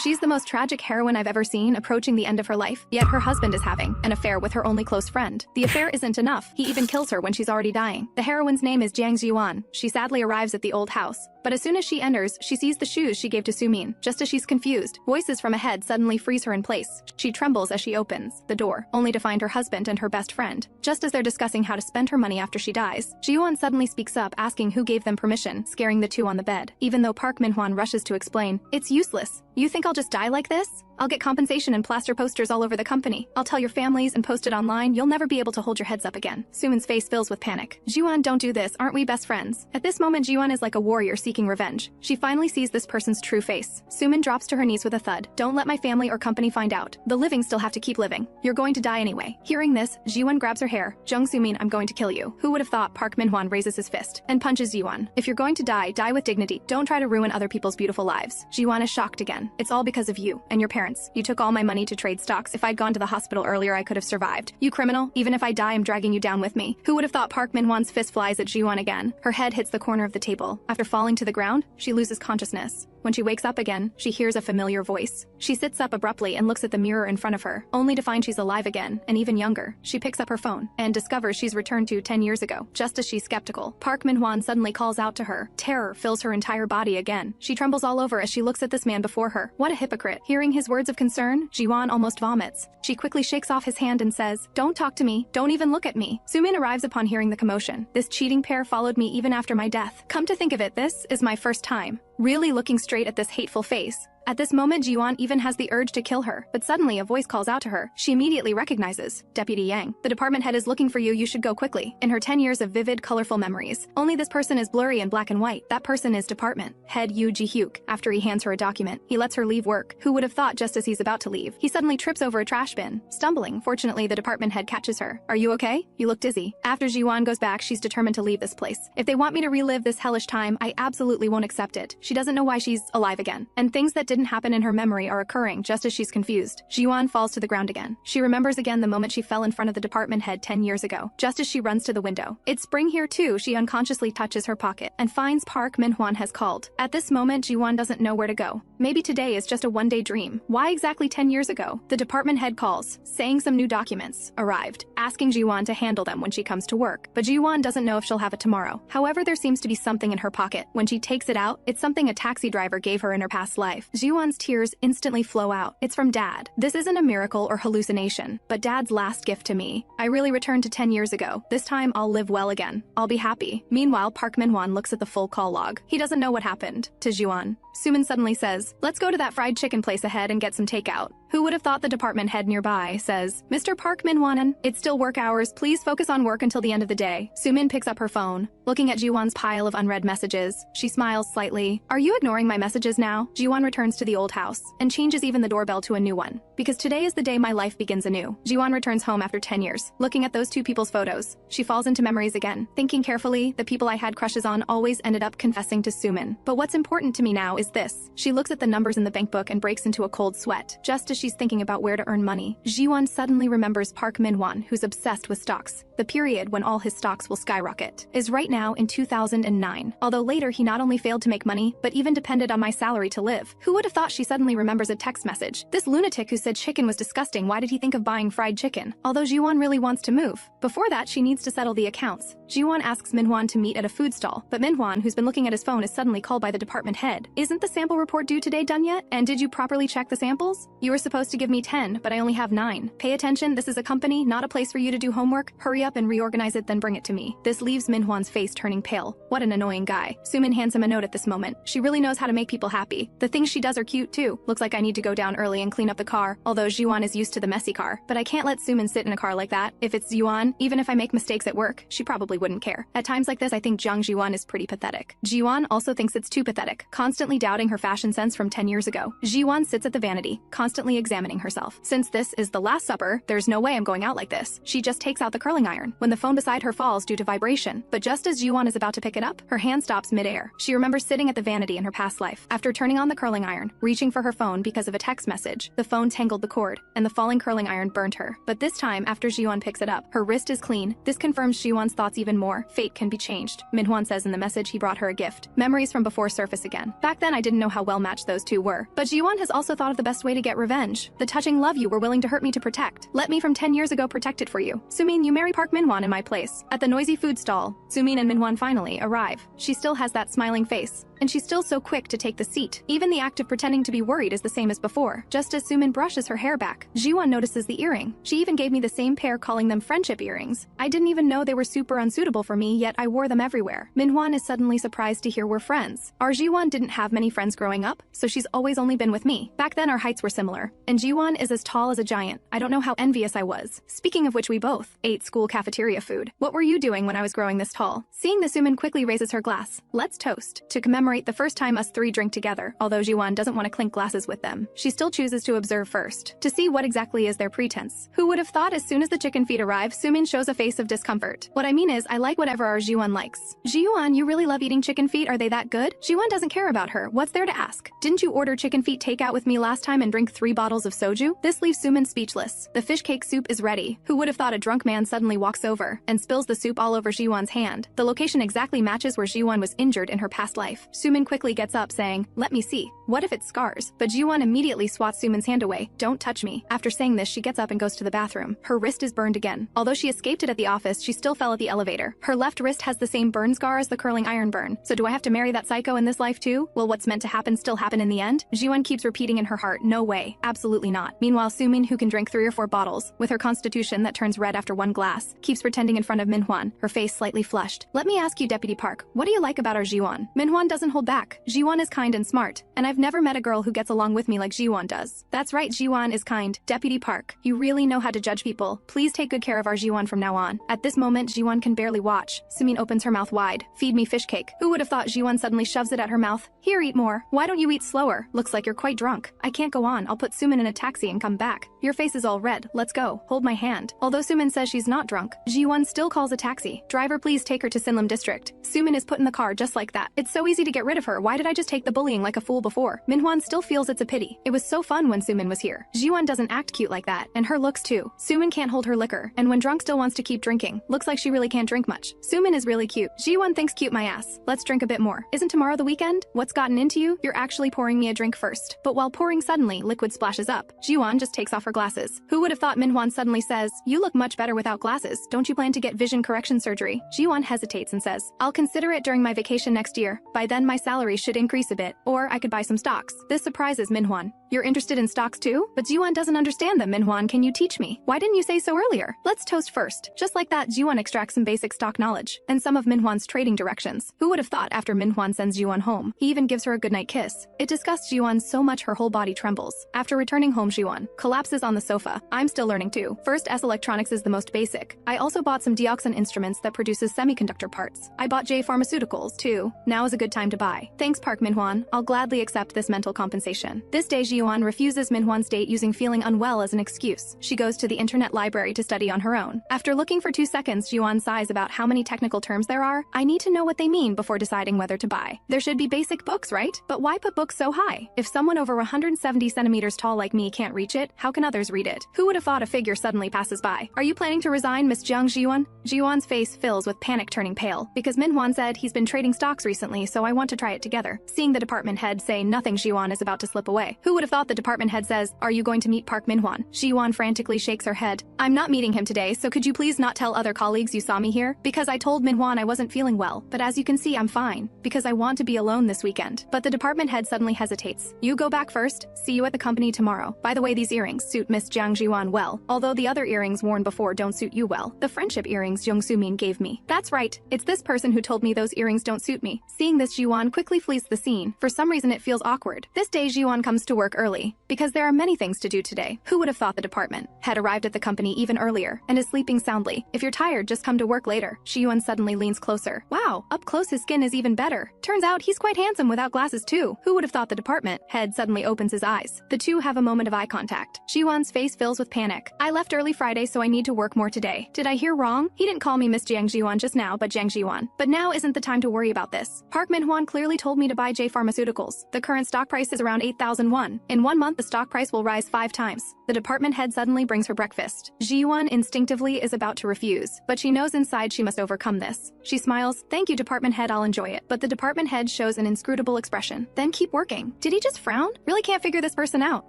She's the most tragic heroine I've ever seen, approaching the end of her life, yet her husband is having an affair with her only close friend. The affair isn't enough. He even kills her when she's already dying. The heroine's name is Jiang Zhiyuan. She sadly arrives at the old house, but as soon as she enters, she sees the shoes she gave to Sumin. Just as she's confused, voices from ahead suddenly freeze her in place. She trembles as she opens the door, only to find her husband and her best friend. Just as they're discussing how to spend her money after she dies, Zhiyuan suddenly speaks up, asking who gave them permission, scaring the two on the bed. Even though Park Manhwa rushes to explain, "It's useless. You think I'll just die like this? I'll get compensation and plaster posters all over the company. I'll tell your families and post it online. You'll never be able to hold your heads up again." Sumin's face fills with panic. "Zhiyuan, don't do this. Aren't we best friends?" At this moment, Zhiyuan is like a warrior seeking revenge. She finally sees this person's true face. Sumin drops to her knees with a thud. "Don't let my family or company find out. The living still have to keep living. You're going to die anyway." Hearing this, Zhiyuan grabs her hair. "Jung Sumin, I'm going to kill you." Who would have thought? Park Manhwa raises his fist and punches Zhiyuan. "If you're going to die, die with dignity. Don't try to ruin other people's beautiful lives." Zhiyuan is shocked again. "It's all because of you and your parents. You took all my money to trade stocks. If I'd gone to the hospital earlier, I could have survived. You criminal, even if I die, I'm dragging you down with me." Who would have thought? Park Manhwa's fist flies at Zhiyuan again. Her head hits the corner of the table. After falling to the ground, she loses consciousness. When she wakes up again, she hears a familiar voice. She sits up abruptly and looks at the mirror in front of her, only to find she's alive again, and even younger. She picks up her phone and discovers she's returned to 10 years ago. Just as she's skeptical, Park Manhwa suddenly calls out to her. Terror fills her entire body again. She trembles all over as she looks at this man before her. What a hypocrite. Hearing his words of concern, Zhiyuan almost vomits. She quickly shakes off his hand and says, "Don't talk to me. Don't even look at me." Sumin arrives upon hearing the commotion. "This cheating pair followed me even after my death. Come to think of it, this is my first time really looking straight at this hateful face." At this moment, Zhiyuan even has the urge to kill her, but suddenly a voice calls out to her. She immediately recognizes Deputy Yang. "The department head is looking for you. You should go quickly." In her 10 years of vivid, colorful memories, only this person is blurry and black and white. That person is department head Yu Ji-hyuk. After he hands her a document, he lets her leave work. Who would have thought? Just as he's about to leave, he suddenly trips over a trash bin, stumbling. Fortunately, the department head catches her. "Are you okay? You look dizzy." After Zhiyuan goes back, she's determined to leave this place. "If they want me to relive this hellish time, I absolutely won't accept it." She doesn't know why she's alive again, and things that didn't happen in her memory are occurring just as she's confused. Zhiyuan falls to the ground again. She remembers again the moment she fell in front of the department head 10 years ago. Just as she runs to the window, it's spring here too. She unconsciously touches her pocket and finds Park Manhwa has called. At this moment, Zhiyuan doesn't know where to go. Maybe today is just a one-day dream. Why exactly 10 years ago? The department head calls, saying some new documents arrived, asking Zhiyuan to handle them when she comes to work. But Zhiyuan doesn't know if she'll have it tomorrow. However, there seems to be something in her pocket. When she takes it out, it's something a taxi driver gave her in her past life. Zhiyuan's tears instantly flow out. It's from Dad. This isn't a miracle or hallucination, but Dad's last gift to me. I really returned to 10 years ago. This time I'll live well again. I'll be happy. Meanwhile, Park Manhwa looks at the full call log. He doesn't know what happened to Zhiyuan. Sumin suddenly says, "Let's go to that fried chicken place ahead and get some takeout." Who would have thought? The department head nearby says, "Mr. Park Manhwa, it's still work hours. Please focus on work until the end of the day." Sumin picks up her phone. Looking at Zhiyuan's pile of unread messages, she smiles slightly. "Are you ignoring my messages now?" Zhiyuan returns to the old house and changes even the doorbell to a new one. "Because today is the day my life begins anew." Zhiyuan returns home after 10 years. Looking at those two people's photos, she falls into memories again. Thinking carefully, the people I had crushes on always ended up confessing to Sumin. But what's important to me now is this. She looks at the numbers in the bank book and breaks into a cold sweat. Just as she's thinking about where to earn money, Zhiyuan suddenly remembers Park Manhwa, who's obsessed with stocks. The period when all his stocks will skyrocket is right now in 2009. Although later he not only failed to make money, but even depended on my salary to live. Who would have thought? She suddenly remembers a text message. This lunatic who said chicken was disgusting, why did he think of buying fried chicken? Although Zhiyuan really wants to move. Before that, she needs to settle the accounts. Zhiyuan asks Manhwa to meet at a food stall, but Manhwa, who's been looking at his phone, is suddenly called by the department head. "Isn't the sample report due today done yet? And did you properly check the samples? You were supposed to give me 10, but I only have 9. Pay attention, this is a company, not a place for you to do homework. Hurry up and reorganize it, then bring it to me." This leaves Manhwa's face turning pale. What an annoying guy. Sumin hands him a note at this moment. She really knows how to make people happy. The things she does are cute too. "Looks like I need to go down early and clean up the car," although Zhiyuan is used to the messy car. "But I can't let Sumin sit in a car like that. If it's Zhiyuan, even if I make mistakes at work, she probably wouldn't care." At times like this, I think Jiang Zhiyuan is pretty pathetic. Zhiyuan also thinks it's too pathetic, constantly doubting her fashion sense from 10 years ago. Zhiyuan sits at the vanity, constantly examining herself. Since this is the last supper, there's no way I'm going out like this. She just takes out the curling iron when the phone beside her falls due to vibration. But just as Zhiyuan is about to pick it up, her hand stops midair. She remembers sitting at the vanity in her past life. After turning on the curling iron, reaching for her phone because of a text message, the phone tangled the cord, and the falling curling iron burnt her. But this time, after Zhiyuan picks it up, her wrist is clean. This confirms Zhiyuan's thoughts even more. Fate can be changed. Manhwa says in the message he brought her a gift. Memories from before surface again. Back then, I didn't know how well matched those two were. But Jiwon has also thought of the best way to get revenge. The touching love you were willing to hurt me to protect. Let me from 10 years ago protect it for you. Sumin, you marry Park Minhwan in my place. At the noisy food stall, Sumin and Minhwan finally arrive. She still has that smiling face. And she's still so quick to take the seat. Even the act of pretending to be worried is the same as before. Just as Sumin brushes her hair back, Jiwon notices the earring. She even gave me the same pair, calling them friendship earrings. I didn't even know they were super unsuitable for me, yet I wore them everywhere. Minhwan is suddenly surprised to hear we're friends. Our Jiwon didn't have many friends growing up, so she's always only been with me. Back then our heights were similar, and Jiwon is as tall as a giant. I don't know how envious I was. Speaking of which, we both ate school cafeteria food. What were you doing when I was growing this tall? Seeing this, Sumin quickly raises her glass. Let's toast. To commemorate the first time us three drink together. Although Jiwon doesn't want to clink glasses with them, she still chooses to observe first, to see what exactly is their pretense. Who would have thought as soon as the chicken feet arrive, Sumin shows a face of discomfort. What I mean is, I like whatever our Jiwon likes. Jiwon, you really love eating chicken feet? Are they that good? Jiwon doesn't care about her. What's there to ask? Didn't you order chicken feet takeout with me last time and drink 3 bottles of soju? This leaves Sumin speechless. The fish cake soup is ready. Who would have thought a drunk man suddenly walks over and spills the soup all over Jiwon's hand? The location exactly matches where Jiwon was injured in her past life. Sumin quickly gets up saying, "Let me see. What if it's scars?" But Jiwon immediately swats Sumin's hand away. "Don't touch me." After saying this, she gets up and goes to the bathroom. Her wrist is burned again. Although she escaped it at the office, she still fell at the elevator. Her left wrist has the same burn scar as the curling iron burn. So do I have to marry that psycho in this life too? Will what's meant to happen still happen in the end? Jiwon keeps repeating in her heart, "No way. Absolutely not." Meanwhile, Sumin, who can drink 3 or 4 bottles, with her constitution that turns red after 1 glass, keeps pretending in front of Minhwan, her face slightly flushed. "Let me ask you, Deputy Park, what do you like about our Jiwon?" Minhwan doesn't hold back. Jiwon is kind and smart, and I've never met a girl who gets along with me like Jiwon does. That's right, Jiwon is kind. Deputy Park, you really know how to judge people. Please take good care of our Jiwon from now on. At this moment, Jiwon can barely watch. Sumin opens her mouth wide. "Feed me fish cake." Who would have thought Jiwon suddenly shoves it at her mouth? "Here, eat more. Why don't you eat slower? Looks like you're quite drunk." "I can't go on. I'll put Sumin in a taxi and come back." "Your face is all red. Let's go. Hold my hand." Although Sumin says she's not drunk, Jiwon still calls a taxi. "Driver, please take her to Sinlam District." Sumin is put in the car just like that. It's so easy to get rid of her. Why did I just take the bullying like a fool before? Minhwan still feels it's a pity. It was so fun when Sumin was here. Jiwon doesn't act cute like that, and her looks too. Sumin can't hold her liquor, and when drunk still wants to keep drinking. Looks like she really can't drink much. Sumin is really cute. Jiwon thinks cute my ass. Let's drink a bit more. Isn't tomorrow the weekend? What's gotten into you? You're actually pouring me a drink first. But while pouring, suddenly, liquid splashes up. Jiwon just takes off her glasses. Who would have thought Minhwan suddenly says, "You look much better without glasses. Don't you plan to get vision correction surgery?" Jiwon hesitates and says, "I'll consider it during my vacation next year. By then my salary should increase a bit, or I could buy some stocks." This surprises Minhwan. "You're interested in stocks too?" But Jiwon doesn't understand them. "Minhwan, can you teach me? Why didn't you say so earlier? Let's toast first." Just like that, Jiwon extracts some basic stock knowledge, and some of Minhwan's trading directions. Who would have thought after Minhwan sends Jiwon home, he even gives her a goodnight kiss. It disgusts Jiwon so much her whole body trembles. After returning home, Jiwon collapses on the sofa. "I'm still learning too. First, S electronics is the most basic. I also bought some dioxin instruments that produces semiconductor parts. I bought J Pharmaceuticals too. Now is a good time to buy. Thanks, Park Minhwan. I'll gladly accept this mental compensation." This day, Jiwon refuses Minhwan's date using feeling unwell as an excuse. She goes to the internet library to study on her own. After looking for 2 seconds, Jiwon sighs about how many technical terms there are. "I need to know what they mean before deciding whether to buy. There should be basic books, right? But why put books so high? If someone over 170 centimeters tall like me can't reach it, how can others read it?" Who would have thought a figure suddenly passes by? "Are you planning to resign, Miss Jiang Zhiyuan?" Jiwon's face fills with panic, turning pale. "Because Minhwan said he's been trading stocks recently, so I want to try it together." Seeing the department head say nothing, Jiwon is about to slip away. Who would have thought the department head says, "Are you going to meet Park Minhwan?" Jiwon frantically shakes her head. "I'm not meeting him today, so could you please not tell other colleagues you saw me here? Because I told Minhwan I wasn't feeling well, but as you can see, I'm fine. Because I want to be alone this weekend." But the department head suddenly hesitates. "You go back first. See you at the company tomorrow. By the way, these earrings suit Miss Jiang Zhiyuan well, although the other earrings worn before don't suit you well. The friendship earrings Jung Soo-min gave me." "That's right. It's this person who told me those earrings don't suit me." Seeing this, Jiwon quickly flees the scene. For some reason, it feels awkward. This day, Jiwon comes to work early, because there are many things to do today. Who would have thought the department had arrived at the company even earlier and is sleeping soundly? "If you're tired, just come to work later." Jiwon suddenly leans closer. Wow, up close his skin is even better. Turns out he's quite handsome without glasses too. Who would have thought the department head suddenly opens his eyes. The two have a moment of eye contact. Jiwon's face fills with panic. "I left early Friday, so I need to work more today. Did I hear wrong? He didn't call me Miss Jiang Zhiyuan just now, but Jiang Zhiyuan. But now isn't the time to worry about this. Park Minhwan clearly told me to buy J Pharmaceuticals. The current stock price is around 8,000 won. In 1 month, the stock price will rise 5 times. The department head suddenly brings her breakfast. Zhiyuan instinctively is about to refuse, but she knows inside she must overcome this. She smiles, "Thank you, department head, I'll enjoy it." But the department head shows an inscrutable expression. "Then keep working." Did he just frown? Really can't figure this person out.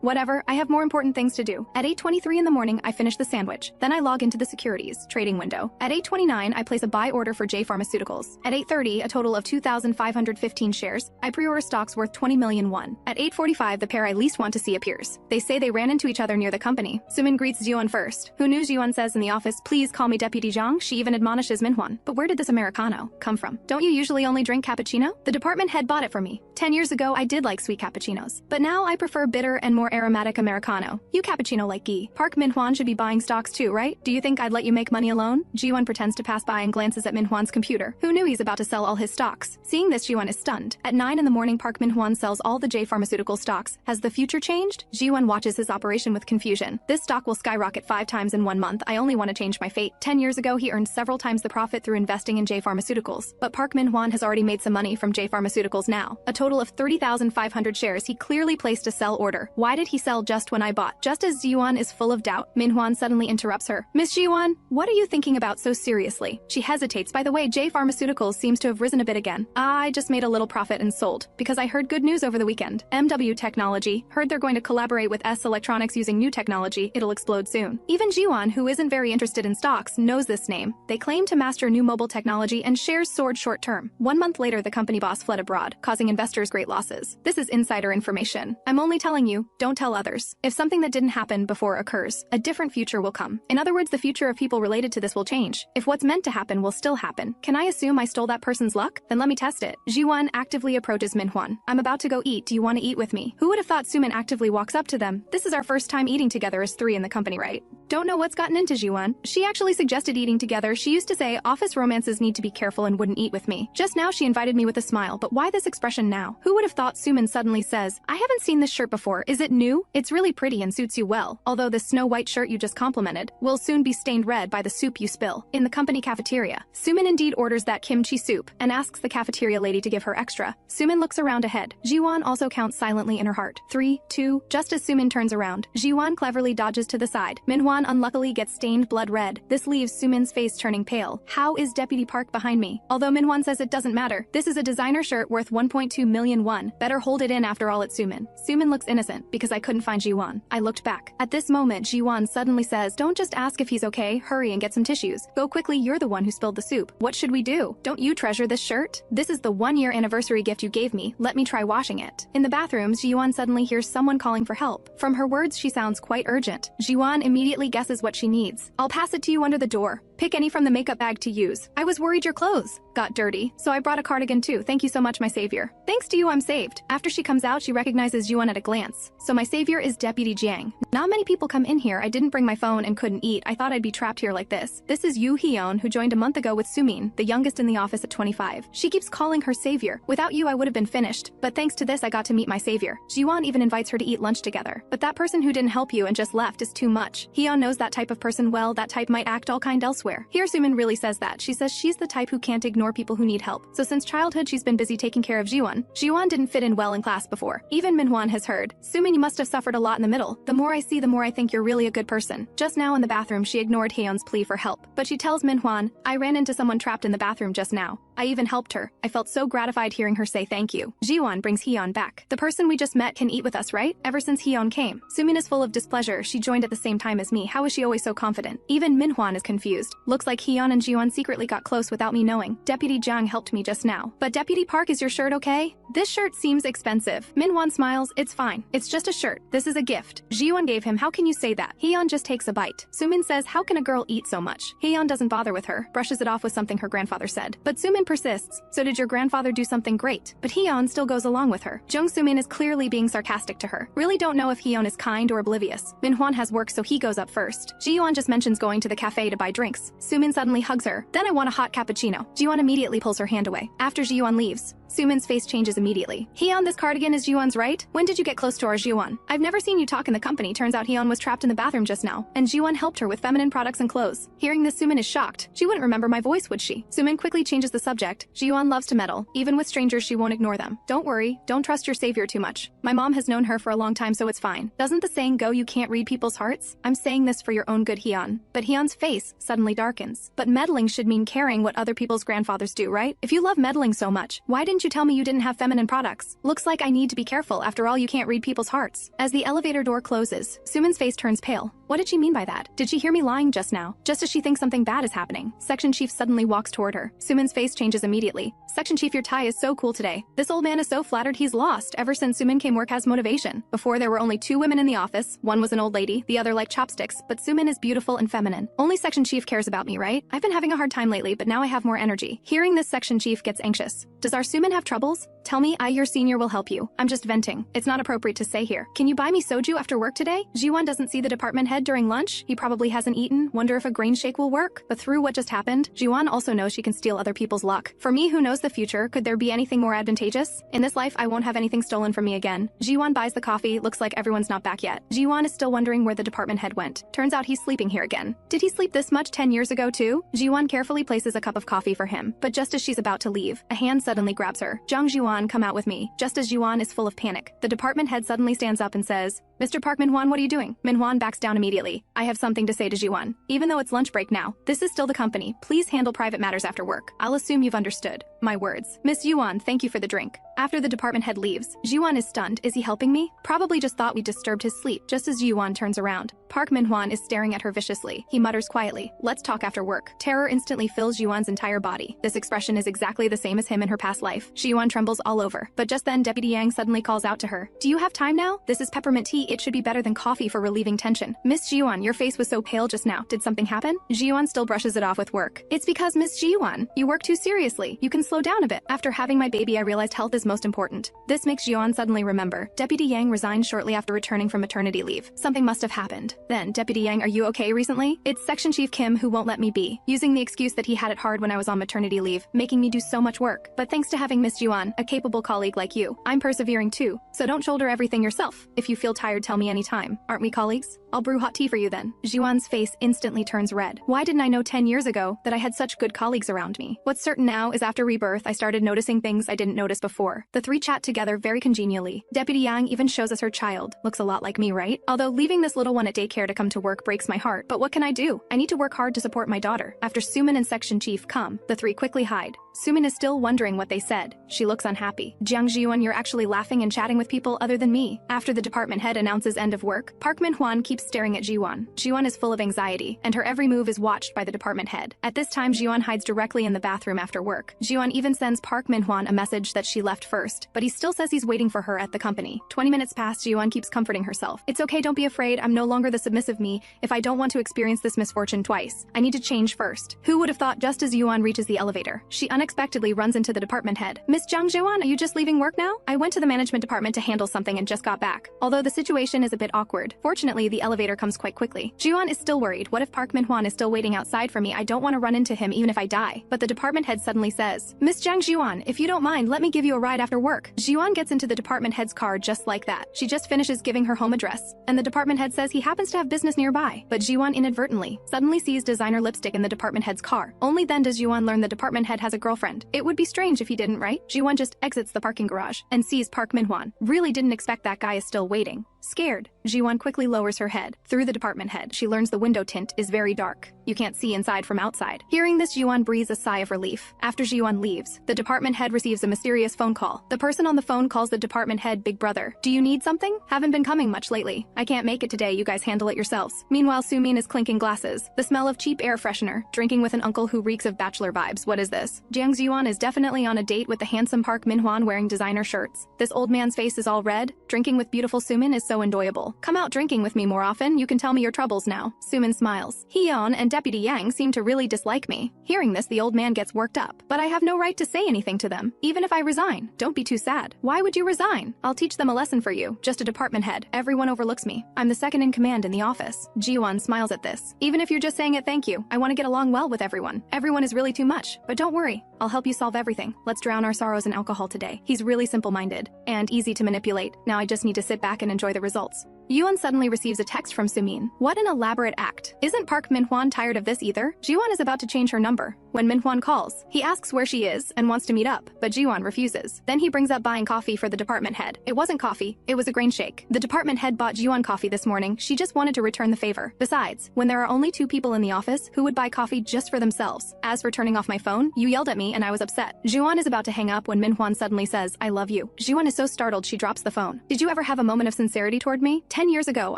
Whatever, I have more important things to do. At 8:23 in the morning, I finish the sandwich. Then I log into the securities trading window. At 8:29, I place a buy order for J Pharmaceuticals. At 8:30, a total of 2,515 shares. I pre-order stocks worth 20 million won. At 8:45, the pair I least want to see appears. They say they ran into each other near the company. Sumin greets Zhiyuan first. Who knew? Zhiyuan says in the office, "Please call me Deputy Jiang." She even admonishes Manhwa. But where did this Americano come from? Don't you usually only drink cappuccino? The department head bought it for me. 10 years ago, I did like sweet cappuccinos. But now I prefer bitter and more aromatic Americano. You cappuccino like ghee. Park Minhwan should be buying stocks too, right? Do you think I'd let you make money alone? Jiwan pretends to pass by and glances at Minhwan's computer. Who knew he's about to sell all his stocks? Seeing this, Jiwan is stunned. At 9 in the morning, Park Minhwan sells all the J Pharmaceutical stocks. Has the future changed? Jiwan watches his operation with confusion. This stock will skyrocket 5 times in 1 month. I only want to change my fate. 10 years ago, he earned several times the profit through investing in J Pharmaceuticals. But Park Minhwan has already made some money from J Pharmaceuticals now. A total of 30,500 shares. He clearly placed a sell order. Why did he sell just when I bought? Just as Jiwan is full of doubt, Minhwan suddenly interrupts her. "Miss Jiwan, what are you thinking about so seriously?" She hesitates. "By the way, J Pharmaceuticals seems to have risen a bit again. I just made a little profit and sold, because I heard good news over the weekend. MW Technology, heard they're going to collaborate with S Electronics using new technology. It'll explode soon." Even Jiwan, who isn't very interested in stocks, knows this name. They claim to master new mobile technology and shares soared short term. 1 month later, the company boss fled abroad, causing investors great losses. This is insider information. I'm only telling you, don't tell others. If something that didn't happen before occurs, a different future will come. In other words, the future of people related to this will change. If what's meant to happen will still happen, can I assume I stole that person's luck? Then let me test it. Jiwan actively approaches Minhwan. "I'm about to go eat. Do you want to eat with me?" Who would have thought Sumin actively walks up to them? This is our first time eating together as 3 in the company, right? Don't know what's gotten into Jiwan. She actually suggested eating together. She used to say office romances need to be careful and wouldn't eat with me. Just now she invited me with a smile, but why this expression now? Who would have thought Sumin suddenly says, "I haven't seen this shirt before. Is it new? It's really pretty and suits you well. Although the snow-white shirt you just complimented will soon be stained red by the soup you spill." In the company cafeteria, Sumin indeed orders that kimchi soup and asks the cafeteria lady to give her extra. Sumin looks around ahead. Jiwan also counts silently in her heart. 3, 2, just as Sumin turns around, Jiwan cleverly dodges to the side. Minhwan unluckily gets stained blood red. This leaves Sumin's face turning pale. How is Deputy Park behind me? Although Minhwan says it doesn't matter. This is a designer shirt worth 1.2 million won. Better hold it in after all, it's Sumin. Sumin looks innocent because I couldn't find Jiwan. I looked back. At this moment, Jiwan suddenly says, "Don't just ask if he's okay, hurry and get some tissues. Go quickly, you're the one who spilled the soup. What should we do? Don't you treasure this shirt? This is the 1-year anniversary gift you gave me. Let me try washing it." In the bathrooms, Jiwan suddenly hears someone calling for help. From her words, she sounds quite urgent. Jiwan immediately guesses what she needs. "I'll pass it to you under the door. Pick any from the makeup bag to use. I was worried your clothes got dirty, so I brought a cardigan too. Thank you so much, my savior." Thanks to you, I'm saved. After she comes out, she recognizes Jiwan at a glance. So my savior is Deputy Jiang. Not many people come in here. I didn't bring my phone and couldn't eat. I thought I'd be trapped here like this. This is Yu Hyun, who joined a month ago with Sumin, the youngest in the office at 25. She keeps calling her savior. Without you, I would have been finished. But thanks to this, I got to meet my savior. Jiwan even invites her to eat lunch together. But that person who didn't help you and just left is too much. Hyun knows that type of person well. That type might act all kind elsewhere. Here, Sumin really says that. She says she's the type who can't ignore people who need help. So since childhood, she's been busy taking care of Jiwan. Jiwan didn't fit in well in class before. Even Minhwan has heard. "Sumin, you must have suffered a lot in the middle. The more I see, the more I think you're really a good person." Just now in the bathroom, she ignored Hyun's plea for help. But she tells Minhwan, "I ran into someone trapped in the bathroom just now. I even helped her. I felt so gratified hearing her say thank you." Jiwan brings Hyun back. "The person we just met can eat with us, right?" Ever since Hyun came, Sumin is full of displeasure. She joined at the same time as me. How is she always so confident? Even Minhwan is confused. Looks like Hyun and Jiwan secretly got close without me knowing. Deputy Jiang helped me just now. "But Deputy Park, is your shirt okay? This shirt seems expensive." Minhwan smiles. "It's fine. It's just a shirt. This is a gift Jiwan gave him. How can you say that?" Hyun just takes a bite. Sumin says, "How can a girl eat so much?" Hyun doesn't bother with her, brushes it off with something her grandfather said. But Sumin persists. "So did your grandfather do something great?" But Hyun still goes along with her. Jung Sumin is clearly being sarcastic to her. Really don't know if Hyun is kind or oblivious. Minhwan has work, so he goes up first. Jiwan just mentions going to the cafe to buy drinks. Sumin suddenly hugs her. "Then I want a hot cappuccino." Jiwan immediately pulls her hand away. After Jiwan leaves, Sumin's face changes immediately. "Hyun, this cardigan is Jiwan's, right? When did you get close to our Jiwan? I've never seen you talk in the company." Turns out Hyun was trapped in the bathroom just now, and Jiwan helped her with feminine products and clothes. Hearing this, Sumin is shocked. She wouldn't remember my voice, would she? Sumin quickly changes the subject subject, Zhiyuan loves to meddle. Even with strangers, she won't ignore them. Don't worry, don't trust your savior too much. My mom has known her for a long time, so it's fine. Doesn't the saying go, you can't read people's hearts? I'm saying this for your own good, Hyun. But Hyun's face suddenly darkens. But meddling should mean caring what other people's grandfathers do, right? If you love meddling so much, why didn't you tell me you didn't have feminine products? Looks like I need to be careful. After all, you can't read people's hearts. As the elevator door closes, Sumin's face turns pale. What did she mean by that? Did she hear me lying just now? Just as she thinks something bad is happening, Section Chief suddenly walks toward her. Sumin's face changes immediately. Section Chief, your tie is so cool today. This old man is so flattered he's lost. Ever since Sumin came, work has motivation. Before, there were only 2 women in the office. One was an old lady, the other like chopsticks, but Sumin is beautiful and feminine. Only Section Chief cares about me, right? I've been having a hard time lately, but now I have more energy. Hearing this, Section Chief gets anxious. Does our Sumin have troubles? Tell me, I, your senior, will help you. I'm just venting. It's not appropriate to say here. Can you buy me soju after work today? Zhiyuan doesn't see the department head during lunch. He probably hasn't eaten. Wonder if a grain shake will work? But through what just happened, Zhiyuan also knows she can steal other people's luck. For me, who knows the future, could there be anything more advantageous? In this life, I won't have anything stolen from me again. Zhiyuan buys the coffee. Looks like everyone's not back yet. Zhiyuan is still wondering where the department head went. Turns out he's sleeping here again. Did he sleep this much 10 years ago too? Zhiyuan carefully places a cup of coffee for him. But just as she's about to leave, a hand suddenly grabs her. Jiang Zhiyuan, come out with me. Just as Zhiyuan is full of panic, the department head suddenly stands up and says, Mr. Park Manhwa, what are you doing? Manhwa backs down immediately. I have something to say to Zhiyuan. Even though it's lunch break now, this is still the company. Please handle private matters after work. I'll assume you've understood my words. Miss Yuan, thank you for the drink. After the department head leaves, Zhiyuan is stunned. Is he helping me? Probably just thought we disturbed his sleep. Just as Zhiyuan turns around, Park Manhwan is staring at her viciously. He mutters quietly, let's talk after work. Terror instantly fills Zhiyuan's entire body. This expression is exactly the same as him in her past life. Zhiyuan trembles all over. But just then, Deputy Yang suddenly calls out to her. Do you have time now? This is peppermint tea. It should be better than coffee for relieving tension. Miss Zhiyuan, your face was so pale just now. Did something happen? Zhiyuan still brushes it off with work. It's because Miss Zhiyuan, you work too seriously. You can slow down a bit. After having my baby, I realized health is most important. This makes Zhiyuan suddenly remember. Deputy Yang resigned shortly after returning from maternity leave. Something must have happened. Then, Deputy Yang, are you okay recently? It's Section Chief Kim who won't let me be, using the excuse that he had it hard when I was on maternity leave, making me do so much work. But thanks to having Miss Zhiyuan, a capable colleague like you, I'm persevering too. So don't shoulder everything yourself. If you feel tired, tell me anytime. Aren't we colleagues? I'll brew hot tea for you then. Zhiyuan's face instantly turns red. Why didn't I know 10 years ago that I had such good colleagues around me? What's certain now is after rebirth, I started noticing things I didn't notice before. The three chat together very congenially. Deputy Yang even shows us her child. Looks a lot like me, right? Although leaving this little one at daycare to come to work breaks my heart. But what can I do? I need to work hard to support my daughter. After Sumin and Section Chief come, the three quickly hide. Sumin is still wondering what they said. She looks unhappy. Jiang Zhiyuan, you're actually laughing and chatting with people other than me. After the department head announces end of work, Park Manhwan keeps staring at Zhiyuan. Zhiyuan is full of anxiety, and her every move is watched by the department head. At this time, Zhiyuan hides directly in the bathroom after work. Zhiyuan even sends Park Manhwan a message that she left first, but he still says he's waiting for her at the company. 20 minutes pass, Zhiyuan keeps comforting herself. It's okay, don't be afraid. I'm no longer the submissive me if I don't want to experience this misfortune twice. I need to change first. Who would have thought just as Zhiyuan reaches the elevator, she unexpectedly runs into the department head. Miss Jiang Zhiyuan, are you just leaving work now? I went to the management department to handle something and just got back. Although the situation is a bit awkward, fortunately the elevator comes quite quickly. Zhiyuan is still worried. What if Park Manhwan is still waiting outside for me? I don't want to run into him even if I die. But the department head suddenly says, Miss Jiang Zhiyuan, if you don't mind, let me give you a ride after work. Zhiyuan gets into the department head's car just like that. She just finishes giving her home address, and the department head says he happens to have business nearby. But Zhiyuan inadvertently suddenly sees designer lipstick in the department head's car. Only then does Zhiyuan learn the department head has a girlfriend. It would be strange if he didn't, right? Zhiyuan just exits the parking garage and sees Park Manhwan. Really didn't expect that guy is still waiting. Scared, Zhiyuan quickly lowers her head. Through the department head, she learns the window tint is very dark. You can't see inside from outside. Hearing this, Zhiyuan breathes a sigh of relief. After Zhiyuan leaves, the department head receives a mysterious phone call. The person on the phone calls the department head Big Brother. Do you need something? Haven't been coming much lately. I can't make it today, you guys handle it yourselves. Meanwhile, Sumin is clinking glasses. The smell of cheap air freshener, drinking with an uncle who reeks of bachelor vibes. What is this? Jiang Zhiyuan is definitely on a date with the handsome Park Manhwan wearing designer shirts. This old man's face is all red. Drinking with beautiful Sumin is so enjoyable. Come out drinking with me more often, you can tell me your troubles now. Sumin smiles. Hyun and Deputy Yang seem to really dislike me. Hearing this, the old man gets worked up. But I have no right to say anything to them. Even if I resign, don't be too sad. Why would you resign? I'll teach them a lesson for you. Just a department head. Everyone overlooks me. I'm the second in command in the office. Jiwon smiles at this. Even if you're just saying it, thank you. I want to get along well with everyone. Everyone is really too much. But don't worry. I'll help you solve everything. Let's drown our sorrows in alcohol today. He's really simple-minded and easy to manipulate. Now I just need to sit back and enjoy the results. Yuan suddenly receives a text from Sumin. What an elaborate act. Isn't Park Manhwan tired of this either? Jiwon is about to change her number when Manhwa calls. He asks where she is and wants to meet up, but Zhiyuan refuses. Then he brings up buying coffee for the department head. It wasn't coffee, it was a grain shake. The department head bought Zhiyuan coffee this morning. She just wanted to return the favor. Besides, when there are only 2 people in the office, who would buy coffee just for themselves? As for turning off my phone, you yelled at me and I was upset. Zhiyuan is about to hang up when Manhwa suddenly says, I love you. Zhiyuan is so startled she drops the phone. Did you ever have a moment of sincerity toward me? 10 years ago,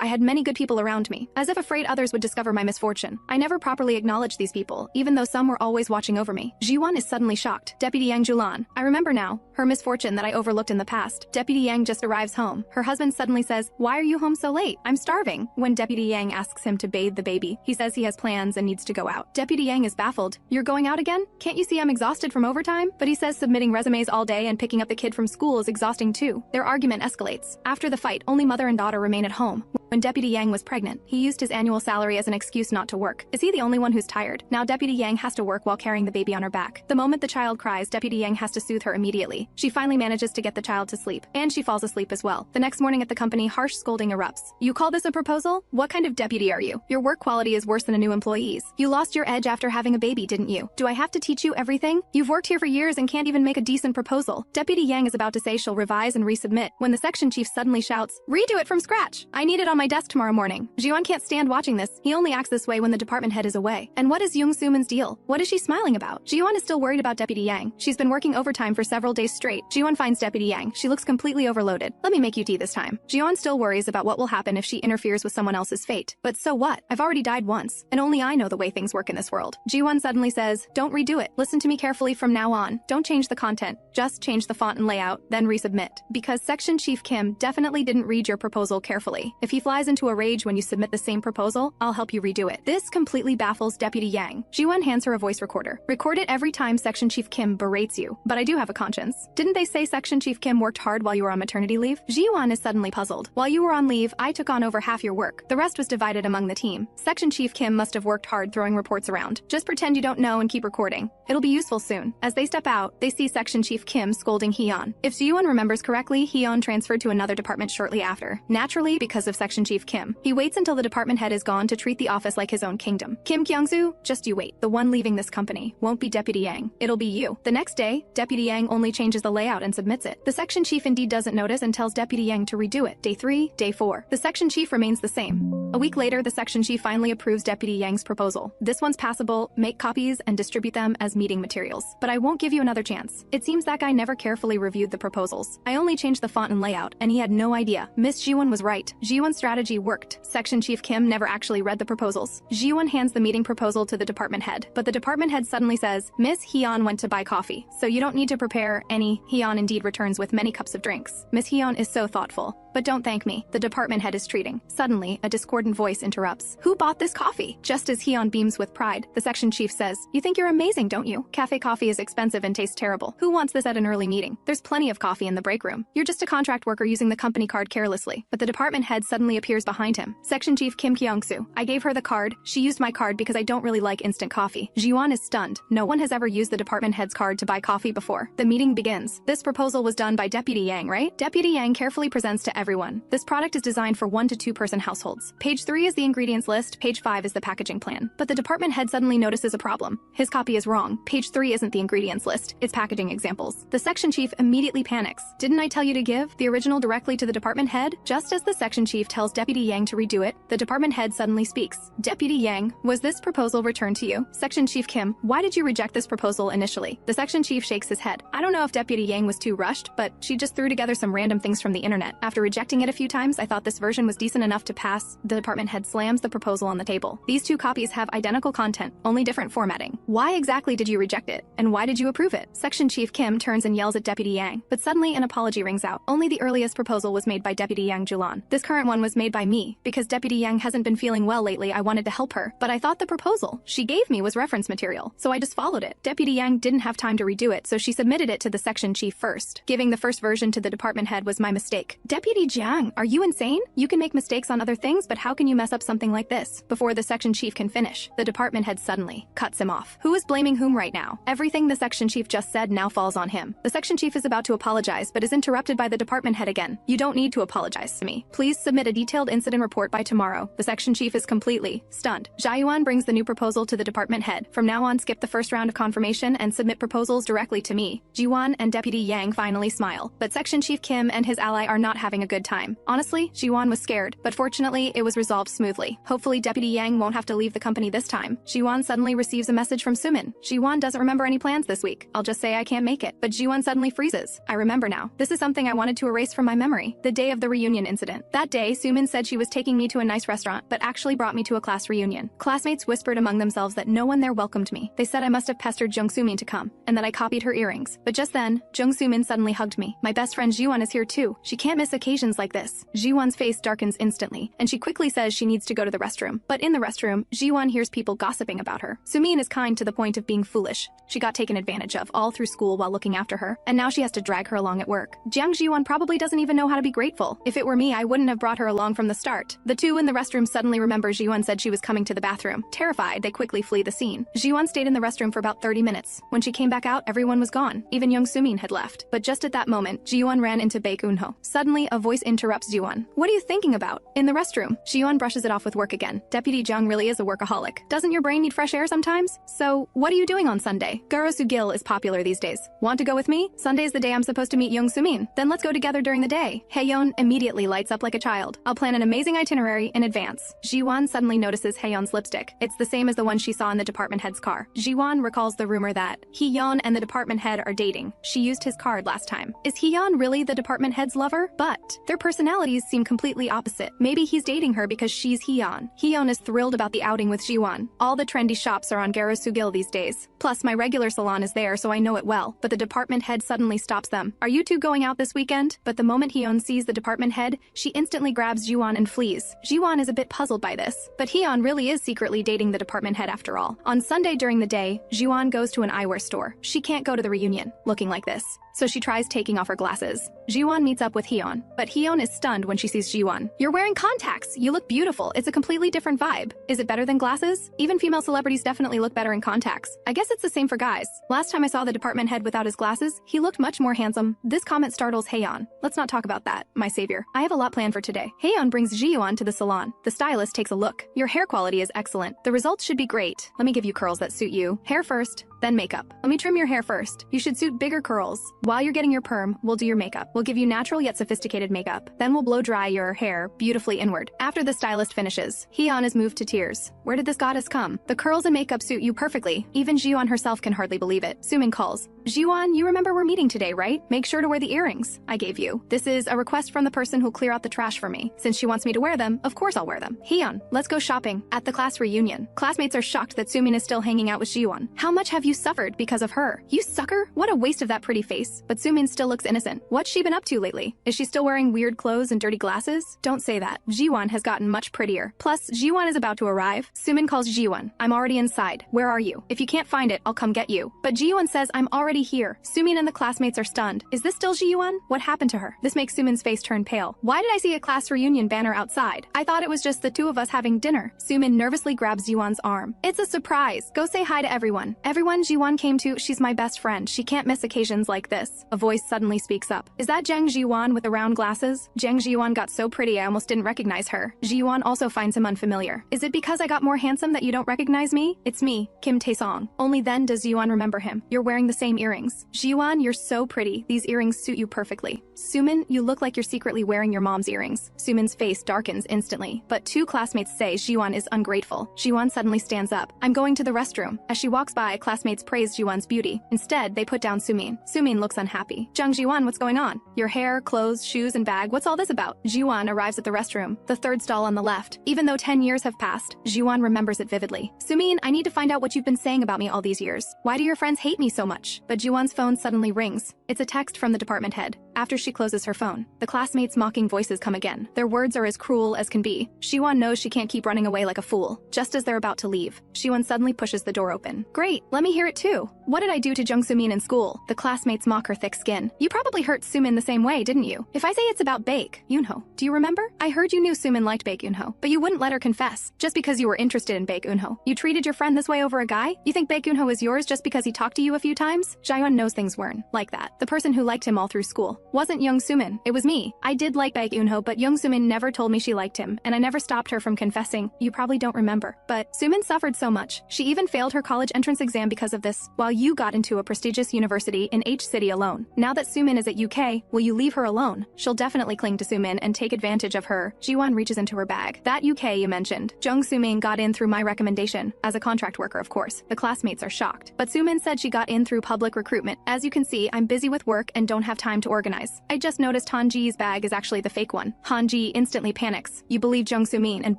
I had many good people around me, as if afraid others would discover my misfortune. I never properly acknowledged these people, even though some were always watching over me. Zhiyuan is suddenly shocked. Deputy Jiang Zhiyuan. I remember now, her misfortune that I overlooked in the past. Deputy Yang just arrives home. Her husband suddenly says, why are you home so late? I'm starving. When Deputy Yang asks him to bathe the baby, he says he has plans and needs to go out. Deputy Yang is baffled. You're going out again? Can't you see I'm exhausted from overtime? But he says submitting resumes all day and picking up the kid from school is exhausting too. Their argument escalates. After the fight, only mother and daughter remain at home. When Deputy Yang was pregnant, he used his annual salary as an excuse not to work. Is he the only one who's tired? Now Deputy Yang has to work while carrying the baby on her back. The moment the child cries, Deputy Yang has to soothe her immediately. She finally manages to get the child to sleep, and she falls asleep as well. The next morning at the company, harsh scolding erupts. You call this a proposal? What kind of deputy are you? Your work quality is worse than a new employee's. You lost your edge after having a baby, didn't you? Do I have to teach you everything? You've worked here for years and can't even make a decent proposal. Deputy Yang is about to say she'll revise and resubmit when the section chief suddenly shouts, redo it from scratch. I need it on my desk tomorrow morning. Zhiyuan can't stand watching this. He only acts this way when the department head is away. And what is Young Soo-man's deal? What is she smiling about? Zhiyuan is still worried about Deputy Yang. She's been working overtime for several days straight. Zhiyuan finds Deputy Yang. She looks completely overloaded. Let me make you tea this time. Zhiyuan still worries about what will happen if she interferes with someone else's fate. But so what? I've already died once, and only I know the way things work in this world. Zhiyuan suddenly says, don't redo it. Listen to me carefully from now on. Don't change the content. Just change the font and layout, then resubmit. Because Section Chief Kim definitely didn't read your proposal carefully. If he flies into a rage when you submit the same proposal, I'll help you redo it. This completely baffles Deputy Yang. Zhiyuan hands her a voice recorder. Record it every time Section Chief Kim berates you. But I do have a conscience. Didn't they say Section Chief Kim worked hard while you were on maternity leave? Zhiyuan is suddenly puzzled. While you were on leave, I took on over half your work. The rest was divided among the team. Section Chief Kim must have worked hard throwing reports around. Just pretend you don't know and keep recording. It'll be useful soon. As they step out, they see Section Chief Kim scolding Hyun. If Zhiyuan remembers correctly, Hyun transferred to another department shortly after. Naturally, because of Section Chief Kim. He waits until the department head is gone to treat the office like his own kingdom. Kim Kyung-soo, just you wait. The one leaving this company won't be Deputy Yang. It'll be you. The next day, Deputy Yang only changes the layout and submits it. The section chief indeed doesn't notice and tells Deputy Yang to redo it. Day 3, day 4. The section chief remains the same. A week later, the section chief finally approves Deputy Yang's proposal. This one's passable, make copies and distribute them as meeting materials. But I won't give you another chance. It seems that guy never carefully reviewed the proposals. I only changed the font and layout, and he had no idea. Miss Zhiyuan was right. Zhiyuan's strategy worked. Section Chief Kim never actually read the proposals. Zhiyuan hands the meeting proposal to the department head, but the department head suddenly says, Miss Hyun went to buy coffee, so you don't need to prepare any. Hyun indeed returns with many cups of drinks. Miss Hyun is so thoughtful. But don't thank me. The department head is treating. Suddenly, a discordant voice interrupts. Who bought this coffee? Just as Hyun beams with pride, the section chief says, you think you're amazing, don't you? Cafe coffee is expensive and tastes terrible. Who wants this at an early meeting? There's plenty of coffee in the break room. You're just a contract worker using the company card carelessly. But the department head suddenly appears behind him. Section chief Kim Kyung-soo. I gave her the card. She used my card because I don't really like instant coffee. Zhiyuan is stunned. No one has ever used the department head's card to buy coffee before. The meeting begins. This proposal was done by Deputy Yang, right? Deputy Yang carefully presents to everyone. This product is designed for 1 to 2 person households. Page 3 is the ingredients list, page 5 is the packaging plan. But the department head suddenly notices a problem. His copy is wrong. Page 3 isn't the ingredients list, it's packaging examples. The section chief immediately panics. Didn't I tell you to give the original directly to the department head? Just as the section chief tells Deputy Yang to redo it, the department head suddenly speaks. Deputy Yang, was this proposal returned to you? Section chief Kim, why did you reject this proposal initially? The section chief shakes his head. I don't know if Deputy Yang was too rushed, but she just threw together some random things from the internet. After rejecting it a few times, I thought this version was decent enough to pass. The department head slams the proposal on the table. These 2 copies have identical content, only different formatting. Why exactly did you reject it? And why did you approve it? Section chief Kim turns and yells at Deputy Yang, but suddenly an apology rings out. Only the earliest proposal was made by Deputy Jiang Zhiyuan. This current one was made by me. Because Deputy Yang hasn't been feeling well lately, I wanted to help her. But I thought the proposal she gave me was reference material, so I just followed it. Deputy Yang didn't have time to redo it, so she submitted it to the section chief first. Giving the first version to the department head was my mistake. Deputy Jiang, are you insane? You can make mistakes on other things, but how can you mess up something like this? Before the section chief can finish, the department head suddenly cuts him off. Who is blaming whom right now? Everything the section chief just said now falls on him. The section chief is about to apologize, but is interrupted by the department head again. You don't need to apologize to me. Please submit a detailed incident report by tomorrow. The section chief is completely stunned. Zhiyuan brings the new proposal to the department head. From now on, skip the first round of confirmation and submit proposals directly to me. Jiwan and Deputy Yang finally smile, but section chief Kim and his ally are not having a good time. Honestly, Jiwan was scared, but fortunately, it was resolved smoothly. Hopefully, Deputy Yang won't have to leave the company this time. Jiwan suddenly receives a message from Sumin. Jiwan doesn't remember any plans this week. I'll just say I can't make it. But Jiwan suddenly freezes. I remember now. This is something I wanted to erase from my memory. The day of the reunion incident. That day, Sumin said she was taking me to a nice restaurant, but actually brought me to a class reunion. Classmates whispered among themselves that no one there welcomed me. They said I must have pestered Jung Sumin to come, and that I copied her earrings. But just then, Jung Sumin suddenly hugged me. My best friend Jiwan is here too. She can't miss occasions like this. Jiwan's face darkens instantly, and she quickly says she needs to go to the restroom. But in the restroom, Jiwan hears people gossiping about her. Sumin is kind to the point of being foolish. She got taken advantage of all through school while looking after her, and now she has to drag her along at work. Jiang Zhiyuan probably doesn't even know how to be grateful. If it were me, I wouldn't have brought her along from the start. The two in the restroom suddenly remember Zhiyuan said she was coming to the bathroom. Terrified, they quickly flee the scene. Zhiyuan stayed in the restroom for about 30 minutes. When she came back out, everyone was gone. Even Young Sumin had left. But just at that moment, Zhiyuan ran into Baek Eunho. Suddenly, a voice interrupts Zhiyuan. What are you thinking about? In the restroom. Zhiyuan brushes it off with work again. Deputy Jiang really is a workaholic. Doesn't your brain need fresh air sometimes? So, what are you doing on Sunday? Gil is popular these days. Want to go with me? Sunday's the day I'm supposed to meet Young Sumin. Then let's go together during the day. Haeyeon immediately lights up like a child. I'll plan an amazing itinerary in advance. Jiwan suddenly notices Haeyeon's lipstick. It's the same as the one she saw in the department head's car. Jiwan recalls the rumor that Haeyeon and the department head are dating. She used his card last time. Is Haeyeon really the department head's lover? But their personalities seem completely opposite. Maybe he's dating her because she's Haeyeon. Haeyeon is thrilled about the outing with Jiwan. All the trendy shops are on Gil these days. Plus, my regular salon is there, so I know it well. But the department head suddenly stops them. Are you two going out this weekend? But the moment Haeyeon sees the department head, she instantly grabs Jiwan and flees. Jiwan is a bit puzzled by this, but Haeyeon really is secretly dating the department head after all. On Sunday during the day, Jiwan goes to an eyewear store. She can't go to the reunion looking like this, so she tries taking off her glasses. Jiwan meets up with Haeyeon, but Haeyeon is stunned when she sees Jiwan. You're wearing contacts! You look beautiful. It's a completely different vibe. Is it better than glasses? Even female celebrities definitely look better in contacts. I guess it's the same for guys. Last time I saw the department head without his glasses, he looked much more handsome. This comment startles Haeyeon. Let's not talk about that, my savior. I have a lot planned for today. Haeyeon brings Zhiyuan to the salon. The stylist takes a look. Your hair quality is excellent. The results should be great. Let me give you curls that suit you. Hair first, then makeup. Let me trim your hair first. You should suit bigger curls. While you're getting your perm, we'll do your makeup. We'll give you natural yet sophisticated makeup. Then we'll blow dry your hair beautifully inward. After the stylist finishes, Haeyeon is moved to tears. Where did this goddess come? The curls and makeup suit you perfectly. Even Zhiyuan herself can hardly believe it. Sumin calls. Zhiyuan, you remember we're meeting today, right? Make sure to wear the earrings I gave you. This is a request from the person who'll clear out the trash for me. Since she wants me to wear them, of course I'll wear them. Haeyeon, let's go shopping. At the class reunion, classmates are shocked that Sumin is still hanging out with Zhiyuan. How much have you suffered because of her? You sucker! What a waste of that pretty face. But Sumin still looks innocent. What's she been up to lately? Is she still wearing weird clothes and dirty glasses? Don't say that. Jiwan has gotten much prettier. Plus, Jiwan is about to arrive. Sumin calls Jiwan. I'm already inside. Where are you? If you can't find it, I'll come get you. But Jiwan says I'm already here. Sumin and the classmates are stunned. Is this still Jiwan? What happened to her? This makes Sumin's face turn pale. Why did I see a class reunion banner outside? I thought it was just the two of us having dinner. Sumin nervously grabs Jiwan's arm. It's a surprise. Go say hi to everyone. Everyone Jiwan came to, she's my best friend. She can't miss occasions like this. A voice suddenly speaks up. Is that Jiang Zhiyuan with the round glasses? Jiang Zhiyuan got so pretty I almost didn't recognize her. Zhiyuan also finds him unfamiliar. Is it because I got more handsome that you don't recognize me? It's me, Kim Taesong. Only then does Zhiyuan remember him. You're wearing the same earrings. Zhiyuan, you're so pretty. These earrings suit you perfectly. Sumin, you look like you're secretly wearing your mom's earrings. Sumin's face darkens instantly, but two classmates say Zhiyuan is ungrateful. Zhiyuan suddenly stands up. I'm going to the restroom. As she walks by, classmates praise Zhiyuan's beauty. Instead, they put down Sumin. Sumin looks unhappy. Jiang Zhiyuan, what's going on? Your hair, clothes, shoes, and bag, what's all this about? Zhiyuan arrives at the restroom, the third stall on the left. Even though 10 years have passed, Zhiyuan remembers it vividly. Sumin, I need to find out what you've been saying about me all these years. Why do your friends hate me so much? But Zhiyuan's phone suddenly rings. It's a text from the department head. After she closes her phone, the classmates' mocking voices come again. Their words are as cruel as can be. Jiwon knows she can't keep running away like a fool. Just as they're about to leave, Jiwon suddenly pushes the door open. Great, let me hear it too. What did I do to Jung Sumin in school? The classmates mock her thick skin. You probably hurt Sumin the same way, didn't you? If I say it's about Baek Eunho, do you remember? I heard you knew Sumin liked Baek Eunho, but you wouldn't let her confess. Just because you were interested in Baek Eunho, you treated your friend this way over a guy? You think Baek Eunho is yours just because he talked to you a few times? Jiwon knows things weren't like that. The person who liked him all through school wasn't Young Sumin, it was me. I did like Baek Eunho, but Young Sumin never told me she liked him, and I never stopped her from confessing. You probably don't remember, but Sumin suffered so much. She even failed her college entrance exam because of this, while you got into a prestigious university in H City alone. Now that Sumin is at UK, will you leave her alone? She'll definitely cling to Sumin and take advantage of her. Jiwon reaches into her bag. That UK you mentioned. Jung Sumin got in through my recommendation, as a contract worker of course. The classmates are shocked. But Sumin said she got in through public recruitment. As you can see, I'm busy with work and don't have time to organize. I just noticed Hanji's bag is actually the fake one. Hanji instantly panics. You believed Jung Sumin and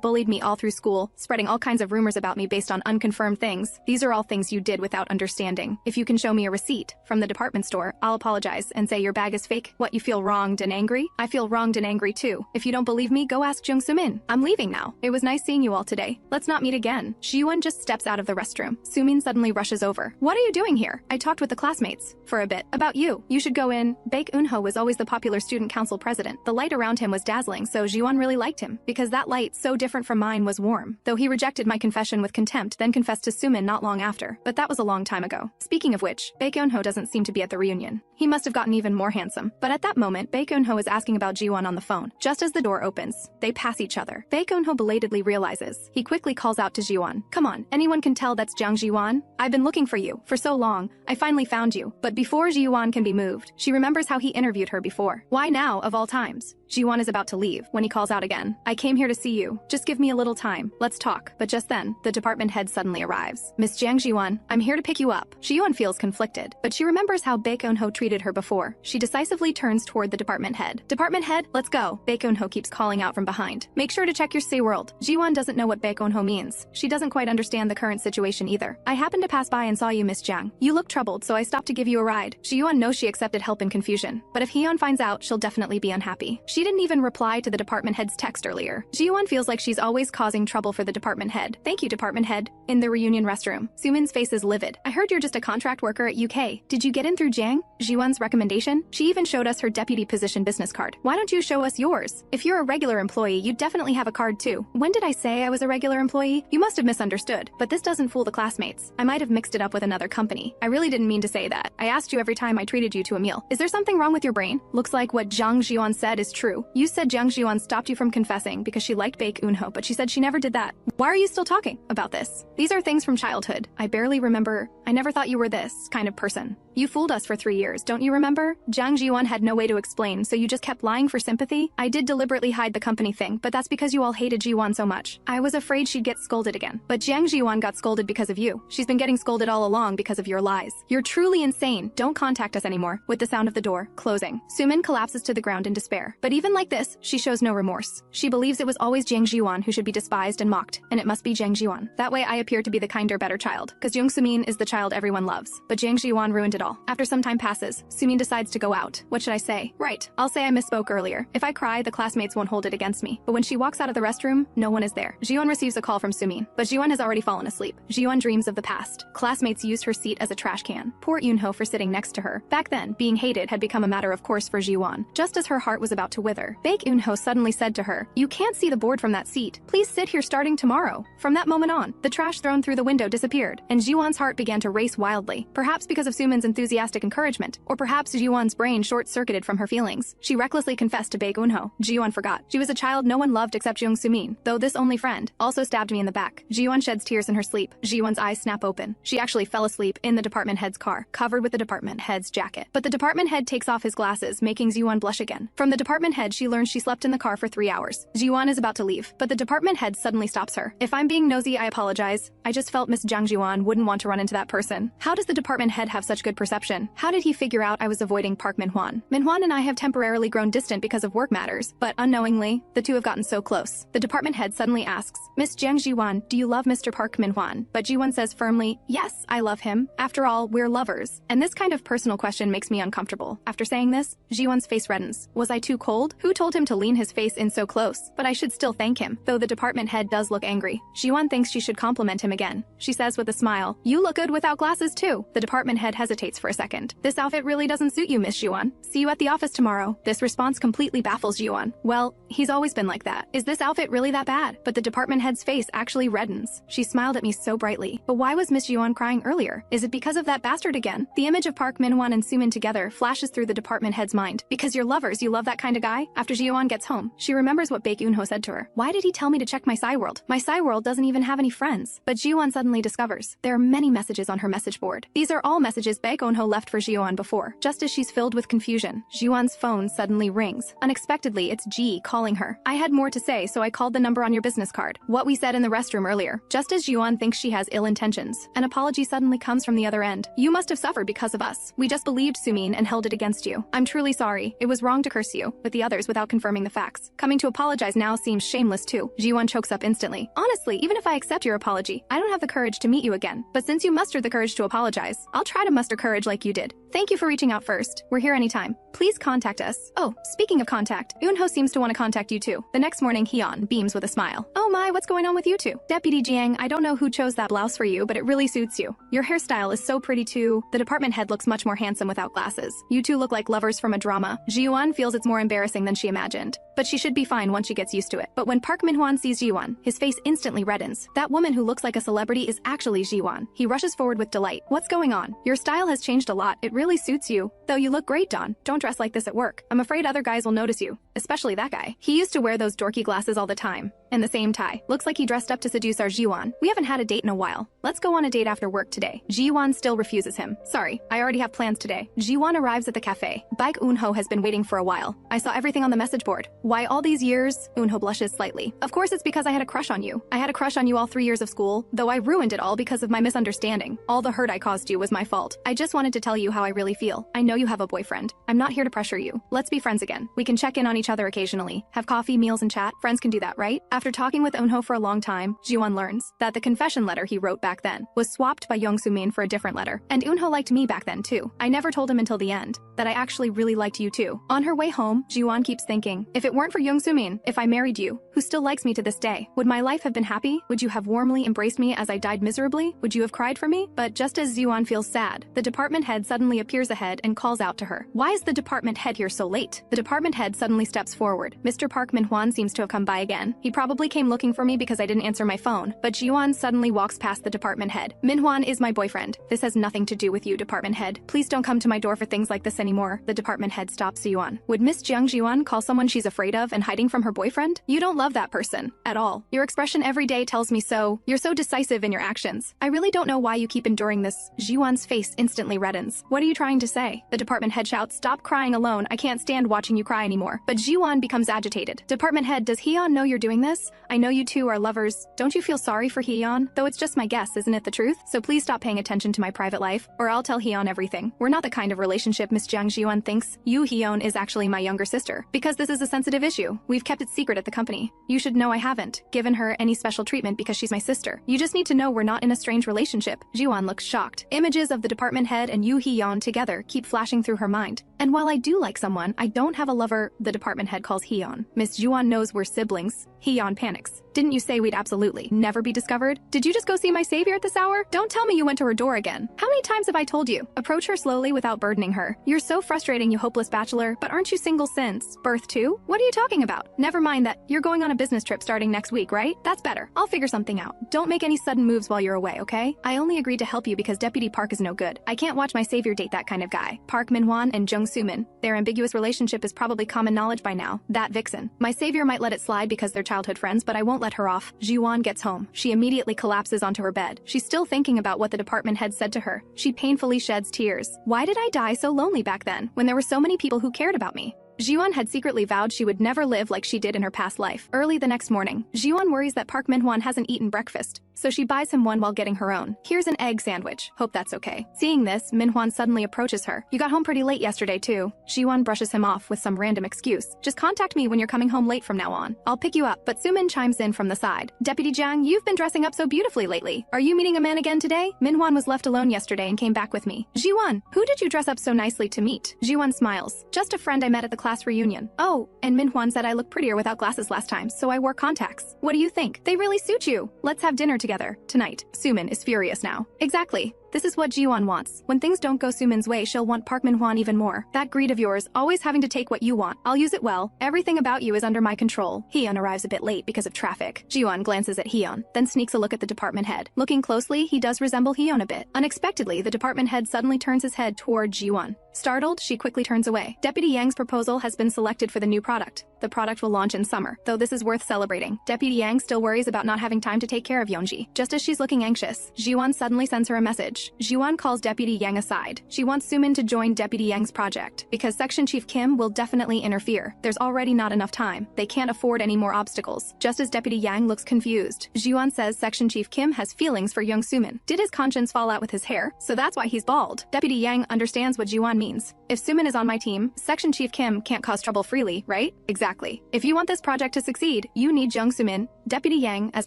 bullied me all through school, spreading all kinds of rumors about me based on unconfirmed things. These are all things you did without understanding. If you can show me a receipt from the department store, I'll apologize and say your bag is fake. What, you feel wronged and angry? I feel wronged and angry too. If you don't believe me, go ask Jung Sumin. I'm leaving now. It was nice seeing you all today. Let's not meet again. Jiyuan just steps out of the restroom. Sumin suddenly rushes over. What are you doing here? I talked with the classmates for a bit about you. You should go in. Baek Eunho was always the popular student council president. The light around him was dazzling, so Jiyuan really liked him because that light, so different from mine, was warm. Though he rejected my confession with contempt, then confessed to Sumin not long after. But that was a long time ago. Speaking of which, Baek Eunho doesn't seem to be at the reunion. He must have gotten even more handsome. But at that moment, Baek Eunho is asking about Jiwon on the phone. Just as the door opens, they pass each other. Baek Eunho belatedly realizes. He quickly calls out to Jiwon. Come on, anyone can tell that's Jiang Zhiyuan? I've been looking for you for so long. I finally found you. But before Jiwon can be moved, she remembers how he interviewed her before. Why now, of all times? Jiwon is about to leave when he calls out again. I came here to see you. Just give me a little time. Let's talk. But just then, the department head suddenly arrives. Miss Jiang Zhiyuan, I'm here to pick you up. Jiwon feels conflicted, but she remembers how Baek Eunho treated her before. She decisively turns toward the department head. Department head, let's go. Baek Eunho keeps calling out from behind. Make sure to check your SeaWorld. Jiwon doesn't know what Baek Eunho means. She doesn't quite understand the current situation either. I happened to pass by and saw you, Miss Jiang. You look troubled, so I stopped to give you a ride. Jiwon knows she accepted help in confusion, but if Hyun finds out, she'll definitely be unhappy. She didn't even reply to the department head's text earlier. Jiwon feels like she's always causing trouble for the department head. Thank you, department head. In the reunion restroom, Sumin's face is livid. I heard you're just a contract worker at UK. Did you get in through Jiang Zhiyuan's recommendation? She even showed us her deputy position business card. Why don't you show us yours? If you're a regular employee, you definitely have a card too. When did I say I was a regular employee? You must have misunderstood. But this doesn't fool the classmates. I might have mixed it up with another company. I really didn't mean to say that. I asked you every time I treated you to a meal. Is there something wrong with your brain? Looks like what Jiang Zhiyuan said is true. You said Jiang Zhiyuan stopped you from confessing because she liked Baek Eunho, but she said she never did that. Why are you still talking about this? These are things from childhood. I barely remember. I never thought you were this kind of person. You fooled us for 3 years, don't you remember? Jiang Zhiyuan had no way to explain, so you just kept lying for sympathy? I did deliberately hide the company thing, but that's because you all hated Jiwon so much. I was afraid she'd get scolded again. But Jiang Zhiyuan got scolded because of you. She's been getting scolded all along because of your lies. You're truly insane. Don't contact us anymore. With the sound of the door closing, Sumin collapses to the ground in despair. But even like this, she shows no remorse. She believes it was always Jiang Zhiyuan who should be despised and mocked, and it must be Jiang Zhiyuan. That way I appear to be the kinder, better child, because Jung Sumin is the child everyone loves. But Jiang Zhiyuan ruined it all. After some time passes, Sumin decides to go out. What should I say? Right, I'll say I misspoke earlier. If I cry, the classmates won't hold it against me. But when she walks out of the restroom, no one is there. Jiwon receives a call from Sumin, but Jiwon has already fallen asleep. Jiwon dreams of the past. Classmates used her seat as a trash can. Poor Eunho for sitting next to her. Back then, being hated had become a matter of course for Jiwon. Just as her heart was about to wither, Baek Eunho suddenly said to her, "You can't see the board from that seat. Please sit here starting tomorrow." From that moment on, the trash thrown through the window disappeared, and Jiwon's heart began to race wildly. Perhaps because of Sumin's enthusiastic encouragement, or perhaps Jiwon's brain short-circuited from her feelings. She recklessly confessed to Baek Eunho. Jiwon forgot. She was a child no one loved except Jung Sumin, though this only friend also stabbed me in the back. Jiwon sheds tears in her sleep. Jiwon's eyes snap open. She actually fell asleep in the department head's car, covered with the department head's jacket. But the department head takes off his glasses, making Jiwon blush again. From the department head, she learns she slept in the car for 3 hours. Zhiyuan is about to leave, but the department head suddenly stops her. If I'm being nosy, I apologize. I just felt Miss Jiang Zhiyuan wouldn't want to run into that person. How does the department head have such good perception? How did he figure out I was avoiding Park Manhwa? Manhwa and I have temporarily grown distant because of work matters, but unknowingly, the two have gotten so close. The department head suddenly asks, Miss Jiang Zhiyuan, do you love Mr. Park Manhwa? But Zhiyuan says firmly, yes, I love him. After all, we're lovers. And this kind of personal question makes me uncomfortable. After saying this, Zhiyuan's face reddens. Was I too cold? Who told him to lean his face in so close? But I should still thank him, though the department head does look angry. Zhiyuan thinks she should compliment him again. She says with a smile, you look good without glasses too. The department head hesitates for a second. This outfit really doesn't suit you, Miss Zhiyuan. See you at the office tomorrow. This response completely baffles Zhiyuan. Well, he's always been like that. Is this outfit really that bad? But the department head's face actually reddens. She smiled at me so brightly. But why was Miss Zhiyuan crying earlier? Is it because of that bastard again? The image of Park Manhwa and Sumin together flashes through the department head's mind. Because you're lovers, you love that kind of guy? After Zhiyuan gets home, she remembers what Baek Eunho said to her. Why did he tell me to check my Psyworld? My Psyworld doesn't even have any friends. But Zhiyuan suddenly discovers there are many messages on her message board. These are all messages Baek Eunho left for Zhiyuan before. Just as she's filled with confusion, Zhiyuan's phone suddenly rings. Unexpectedly, it's Ji calling her. I had more to say, so I called the number on your business card. What we said in the restroom earlier. Just as Zhiyuan thinks she has ill intentions, an apology suddenly comes from the other end. You must have suffered because of us. We just believed Sumin and held it against you. I'm truly sorry. It was wrong to curse you with the others without confirming the facts. Coming to apologize now seems shameless too. Zhiyuan chokes up instantly. Honestly, even if I accept your apology, I don't have the courage to meet you again. But since you mustered the courage to apologize, I'll try to muster courage like you did. Thank you for reaching out first. We're here anytime. Please contact us. Oh, speaking of contact, Eunho seems to want to contact you too. The next morning, Hyun beams with a smile. Oh my, what's going on with you two? Deputy Jiang, I don't know who chose that blouse for you, but it really suits you. Your hairstyle is so pretty too. The department head looks much more handsome without glasses. You two look like lovers from a drama. Zhiyuan feels it's more embarrassing than she imagined. But she should be fine once she gets used to it. But when Park Manhwa sees Zhiyuan, his face instantly reddens. That woman who looks like a celebrity is actually Zhiyuan. He rushes forward with delight. What's going on? Your style has changed a lot. It really suits you. Though you look great, Dawn. Don't dress like this at work. I'm afraid other guys will notice you. Especially that guy. He used to wear those dorky glasses all the time. And the same tie. Looks like he dressed up to seduce our Zhiyuan. We haven't had a date in a while. Let's go on a date after work today. Zhiyuan still refuses him. Sorry, I already have plans today. Zhiyuan arrives at the cafe. Baek Eunho has been waiting for a while. I saw everything on the message board. Why all these years? Eunho blushes slightly. Of course it's because I had a crush on you. I had a crush on you all 3 years of school, though I ruined it all because of my misunderstanding. All the hurt I caused you was my fault. I just wanted to tell you how I really feel. I know you have a boyfriend. I'm not here to pressure you. Let's be friends again. We can check in on each other occasionally. Have coffee, meals, and chat. Friends can do that, right? After talking with Eunho for a long time, Zhiyuan learns that the confession letter he wrote back then was swapped by Young Soo-min for a different letter. And Eunho liked me back then too. I never told him until the end that I actually really liked you too. On her way home, Zhiyuan keeps thinking, if it weren't for Young Soo-min, if I married you, who still likes me to this day, would my life have been happy? Would you have warmly embraced me as I died miserably? Would you have cried for me? But just as Zhiyuan feels sad, the department head suddenly appears ahead and calls out to her. Why is the department head here so late? The department head suddenly steps forward. Mr. Park Manhwa seems to have come by again. He probably came looking for me because I didn't answer my phone, but Zhiyuan suddenly walks past the department head. Manhwa is my boyfriend. This has nothing to do with you, department head. Please don't come to my door for things like this anymore. The department head stops Zhiyuan. Would Miss Jiang Zhiyuan call someone she's afraid of and hiding from her boyfriend? You don't love that person at all. Your expression every day tells me so. You're so decisive in your actions. I really don't know why you keep enduring this. Zhiyuan's face instantly reddens. What are you trying to say? The department head shouts, stop crying alone. I can't stand watching you cry anymore. But Zhiyuan becomes agitated. Department head, does Hyun know you're doing this? I know you two are lovers. Don't you feel sorry for Hyun? Though it's just my guess, isn't it the truth? So please stop paying attention to my private life, or I'll tell Hyun everything. We're not the kind of relationship Miss Jiang Zhiyuan thinks. You, Hyun, is actually my younger sister. Because this is a sensitive issue, we've kept it secret at the company. You should know I haven't given her any special treatment because she's my sister. You just need to know we're not in a strange relationship. Zhiyuan looks shocked. Images of the department head and Yoo Hyun together keep flashing through her mind. And while I do like someone, I don't have a lover, the department head calls Hyun. Miss Zhiyuan knows we're siblings. Hyun panics. Didn't you say we'd absolutely never be discovered? Did you just go see my savior at this hour? Don't tell me you went to her door again. How many times have I told you? Approach her slowly without burdening her. You're so frustrating, you hopeless bachelor, but aren't you single since birth too? What are you talking about? Never mind that. You're going on a business trip starting next week, right? That's better. I'll figure something out. Don't make any sudden moves while you're away, okay? I only agreed to help you because Deputy Park is no good. I can't watch my savior date that kind of guy. Park Manhwa and Jung Soo-min. Their ambiguous relationship is probably common knowledge by now. That vixen. My savior might let it slide because they're childhood friends, but I won't let her off. Zhiyuan gets home. She immediately collapses onto her bed. She's still thinking about what the department head said to her. She painfully sheds tears. Why did I die so lonely back then, when there were so many people who cared about me? Zhiyuan had secretly vowed she would never live like she did in her past life. Early the next morning, Zhiyuan worries that Park Minhwan hasn't eaten breakfast, so she buys him one while getting her own. Here's an egg sandwich. Hope that's okay. Seeing this, Minhwan suddenly approaches her. You got home pretty late yesterday too. Zhiyuan brushes him off with some random excuse. Just contact me when you're coming home late from now on. I'll pick you up. But Sumin chimes in from the side. Deputy Jiang, you've been dressing up so beautifully lately. Are you meeting a man again today? Minhwan was left alone yesterday and came back with me. Zhiyuan, who did you dress up so nicely to meet? Zhiyuan smiles. Just a friend I met at the class reunion. Oh, and Minhwan said I looked prettier without glasses last time, so I wore contacts. What do you think? They really suit you. Let's have dinner together tonight. Sumin is furious now. Exactly. This is what Zhiyuan wants. When things don't go Sumin's way, she'll want Park Minhwan even more. That greed of yours, always having to take what you want. I'll use it well. Everything about you is under my control. Hyun arrives a bit late because of traffic. Zhiyuan glances at Hyun, then sneaks a look at the department head. Looking closely, he does resemble Hyun a bit. Unexpectedly, the department head suddenly turns his head toward Zhiyuan. Startled, she quickly turns away. Deputy Yang's proposal has been selected for the new product. The product will launch in summer, though this is worth celebrating. Deputy Yang still worries about not having time to take care of Yeonji. Just as she's looking anxious, Zhiyuan suddenly sends her a message. Zhiyuan calls Deputy Yang aside. She wants Sumin to join Deputy Yang's project, because Section Chief Kim will definitely interfere. There's already not enough time. They can't afford any more obstacles. Just as Deputy Yang looks confused, Zhiyuan says Section Chief Kim has feelings for young Sumin. Did his conscience fall out with his hair? So that's why he's bald. Deputy Yang understands what Zhiyuan means. If Sumin is on my team, Section Chief Kim can't cause trouble freely, right? Exactly. If you want this project to succeed, you need Jung Sumin. Deputy Yang, as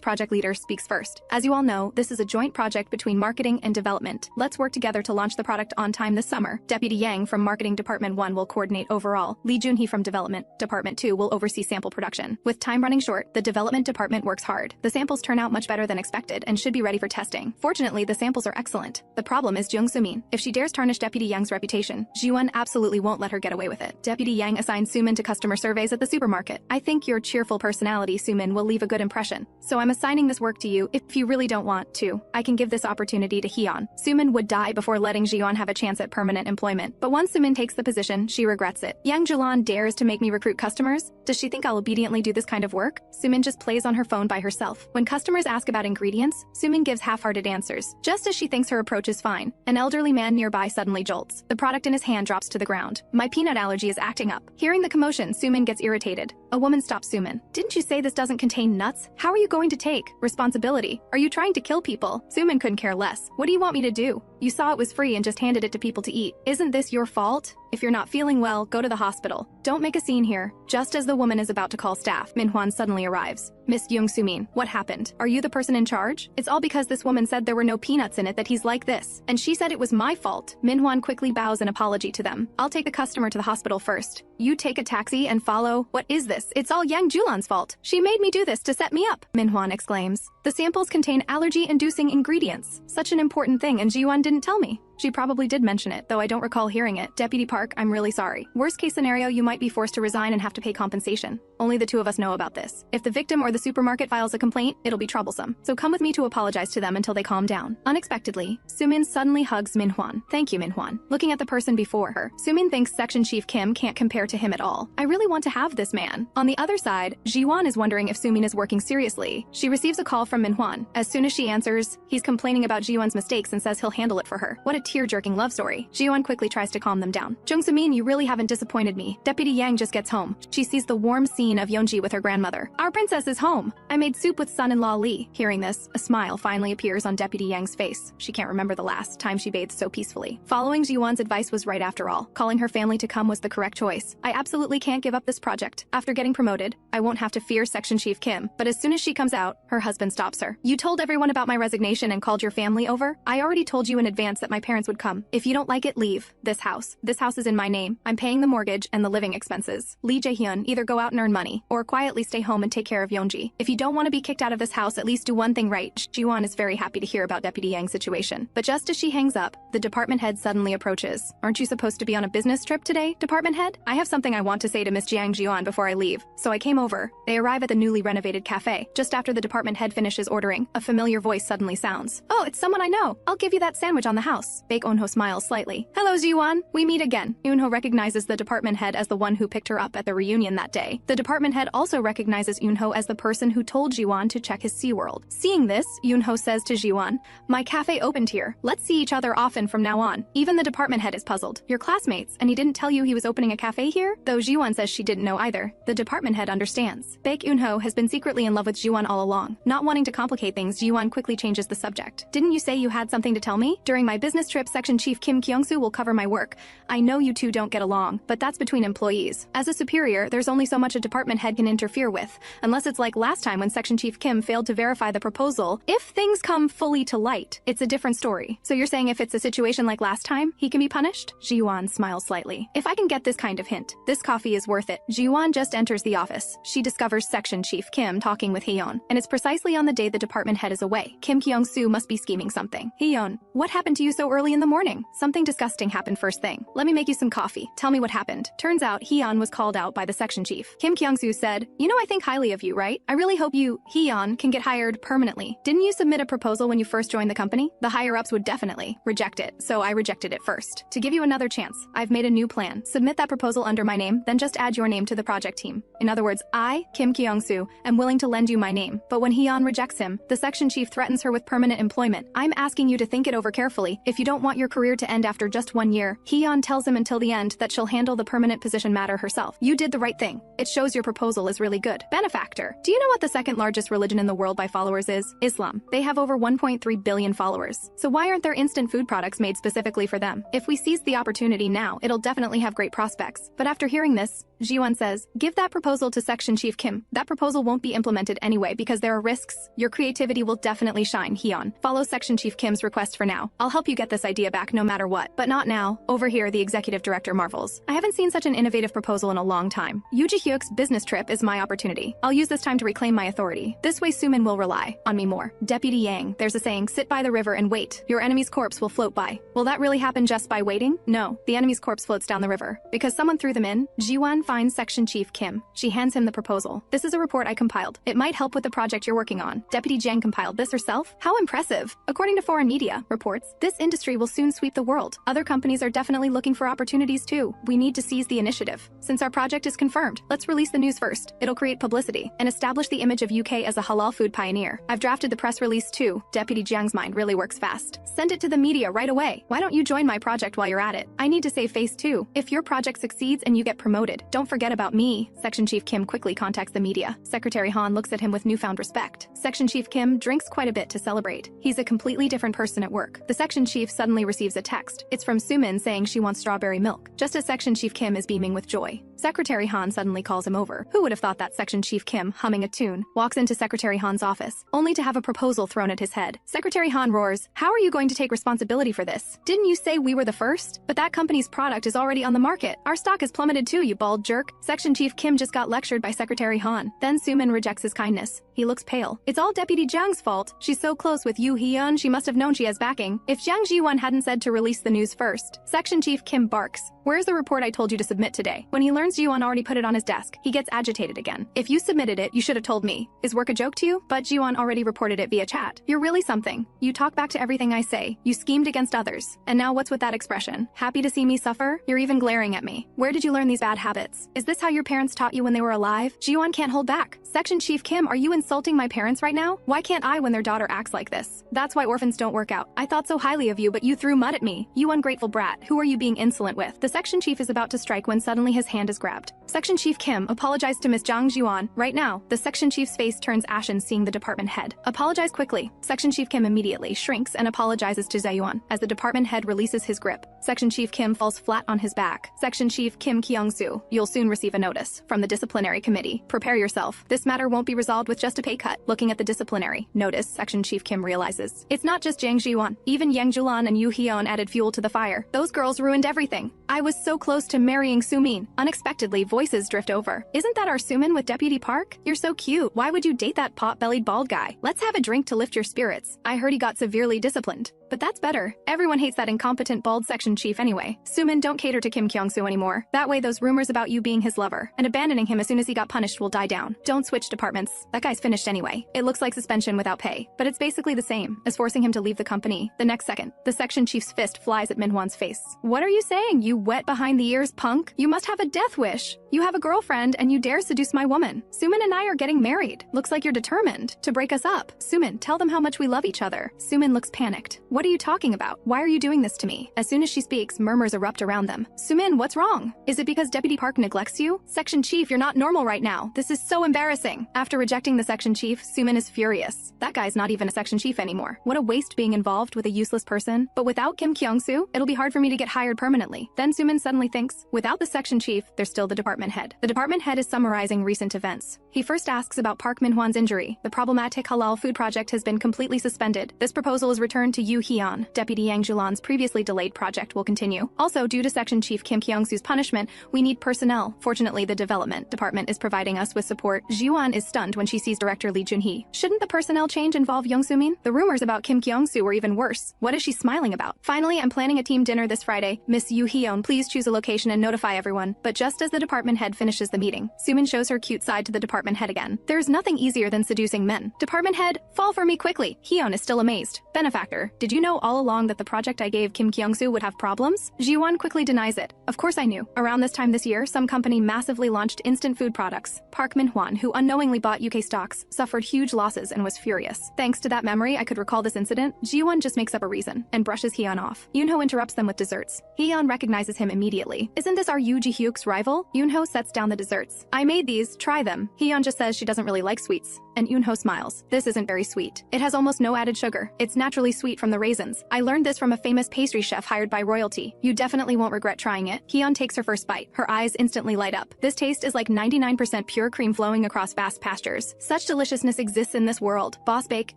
project leader, speaks first. As you all know, this is a joint project between marketing and development. Let's work together to launch the product on time this summer. Deputy Yang from Marketing Department 1 will coordinate overall. Lee Junhee from Development Department 2 will oversee sample production. With time running short, the development department works hard. The samples turn out much better than expected and should be ready for testing. Fortunately, the samples are excellent. The problem is Jung Sumin. If she dares tarnish Deputy Yang's reputation, Jiwon absolutely won't let her get away with it. Deputy Yang assigns Sumin to customer surveys at the supermarket. I think your cheerful personality, Sumin, will leave a good impression. So I'm assigning this work to you if you really don't want to. I can give this opportunity to Hyun. Sumin would die before letting Jiwon have a chance at permanent employment. But once Sumin takes the position, she regrets it. Yang Julan dares to make me recruit customers? Does she think I'll obediently do this kind of work? Sumin just plays on her phone by herself. When customers ask about ingredients, Sumin gives half-hearted answers. Just as she thinks her approach is fine, an elderly man nearby suddenly jolts. The product in his hand drops to the ground. My peanut allergy is acting up. Hearing the commotion, Sumin gets irritated. A woman stops Sumin. Didn't you say this doesn't contain nuts? How are you going to take responsibility? Are you trying to kill people? Sumin couldn't care less. What do you want me to do? You saw it was free and just handed it to people to eat. Isn't this your fault? If you're not feeling well, go to the hospital. Don't make a scene here. Just as the woman is about to call staff, Minhwan suddenly arrives. Miss Young Sumin, what happened? Are you the person in charge? It's all because this woman said there were no peanuts in it that he's like this. And she said it was my fault. Minhwan quickly bows an apology to them. I'll take the customer to the hospital first. You take a taxi and follow. What is this? It's all Yang Julan's fault. She made me do this to set me up, Minhwan exclaims. The samples contain allergy-inducing ingredients. Such an important thing, and Jiwon didn't tell me. She probably did mention it, though I don't recall hearing it. Deputy Park, I'm really sorry. Worst case scenario, you might be forced to resign and have to pay compensation. Only the two of us know about this. If the victim or the supermarket files a complaint, it'll be troublesome. So come with me to apologize to them until they calm down. Unexpectedly, Sumin suddenly hugs Minhwan. Thank you, Minhwan. Looking at the person before her, Sumin thinks Section Chief Kim can't compare to him at all. I really want to have this man. On the other side, Jiwon is wondering if Sumin is working seriously. She receives a call from Minhwan. As soon as she answers, he's complaining about Jiwon's mistakes and says he'll handle it for her. What a tear-jerking love story. Jiwon quickly tries to calm them down. Jung Sumin, you really haven't disappointed me. Deputy Yang just gets home. She sees the warm scene of Yeonji with her grandmother. Our princess is home. I made soup with son-in-law Lee. Hearing this, a smile finally appears on Deputy Yang's face. She can't remember the last time she bathed so peacefully. Following Jiwon's advice was right after all. Calling her family to come was the correct choice. I absolutely can't give up this project. After getting promoted, I won't have to fear Section Chief Kim. But as soon as she comes out, her husband stops her. You told everyone about my resignation and called your family over? I already told you in advance that my parents would come. If you don't like it, leave. This house is in my name. I'm paying the mortgage and the living expenses. Lee Jae-hyun, either go out and earn money, or quietly stay home and take care of Yeonji. If you don't want to be kicked out of this house, at least do one thing right. Jiwon is very happy to hear about Deputy Yang's situation. But just as she hangs up, the department head suddenly approaches. Aren't you supposed to be on a business trip today, department head? I have something I want to say to Miss Jiang Zhiyuan before I leave, so I came over. They arrive at the newly renovated cafe. Just after the department head finishes ordering, a familiar voice suddenly sounds. Oh, it's someone I know. I'll give you that sandwich on the house. office. Baek Eunho smiles slightly. Hello, Zhiyuan. We meet again. Eunho recognizes the department head as the one who picked her up at the reunion that day. The department head also recognizes Eunho as the person who told Zhiyuan to check his SeaWorld. Seeing this, Eunho says to Zhiyuan, my cafe opened here. Let's see each other often from now on. Even the department head is puzzled. You're classmates, and he didn't tell you he was opening a cafe here? Though Zhiyuan says she didn't know either. The department head understands. Baek Eunho has been secretly in love with Zhiyuan all along. Not wanting to complicate things, Zhiyuan quickly changes the subject. Didn't you say you had something to tell me? During my business trip, Section Chief Kim Kyung-soo will cover my work. I know you two don't get along, but that's between employees. As a superior, there's only so much a department head can interfere with, unless it's like last time when Section Chief Kim failed to verify the proposal. If things come fully to light, it's a different story. So you're saying if it's a situation like last time, he can be punished? Zhiyuan smiles slightly. If I can get this kind of hint, this coffee is worth it. Zhiyuan just enters the office. She discovers Section Chief Kim talking with Hyeon, and it's precisely on the day the department head is away. Kim Kyung-soo must be scheming something. Hyeon, what happened to you so early in the morning? Something disgusting happened first thing. Let me make you some coffee. Tell me what happened. Turns out Hyeon was called out by the section chief. Kim Kyung-soo said, you know I think highly of you, right? I really hope you, Hyeon, can get hired permanently. Didn't you submit a proposal when you first joined the company? The higher-ups would definitely reject it, so I rejected it first. To give you another chance, I've made a new plan. Submit that proposal under my name, then just add your name to the project team. In other words, I, Kim Kyung-soo, am willing to lend you my name. But when Hyeon rejects him, the section chief threatens her with permanent employment. I'm asking you to think it over carefully. If you don't want your career to end after just 1 year, Hyeon tells him until the end that she'll handle the permanent position matter herself. You did the right thing. It shows your proposal is really good. Benefactor. Do you know what the second largest religion in the world by followers is? Islam. They have over 1.3 billion followers. So why aren't there instant food products made specifically for them? If we seize the opportunity now, it'll definitely have great prospects. But after hearing this, Zhiyuan says, give that proposal to Section Chief Kim. That proposal won't be implemented anyway because there are risks. Your creativity will definitely shine, Hyeon. Follow Section Chief Kim's request for now. I'll help you get this idea back no matter what. But not now. Over here, the executive director marvels. I haven't seen such an innovative proposal in a long time. Yoo Ji-hyuk's business trip is my opportunity. I'll use this time to reclaim my authority. This way Sumin will rely on me more. Deputy Yang, there's a saying, sit by the river and wait. Your enemy's corpse will float by. Will that really happen just by waiting? No, the enemy's corpse floats down the river. Because someone threw them in, Zhiyuan finds Section Chief Kim. She hands him the proposal. This is a report I compiled. It might help with the project you're working on. Deputy Jiang compiled this herself? How impressive. According to foreign media reports, this industry will soon sweep the world. Other companies are definitely looking for opportunities too. We need to seize the initiative. Since our project is confirmed, let's release the news first. It'll create publicity and establish the image of UK as a halal food pioneer. I've drafted the press release too. Deputy Jiang's mind really works fast. Send it to the media right away. Why don't you join my project while you're at it? I need to save face too. If your project succeeds and you get promoted, don't forget about me. Section Chief Kim quickly contacts the media. Secretary Han looks at him with newfound respect. Section Chief Kim drinks quite a bit to celebrate. He's a completely different person at work. The section chief suddenly receives a text. It's from Sumin saying she wants strawberry milk. Just as Section Chief Kim is beaming with joy, Secretary Han suddenly calls him over. Who would have thought that Section Chief Kim, humming a tune, walks into Secretary Han's office, only to have a proposal thrown at his head. Secretary Han roars, how are you going to take responsibility for this? Didn't you say we were the first? But that company's product is already on the market. Our stock has plummeted too, you bald jerk. Section Chief Kim just got lectured by Secretary Han. Then Sumin rejects his kindness. He looks pale. It's all Deputy Jiang's fault. She's so close with Yoo Hyeon, she must have known she has backing. If Jiang Zhiyuan hadn't said to release the news first. Section Chief Kim barks. Where's the report I told you to submit today? When he learns Zhiyuan already put it on his desk, he gets agitated again. If you submitted it, you should have told me. Is work a joke to you? But Zhiyuan already reported it via chat. You're really something. You talk back to everything I say. You schemed against others. And now what's with that expression? Happy to see me suffer? You're even glaring at me. Where did you learn these bad habits? Is this how your parents taught you when they were alive? Zhiyuan can't hold back. Section Chief Kim, are you insulting my parents right now? Why can't I when their daughter acts like this? That's why orphans don't work out. I thought so highly of you, but you threw mud at me. You ungrateful brat. Who are you being insolent with? The section chief is about to strike when suddenly his hand is grabbed. Section Chief Kim apologized to Miss Jiang Zhiyuan. Right now, the section chief's face turns ashen seeing the department head. Apologize quickly. Section Chief Kim immediately shrinks and apologizes to Zhiyuan as the department head releases his grip. Section Chief Kim falls flat on his back. Section Chief Kim Kyung-soo, you'll soon receive a notice from the disciplinary committee. Prepare yourself. This matter won't be resolved with just a pay cut. Looking at the disciplinary notice, Section Chief Kim realizes it's not just Jiang Zhiyuan. Even Yang Julan and Yoo Hyeon added fuel to the fire. Those girls ruined everything. I was so close to marrying Sumin. Unexpectedly, voices drift over. Isn't that our Sumin with Deputy Park? You're so cute. Why would you date that pot-bellied bald guy? Let's have a drink to lift your spirits. I heard he got severely disciplined. But that's better. Everyone hates that incompetent bald section chief anyway. Sumin, don't cater to Kim Kyung-soo anymore. That way those rumors about you being his lover and abandoning him as soon as he got punished will die down. Don't switch departments. That guy's finished anyway. It looks like suspension without pay, but it's basically the same as forcing him to leave the company. The next second, the section chief's fist flies at Minhwan's face. What are you saying, you wet behind the ears punk? You must have a death wish. You have a girlfriend and you dare seduce my woman. Sumin and I are getting married. Looks like you're determined to break us up. Sumin, tell them how much we love each other. Sumin looks panicked. What are you talking about? Why are you doing this to me? As soon as she speaks, murmurs erupt around them. Sumin, what's wrong? Is it because Deputy Park neglects you? Section chief, you're not normal right now. This is so embarrassing. After rejecting the section chief, Sumin is furious. That guy's not even a section chief anymore. What a waste being involved with a useless person. But without Kim Kyung-soo, it'll be hard for me to get hired permanently. Then Sumin suddenly thinks, without the section chief, there's still the department head. The department head is summarizing recent events. He first asks about Park Minhwan's injury. The problematic halal food project has been completely suspended. This proposal is returned to Yoo Hyun. Deputy Yang Zhiyuan's previously delayed project will continue. Also, due to section chief Kim Kyung-soo's punishment, we need personnel. Fortunately, the development department is providing us with support. Zhiyuan is stunned when she sees director Lee Junhee. Shouldn't the personnel change involve Young Soo-min? The rumors about Kim Kyung-soo were even worse. What is she smiling about? Finally, I'm planning a team dinner this Friday. Miss Yoo Hyun, please choose a location and notify everyone. But just as the department head finishes the meeting, Soo-min shows her cute side to the department head again. There's nothing easier than seducing men. Department head, fall for me quickly. Hyun is still amazed. Benefactor, did you know all along that the project I gave Kim Kyung-soo would have problems? Ji-won quickly denies it. Of course I knew. Around this time this year, some company massively launched instant food products. Park Min-hwan, who unknowingly bought UK stocks, suffered huge losses and was furious. Thanks to that memory, I could recall this incident. Ji-won just makes up a reason and brushes Hyun off. Yoon-ho interrupts them with desserts. Hyun recognizes him immediately. Isn't this our Yoo Ji-hyuk's rival? Yoon-ho sets down the desserts. I made these, try them. Hyun just says she doesn't really like sweets, and Yoon-ho smiles. This isn't very sweet. It has almost no added sugar. It's naturally sweet from the raisins. I learned this from a famous pastry chef hired by royalty. You definitely won't regret trying it. Hyun takes her first bite. Her eyes instantly light up. This taste is like 99% pure cream flowing across vast pastures. Such deliciousness exists in this world. Boss Bake,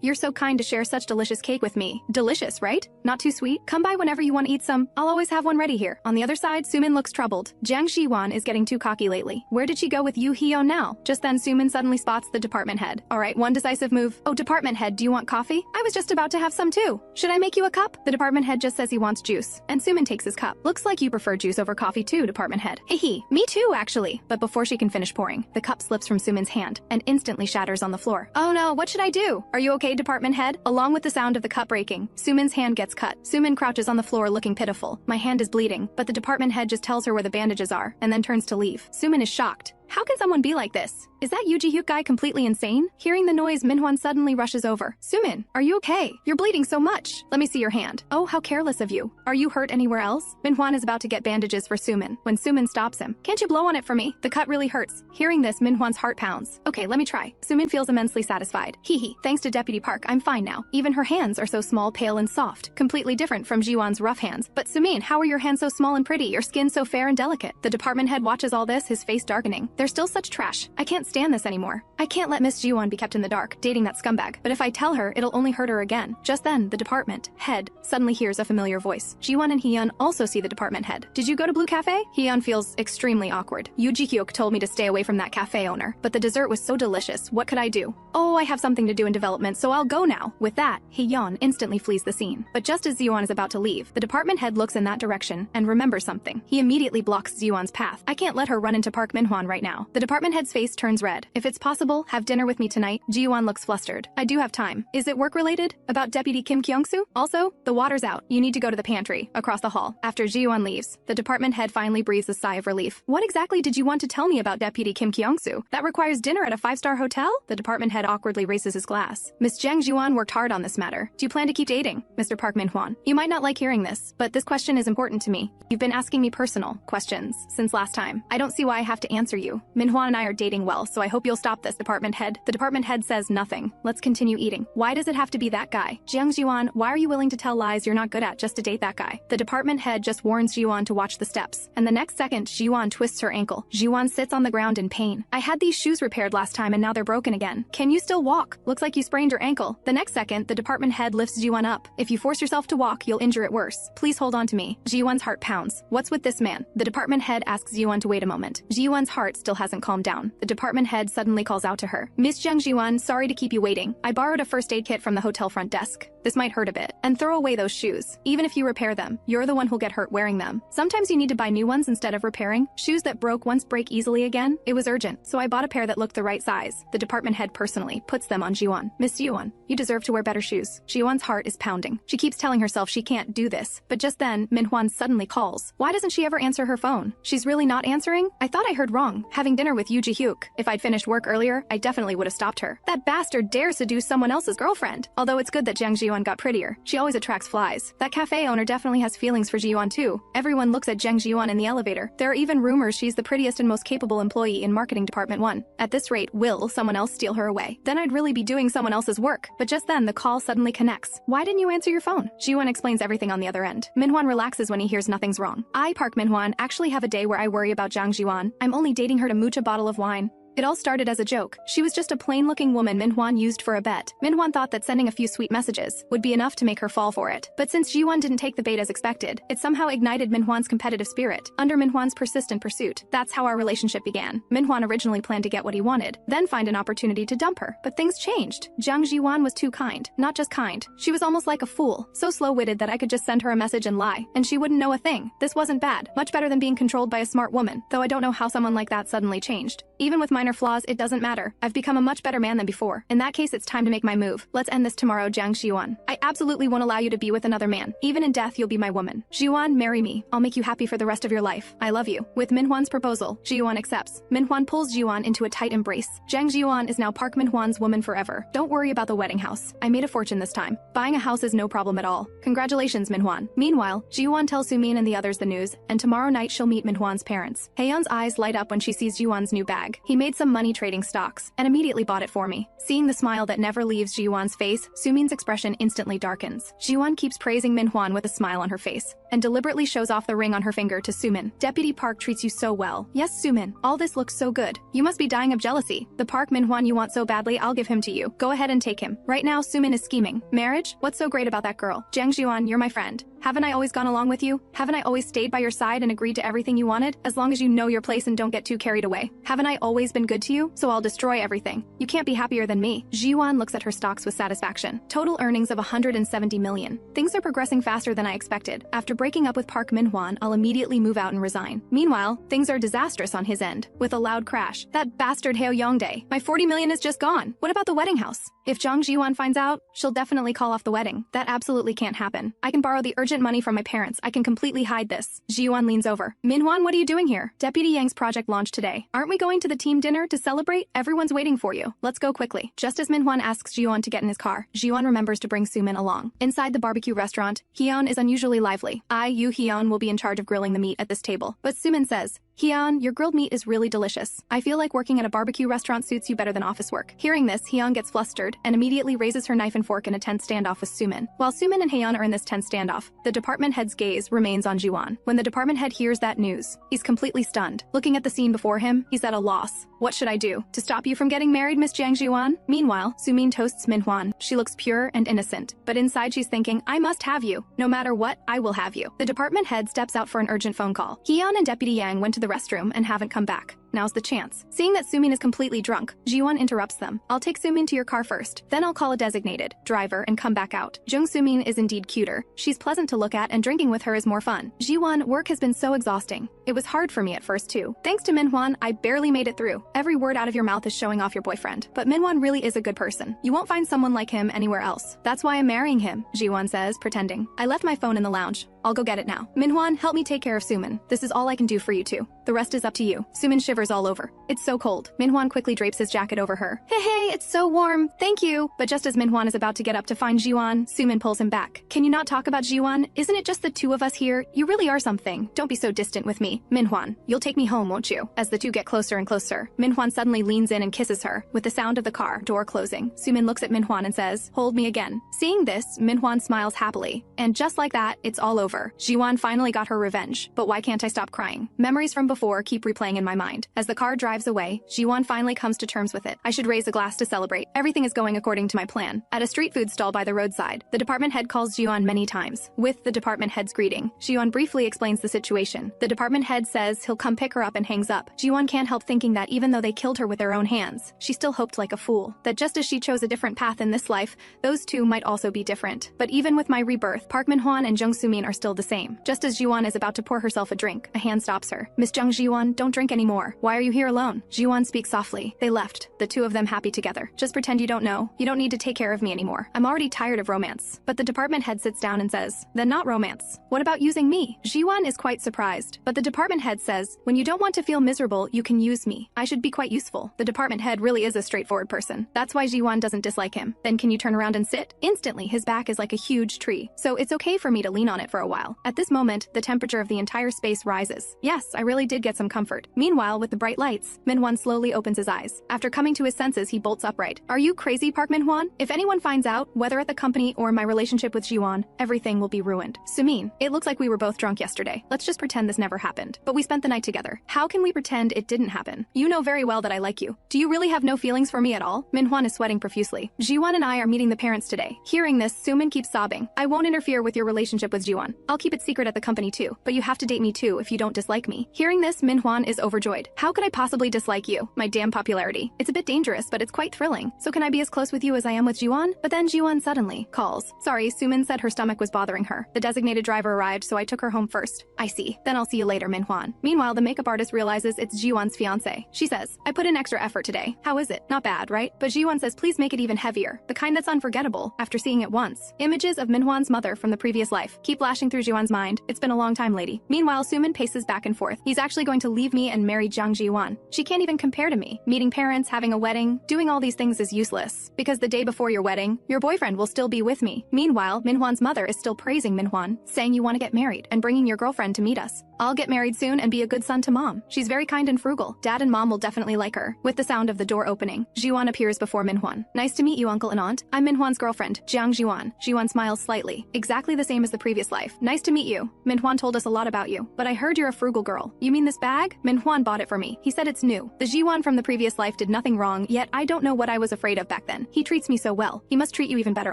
you're so kind to share such delicious cake with me. Delicious, right? Not too sweet? Come by whenever you want to eat some. I'll always have one ready here. On the other side, Soo-min looks troubled. Jiang Zhiyuan is getting too cocky lately. Where did she go with Yoo Hyun now? Just then, Soo-min suddenly spots the department head. Alright, one decisive move. Oh, department head, do you want coffee? I was just about to have some too. Should I make you a cup? The department head just says he wants juice, and Soo-min takes his cup. Looks like you prefer juice over coffee too, department head. Hee, me too, actually. But before she can finish pouring, the cup slips from Soo-min's hand and instantly shatters on the floor. Oh no, what should I do? Are you okay, department head? Along with the sound of the cup breaking, Soo-min's hand gets cut. Soo-min crouches on the floor looking pitiful. My hand is bleeding, but the department head just tells her where the bandages are and then turns to leave. Soo-min is shocked. How can someone be like this? Is that Yoo Ji-hyuk guy completely insane? Hearing the noise, Min-hwan suddenly rushes over. Soo-min, are you okay? You're bleeding so much. Let me see your hand. Oh, how careless of you. Are you hurt anywhere else? Min-hwan is about to get bandages for Soo-min when Soo-min stops him. Can't you blow on it for me? The cut really hurts. Hearing this, Min-hwan's heart pounds. Okay, let me try. Soo-min feels immensely satisfied. Hee, thanks to Deputy Park, I'm fine now. Even her hands are so small, pale, and soft. Completely different from Ji-won's rough hands. But Soo-min, how are your hands so small and pretty? Your skin so fair and delicate? The department head watches all this, his face darkening. They're still such trash. I can't stand this anymore. I can't let Miss Ji-won be kept in the dark, dating that scumbag. But if I tell her, it'll only hurt her again. Just then, the department head suddenly hears a familiar voice. Ji-won and Hyun also see the department head. Did you go to Blue Cafe? Hyun feels extremely awkward. Yoo Ji-hyuk told me to stay away from that cafe owner, but the dessert was so delicious. What could I do? Oh, I have something to do in development, so I'll go now. With that, Hyun instantly flees the scene. But just as Ji-won is about to leave, the department head looks in that direction and remembers something. He immediately blocks Ji-won's path. I can't let her run into Park Min-hwan right now. The department head's face turns red. If it's possible, have dinner with me tonight. Ji-won looks flustered. I do have time. Is it work-related? About Deputy Kim Kyung-soo? Also, the water's out. You need to go to the pantry, across the hall. After Ji-won leaves, the department head finally breathes a sigh of relief. What exactly did you want to tell me about Deputy Kim Kyung-soo? That requires dinner at a 5-star hotel? The department head awkwardly raises his glass. Miss Jiang Zhiyuan worked hard on this matter. Do you plan to keep dating, Mr. Park Min-hwan? You might not like hearing this, but this question is important to me. You've been asking me personal questions since last time. I don't see why I have to answer you. Min-hwan and I are dating well, so I hope you'll stop this, department head. The department head says nothing. Let's continue eating. Why does it have to be that guy? Jiang Zhiyuan, why are you willing to tell lies you're not good at just to date that guy? The department head just warns Zhiyuan to watch the steps, and the next second, Zhiyuan twists her ankle. Zhiyuan sits on the ground in pain. I had these shoes repaired last time and now they're broken again. Can you still walk? Looks like you sprained your ankle. The next second, the department head lifts Zhiyuan up. If you force yourself to walk, you'll injure it worse. Please hold on to me. Zhiyuan's heart pounds. What's with this man? The department head asks Zhiyuan to wait a moment. Zhiyuan's heart still hasn't calmed down. The department head suddenly calls out to her. Miss Jiang Zhiyuan, sorry to keep you waiting. I borrowed a first aid kit from the hotel front desk. This might hurt a bit. And throw away those shoes. Even if you repair them, you're the one who'll get hurt wearing them. Sometimes you need to buy new ones instead of repairing. Shoes that broke once break easily again. It was urgent, so I bought a pair that looked the right size. The department head personally puts them on Zhiyuan. Miss Zhiyuan, you deserve to wear better shoes. Zhiyuan's heart is pounding. She keeps telling herself she can't do this. But just then, Manhwa suddenly calls. Why doesn't she ever answer her phone? She's really not answering? I thought I heard wrong. Having dinner with Yu Ji-hyuk. If I'd finished work earlier, I definitely would have stopped her. That bastard dares seduce someone else's girlfriend. Although it's good that Jiang Zhiyuan got prettier. She always attracts flies. That cafe owner definitely has feelings for Zhiyuan too. Everyone looks at Jiang Zhiyuan in the elevator. There are even rumors she's the prettiest and most capable employee in marketing department 1. At this rate, will someone else steal her away? Then I'd really be doing someone else's work. But just then, the call suddenly connects. Why didn't you answer your phone? Zhiyuan explains everything on the other end. Manhwa relaxes when he hears nothing's wrong. I, Park Manhwa, actually have a day where I worry about Jiang Zhiyuan. I'm only dating her to mooch a bottle of wine. It all started as a joke. She was just a plain-looking woman Minhwan used for a bet. Minhwan thought that sending a few sweet messages would be enough to make her fall for it. But since Jiwon didn't take the bait as expected, it somehow ignited Minhwan's competitive spirit. Under Minhwan's persistent pursuit, that's how our relationship began. Minhwan originally planned to get what he wanted, then find an opportunity to dump her. But things changed. Jiang Zhiyuan was too kind. Not just kind. She was almost like a fool. So slow-witted that I could just send her a message and lie, and she wouldn't know a thing. This wasn't bad. Much better than being controlled by a smart woman, though I don't know how someone like that suddenly changed. Even with minor flaws, it doesn't matter. I've become a much better man than before. In that case, it's time to make my move. Let's end this tomorrow, Jiang Zhiyuan. I absolutely won't allow you to be with another man. Even in death, you'll be my woman. Zhiyuan, marry me. I'll make you happy for the rest of your life. I love you. With Minhwan's proposal, Zhiyuan accepts. Minhwan pulls Zhiyuan into a tight embrace. Jiang Zhiyuan is now Park Minhwan's woman forever. Don't worry about the wedding house. I made a fortune this time. Buying a house is no problem at all. Congratulations, Minhwan. Meanwhile, Zhiyuan tells Sumin and the others the news, and tomorrow night she'll meet Minhwan's parents. Haeyeon's eyes light up when she sees Zhiyuan's new bag. He made some money trading stocks, and immediately bought it for me. Seeing the smile that never leaves Zhiyuan's face, Sumin's expression instantly darkens. Zhiyuan keeps praising Minhwan with a smile on her face, and deliberately shows off the ring on her finger to Sumin. Deputy Park treats you so well. Yes, Sumin, all this looks so good. You must be dying of jealousy. The Park Minhwan you want so badly, I'll give him to you. Go ahead and take him. Right now, Sumin is scheming. Marriage? What's so great about that girl? Jiang Zhiyuan, you're my friend. Haven't I always gone along with you? Haven't I always stayed by your side and agreed to everything you wanted? As long as you know your place and don't get too carried away. Haven't I always been good to you? So I'll destroy everything. You can't be happier than me. Zhiyuan looks at her stocks with satisfaction. Total earnings of 170 million. Things are progressing faster than I expected. After breaking up with Park Minhwan, I'll immediately move out and resign. Meanwhile, things are disastrous on his end. With a loud crash. That bastard Heo Yongdae. My 40 million is just gone. What about the wedding house? If Jiang Zhiyuan finds out, she'll definitely call off the wedding. That absolutely can't happen. I can borrow the urgent money from my parents. I can completely hide this. Zhiyuan leans over. Minhwan, what are you doing here? Deputy Yang's project launched today. Aren't we going to the team dinner to celebrate? Everyone's waiting for you. Let's go quickly. Just as Minhwan asks Zhiyuan to get in his car, Zhiyuan remembers to bring Sumin along. Inside the barbecue restaurant, Hyeon is unusually lively. Yu Hyeon will be in charge of grilling the meat at this table. But Sumin says, Hyeon, your grilled meat is really delicious. I feel like working at a barbecue restaurant suits you better than office work. Hearing this, Hyeon gets flustered and immediately raises her knife and fork in a tense standoff with Sumin. While Sumin and Hyeon are in this tense standoff, the department head's gaze remains on Jiwon. When the department head hears that news, he's completely stunned. Looking at the scene before him, he's at a loss. What should I do? To stop you from getting married, Miss Jiang Zhiyuan? Meanwhile, Sumin toasts Minhwan. She looks pure and innocent. But inside she's thinking, I must have you. No matter what, I will have you. The department head steps out for an urgent phone call. Hyeon and Deputy Yang went to the restroom and haven't come back. Now's the chance. Seeing that Sumin is completely drunk, Jiwon interrupts them. I'll take Sumin to your car first. Then I'll call a designated driver and come back out. Jung Sumin is indeed cuter. She's pleasant to look at and drinking with her is more fun. Jiwon, work has been so exhausting. It was hard for me at first too. Thanks to Minhwan, I barely made it through. Every word out of your mouth is showing off your boyfriend. But Minhwan really is a good person. You won't find someone like him anywhere else. That's why I'm marrying him, Jiwon says, pretending. I left my phone in the lounge. I'll go get it now. Minhwan, help me take care of Sumin. This is all I can do for you two. The rest is up to you. Sumin shivers all over. It's so cold. Minhwan quickly drapes his jacket over her. Hey, it's so warm. Thank you. But just as Minhwan is about to get up to find Jiwon, Sumin pulls him back. Can you not talk about Jiwon? Isn't it just the two of us here? You really are something. Don't be so distant with me. Minhwan, you'll take me home, won't you? As the two get closer and closer, Minhwan suddenly leans in and kisses her. With the sound of the car door closing, Sumin looks at Minhwan and says, hold me again. Seeing this, Minhwan smiles happily. And just like that, it's all over. Jiwon finally got her revenge. But why can't I stop crying? Memories from before keep replaying in my mind. As the car drives away, Zhiyuan finally comes to terms with it. I should raise a glass to celebrate. Everything is going according to my plan. At a street food stall by the roadside, the department head calls Zhiyuan many times. With the department head's greeting, Zhiyuan briefly explains the situation. The department head says he'll come pick her up and hangs up. Zhiyuan can't help thinking that even though they killed her with their own hands, she still hoped like a fool that just as she chose a different path in this life, those two might also be different. But even with my rebirth, Park Manhwa and Jung Sumin are still the same. Just as Zhiyuan is about to pour herself a drink, a hand stops her. Miss Jiang Zhiyuan, don't drink anymore. Why are you here alone? Zhiyuan speaks softly. They left, the two of them happy together. Just pretend you don't know. You don't need to take care of me anymore. I'm already tired of romance. But the department head sits down and says, then not romance. What about using me? Zhiyuan is quite surprised. But the department head says, when you don't want to feel miserable, you can use me. I should be quite useful. The department head really is a straightforward person. That's why Zhiyuan doesn't dislike him. Then can you turn around and sit? Instantly, his back is like a huge tree. So it's okay for me to lean on it for a while. At this moment, the temperature of the entire space rises. Yes, I really did get some comfort. Meanwhile, with the bright lights, Manhwan slowly opens his eyes. After coming to his senses, he bolts upright. Are you crazy, Park Manhwan? If anyone finds out, whether at the company or my relationship with Zhiyuan, everything will be ruined. Sumin, it looks like we were both drunk yesterday. Let's just pretend this never happened. But we spent the night together. How can we pretend it didn't happen? You know very well that I like you. Do you really have no feelings for me at all? Manhwan is sweating profusely. Zhiyuan and I are meeting the parents today. Hearing this, Sumin keeps sobbing. I won't interfere with your relationship with Zhiyuan. I'll keep it secret at the company too, but you have to date me too if you don't dislike me. Hearing this, Manhwan is overjoyed. How could I possibly dislike you? My damn popularity. It's a bit dangerous, but it's quite thrilling. So can I be as close with you as I am with Zhiyuan? But then Zhiyuan suddenly calls. Sorry, Sumin said her stomach was bothering her. The designated driver arrived, so I took her home first. I see. Then I'll see you later, Manhwan. Meanwhile, the makeup artist realizes it's Zhiyuan's fiancé. She says, I put in extra effort today. How is it? Not bad, right? But Zhiyuan says please make it even heavier. The kind that's unforgettable after seeing it once. Images of Manhwan's mother from the previous life keep flashing through Zhiyuan's mind. It's been a long time, lady. Meanwhile, Sumin paces back and forth. He's actually going to leave me and marry Jiang Zhiyuan. She can't even compare to me. Meeting parents, having a wedding, doing all these things is useless. Because the day before your wedding, your boyfriend will still be with me. Meanwhile, Manhwan's mother is still praising Manhwan, saying you want to get married and bringing your girlfriend to meet us. I'll get married soon and be a good son to mom. She's very kind and frugal. Dad and mom will definitely like her. With the sound of the door opening, Zhiyuan appears before Manhwan. Nice to meet you, uncle and aunt. I'm Manhwan's girlfriend, Jiang Zhiyuan. Zhiyuan smiles slightly. Exactly the same as the previous life. Nice to meet you. Manhwan told us a lot about you, but I heard you're a frugal girl. You mean this bag? Manhwan bought it for me. He said it's new. The Zhiyuan from the previous life did nothing wrong, yet I don't know what I was afraid of back then. He treats me so well. He must treat you even better,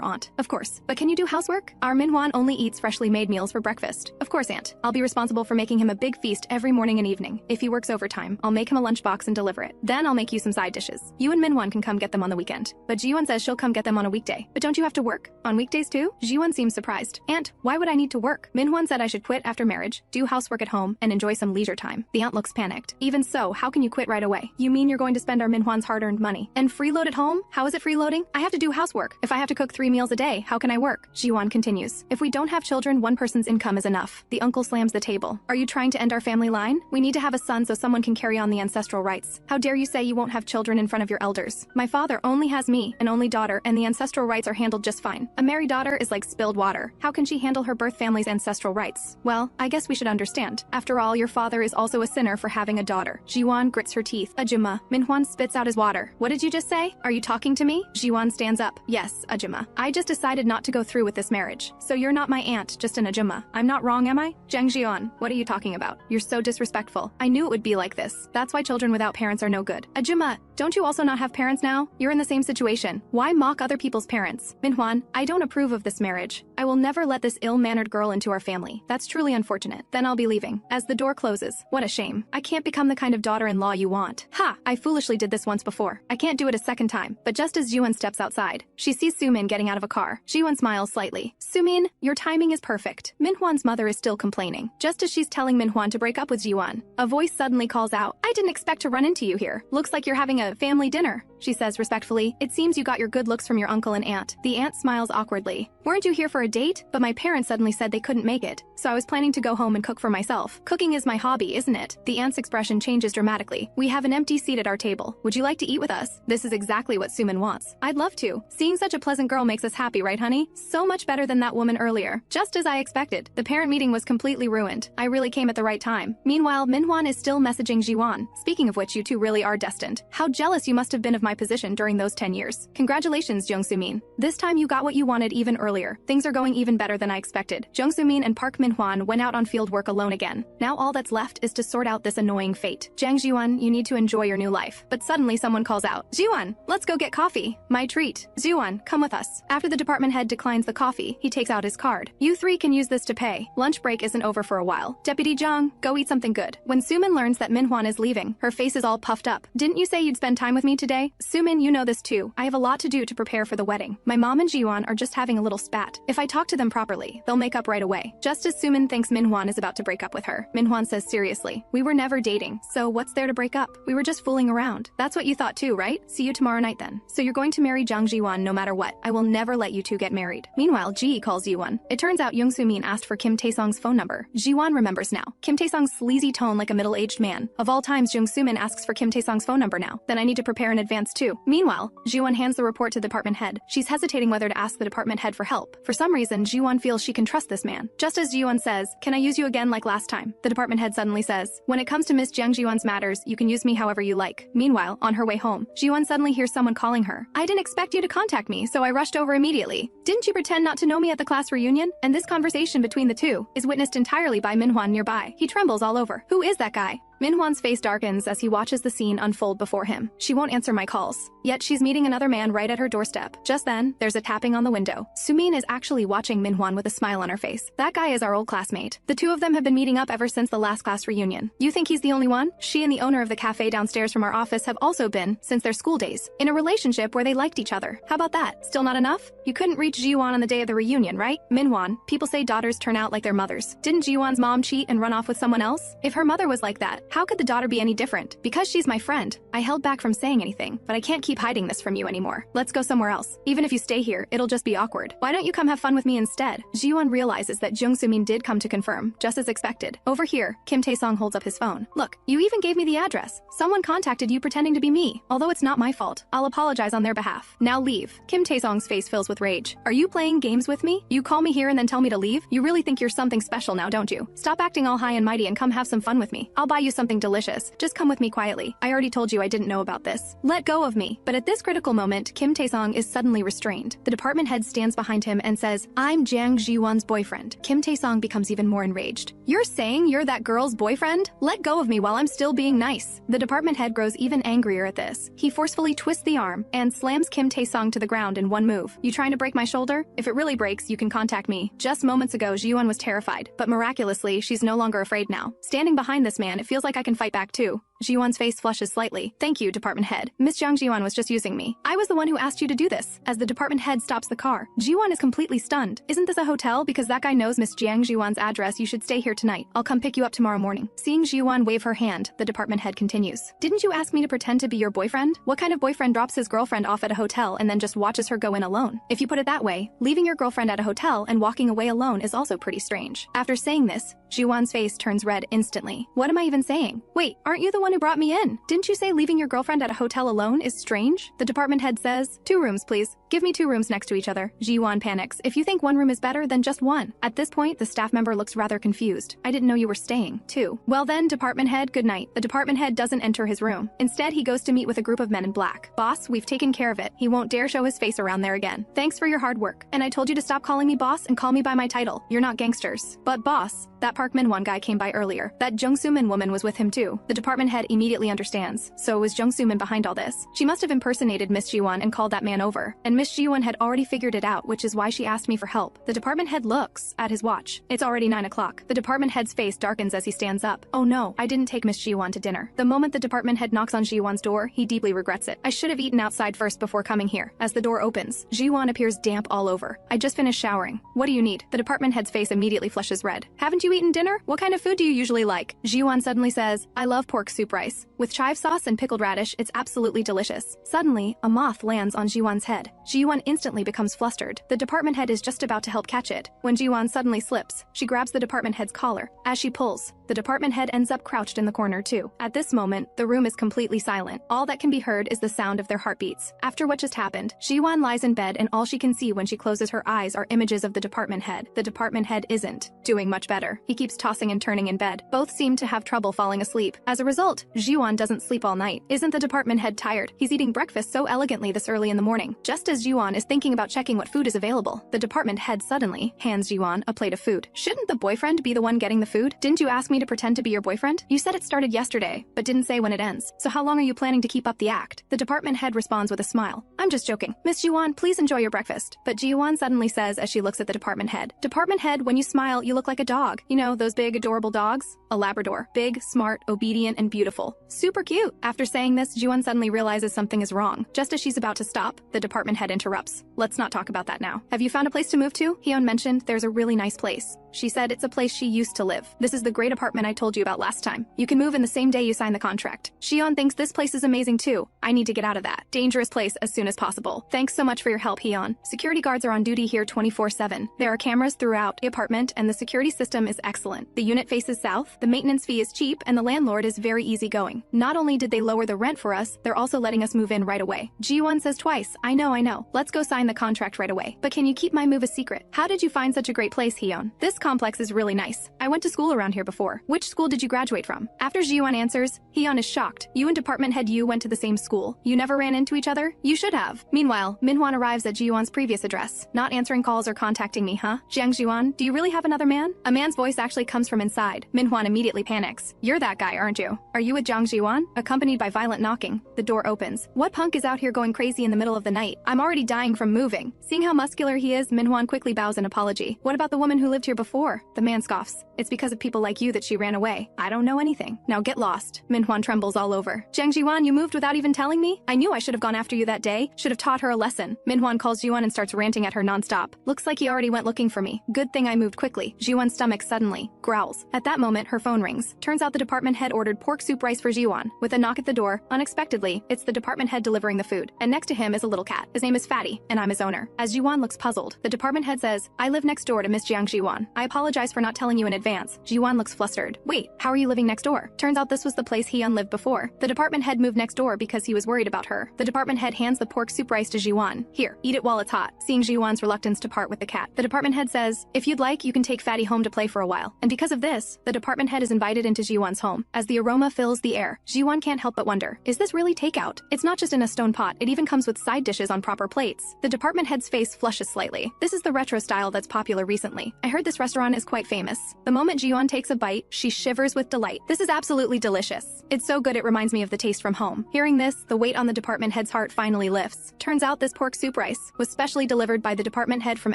aunt. Of course. But can you do housework? Our Manhwan only eats freshly made meals for breakfast. Of course, aunt. I'll be responsible for making him a big feast every morning and evening. If he works overtime, I'll make him a lunchbox and deliver it. Then I'll make you some side dishes. You and Manhwan can come get them on the weekend. But Zhiyuan says she'll come get them on a weekday. But don't you have to work? On weekdays too? Zhiyuan seems surprised. Aunt, why would I need to work? Manhwan said I should quit after marriage, do housework at home, and enjoy some leisure time. The aunt looks panicked. Even so, how can you quit right away? You mean you're going to spend our Manhwan's hard-earned money? And freeload at home? How is it freeloading? I have to do housework. If I have to cook 3 meals a day, how can I work? Zhiyuan continues. If we don't have children, one person's income is enough. The uncle slams the table. Are you trying to end our family line? We need to have a son so someone can carry on the ancestral rights. How dare you say you won't have children in front of your elders? My father only has me, an only daughter, and the ancestral rights are handled just fine. A married daughter is like spilled water. How can she handle her birth family's ancestral rights? Well, I guess we should understand. After all, your father is also a sinner for having a daughter. Zhiyuan grits her teeth. Ajima. Manhwan spits out his water. What did you just say? Are you talking to me? Zhiyuan stands up. Yes, Ajima. I just decided not to go through with this marriage. So you're not my aunt, just an Ajima. I'm not wrong, am I? Jiang Zhiyuan, what are you talking about? You're so disrespectful. I knew it would be like this. That's why children without parents are no good. Ajima, don't you also not have parents now? You're in the same situation. Why mock other people's parents? Manhwan, I don't approve of this marriage. I will never let this ill-mannered girl into our family. That's truly unfortunate. Then I'll be leaving. As the door closes, what a shame. I can't become the kind of daughter-in-law you want. Ha! I foolishly did this once before. I can't do it a second time. But just as Zhiyuan steps outside, she sees Sumin getting out of a car. Zhiyuan smiles slightly. Sumin, your timing is perfect. Manhwan's mother is still complaining. Just as she's telling Manhwan to break up with Zhiyuan, a voice suddenly calls out, I didn't expect to run into you here. Looks like you're having a family dinner. She says respectfully, it seems you got your good looks from your uncle and aunt. The aunt smiles awkwardly. Weren't you here for a date? But my parents suddenly said they couldn't make it, so I was planning to go home and cook for myself. Cooking is my hobby, isn't it? The aunt's expression changes dramatically. We have an empty seat at our table. Would you like to eat with us? This is exactly what Sumin wants. I'd love to. Seeing such a pleasant girl makes us happy, right, honey? So much better than that woman earlier. Just as I expected. The parent meeting was completely ruined. I really came at the right time. Meanwhile, Manhwan is still messaging Zhiyuan. Speaking of which, you two really are destined. How jealous you must have been of my my position during those 10 years. Congratulations, Jiang Zhiyuan. This time you got what you wanted even earlier. Things are going even better than I expected. Jiang Zhiyuan and Park Min-hwan went out on field work alone again. Now all that's left is to sort out this annoying fate. Jiang Zhiyuan, you need to enjoy your new life. But suddenly someone calls out, Zhiyuan, let's go get coffee. My treat. Zhiyuan, come with us. After the department head declines the coffee, he takes out his card. You three can use this to pay. Lunch break isn't over for a while. Deputy Jiang, go eat something good. When Sumin learns that Min-hwan is leaving, her face is all puffed up. Didn't you say you'd spend time with me today? Sumin, you know this too. I have a lot to do to prepare for the wedding. My mom and Zhiyuan are just having a little spat. If I talk to them properly, they'll make up right away. Just as Sumin thinks Min-hwan is about to break up with her, Min-hwan says seriously, we were never dating, so what's there to break up? We were just fooling around. That's what you thought too, right? See you tomorrow night then. So you're going to marry Jiang Zhiyuan no matter what. I will never let you two get married. Meanwhile, Ji calls Zhiyuan. It turns out Young Soo-min asked for Kim Tae-sung's phone number. Zhiyuan remembers now. Kim Tae-sung's sleazy tone like a middle-aged man. Of all times, Jung Soo-min asks for Kim Tae-sung's phone number now. Then I need to prepare in advance too. Meanwhile, Zhiyuan hands the report to the department head. She's hesitating whether to ask the department head for help. For some reason, Zhiyuan feels she can trust this man. Just as Zhiyuan says, can I use you again like last time? The department head suddenly says, when it comes to Miss Jiang Zhiyuan's matters, you can use me however you like. Meanwhile, on her way home, Zhiyuan suddenly hears someone calling her. I didn't expect you to contact me, so I rushed over immediately. Didn't you pretend not to know me at the class reunion? And this conversation between the two is witnessed entirely by Min-hwan nearby. He trembles all over. Who is that guy? Min-hwan's face darkens as he watches the scene unfold before him. She won't answer my calls. Yet she's meeting another man right at her doorstep. Just then, there's a tapping on the window. Sumin is actually watching Min-hwan with a smile on her face. That guy is our old classmate. The two of them have been meeting up ever since the last class reunion. You think he's the only one? She and the owner of the cafe downstairs from our office have also been, since their school days, in a relationship where they liked each other. How about that? Still not enough? You couldn't reach Zhiyuan on the day of the reunion, right? Min-hwan, people say daughters turn out like their mothers. Didn't Zhiyuan's mom cheat and run off with someone else? If her mother was like that, how could the daughter be any different? Because she's my friend, I held back from saying anything, but I can't keep hiding this from you anymore. Let's go somewhere else. Even if you stay here, it'll just be awkward. Why don't you come have fun with me instead? Zhiyuan realizes that Jung Soo-min did come to confirm, just as expected. Over here, Kim Tae-sung holds up his phone. Look, you even gave me the address. Someone contacted you pretending to be me. Although it's not my fault, I'll apologize on their behalf. Now leave. Kim Tae-sung's face fills with rage. Are you playing games with me? You call me here and then tell me to leave? You really think you're something special now, don't you? Stop acting all high and mighty and come have some fun with me. I'll buy you something delicious. Just come with me quietly. I already told you I didn't know about this. Let go of me. But at this critical moment, Kim Tae-sung is suddenly restrained. The department head stands behind him and says, I'm Jiang Zhiyuan's boyfriend. Kim Tae-sung becomes even more enraged. You're saying you're that girl's boyfriend? Let go of me while I'm still being nice. The department head grows even angrier at this. He forcefully twists the arm and slams Kim Tae-sung to the ground in one move. You trying to break my shoulder? If it really breaks, you can contact me. Just moments ago, Zhiyuan was terrified, but miraculously, she's no longer afraid now. Standing behind this man, it feels like I can fight back too. Zhiyuan's face flushes slightly. Thank you, department head. Miss Jiang Zhiyuan was just using me. I was the one who asked you to do this. As the department head stops the car, Zhiyuan is completely stunned. Isn't this a hotel? Because that guy knows Miss Jiang Zhiyuan's address. You should stay here tonight. I'll come pick you up tomorrow morning. Seeing Zhiyuan wave her hand, the department head continues. Didn't you ask me to pretend to be your boyfriend? What kind of boyfriend drops his girlfriend off at a hotel and then just watches her go in alone? If you put it that way, leaving your girlfriend at a hotel and walking away alone is also pretty strange. After saying this, Zhiyuan's face turns red instantly. What am I even saying? Wait, aren't you the one who brought me in? Didn't you say leaving your girlfriend at a hotel alone is strange? The department head says, 2 rooms, please. Give me 2 rooms next to each other. Zhiyuan panics. If you think one room is better, then just one. At this point, the staff member looks rather confused. I didn't know you were staying, too. Well then, department head, good night. The department head doesn't enter his room. Instead, he goes to meet with a group of men in black. Boss, we've taken care of it. He won't dare show his face around there again. Thanks for your hard work. And I told you to stop calling me boss and call me by my title. You're not gangsters. But boss, that Park Min-hwan guy came by earlier. That Jung Soo-min woman was with him too. The department head immediately understands. So was Jung Soo-min behind all this? She must have impersonated Miss Ji-won and called that man over. And Miss Ji-won had already figured it out, which is why she asked me for help. The department head looks at his watch. It's already 9 o'clock. The department head's face darkens as he stands up. Oh no, I didn't take Miss Ji-won to dinner. The moment the department head knocks on Ji-won's door, he deeply regrets it. I should have eaten outside first before coming here. As the door opens, Ji-won appears damp all over. I just finished showering. What do you need? The department head's face immediately flushes red. Haven't you eaten dinner? What kind of food do you usually like? Ji-won suddenly says, I love pork soup rice. With chive sauce and pickled radish, it's absolutely delicious. Suddenly, a moth lands on Ji-won's head. Ji-won instantly becomes flustered. The department head is just about to help catch it. When Ji-won suddenly slips, she grabs the department head's collar. As she pulls, the department head ends up crouched in the corner too. At this moment, the room is completely silent. All that can be heard is the sound of their heartbeats. After what just happened, Ji-won lies in bed and all she can see when she closes her eyes are images of the department head. The department head isn't doing much better. He keeps tossing and turning in bed. Both seem to have trouble falling asleep. As a result, out. Zhiyuan doesn't sleep all night. Isn't the department head tired? He's eating breakfast so elegantly this early in the morning. Just as Zhiyuan is thinking about checking what food is available, the department head suddenly hands Zhiyuan a plate of food. Shouldn't the boyfriend be the one getting the food? Didn't you ask me to pretend to be your boyfriend? You said it started yesterday, but didn't say when it ends. So how long are you planning to keep up the act? The department head responds with a smile. I'm just joking. Miss Zhiyuan, please enjoy your breakfast. But Zhiyuan suddenly says as she looks at the department head. Department head, when you smile, you look like a dog. You know, those big, adorable dogs? A Labrador. Big, smart, obedient, and beautiful. Super cute. After saying this, Zhiyuan suddenly realizes something is wrong. Just as she's about to stop, the department head interrupts. Let's not talk about that now. Have you found a place to move to? Hyun mentioned there's a really nice place. She said it's a place she used to live. This is the great apartment I told you about last time. You can move in the same day you sign the contract. Hyun thinks this place is amazing too. I need to get out of that dangerous place as soon as possible. Thanks so much for your help, Hyun. Security guards are on duty here 24/7. There are cameras throughout the apartment and the security system is excellent. The unit faces south, the maintenance fee is cheap, and the landlord is very easygoing. Not only did they lower the rent for us, they're also letting us move in right away. Ji-won says twice, I know. Let's go sign the contract right away. But can you keep my move a secret? How did you find such a great place, Hyun? This complex is really nice. I went to school around here before. Which school did you graduate from? After Ji-won answers, Hyun is shocked. You and department head Yu went to the same school. You never ran into each other? You should have. Meanwhile, Minhwan arrives at Ji-won's previous address. Not answering calls or contacting me, huh? Jiang Zhiyuan, do you really have another man? A man's voice actually comes from inside. Minhwan immediately panics. You're that guy, aren't you? Are you with Jiang Zhiyuan? Accompanied by violent knocking, the door opens. What punk is out here going crazy in the middle of the night? I'm already dying from moving. Seeing how muscular he is, Minhwan quickly bows an apology. What about the woman who lived here before? The man scoffs. It's because of people like you that she ran away. I don't know anything. Now get lost. Minhwan trembles all over. Jiang Zhiyuan, you moved without even telling me? I knew I should have gone after you that day. Should have taught her a lesson. Minhwan calls Zhiyuan and starts ranting at her nonstop. Looks like he already went looking for me. Good thing I moved quickly. Zhiyuan's stomach suddenly growls. At that moment, her phone rings. Turns out the department head ordered pork soup rice for Zhiyuan. With a knock at the door, unexpectedly, it's the department head delivering the food. And next to him is a little cat. His name is Fatty, and I'm his owner. As Zhiyuan looks puzzled, the department head says, I live next door to Miss Jiang Zhiyuan. I apologize for not telling you in advance. Zhiyuan looks flustered. Wait, how are you living next door? Turns out this was the place Hyun lived before. The department head moved next door because he was worried about her. The department head hands the pork soup rice to Zhiyuan. Here, eat it while it's hot. Seeing Zhiyuan's reluctance to part with the cat, the department head says, if you'd like, you can take Fatty home to play for a while. And because of this, the department head is invited into Zhiyuan's home. As the aroma fills the air, Zhiyuan can't help but wonder, is this really takeout? It's not just in a stone pot, it even comes with side dishes on proper plates. The department head's face flushes slightly. This is the retro style that's popular recently. I heard this restaurant is quite famous. The moment Zhiyuan takes a bite, she shivers with delight. This is absolutely delicious. It's so good it reminds me of the taste from home. Hearing this, the weight on the department head's heart finally lifts. Turns out this pork soup rice was specially delivered by the department head from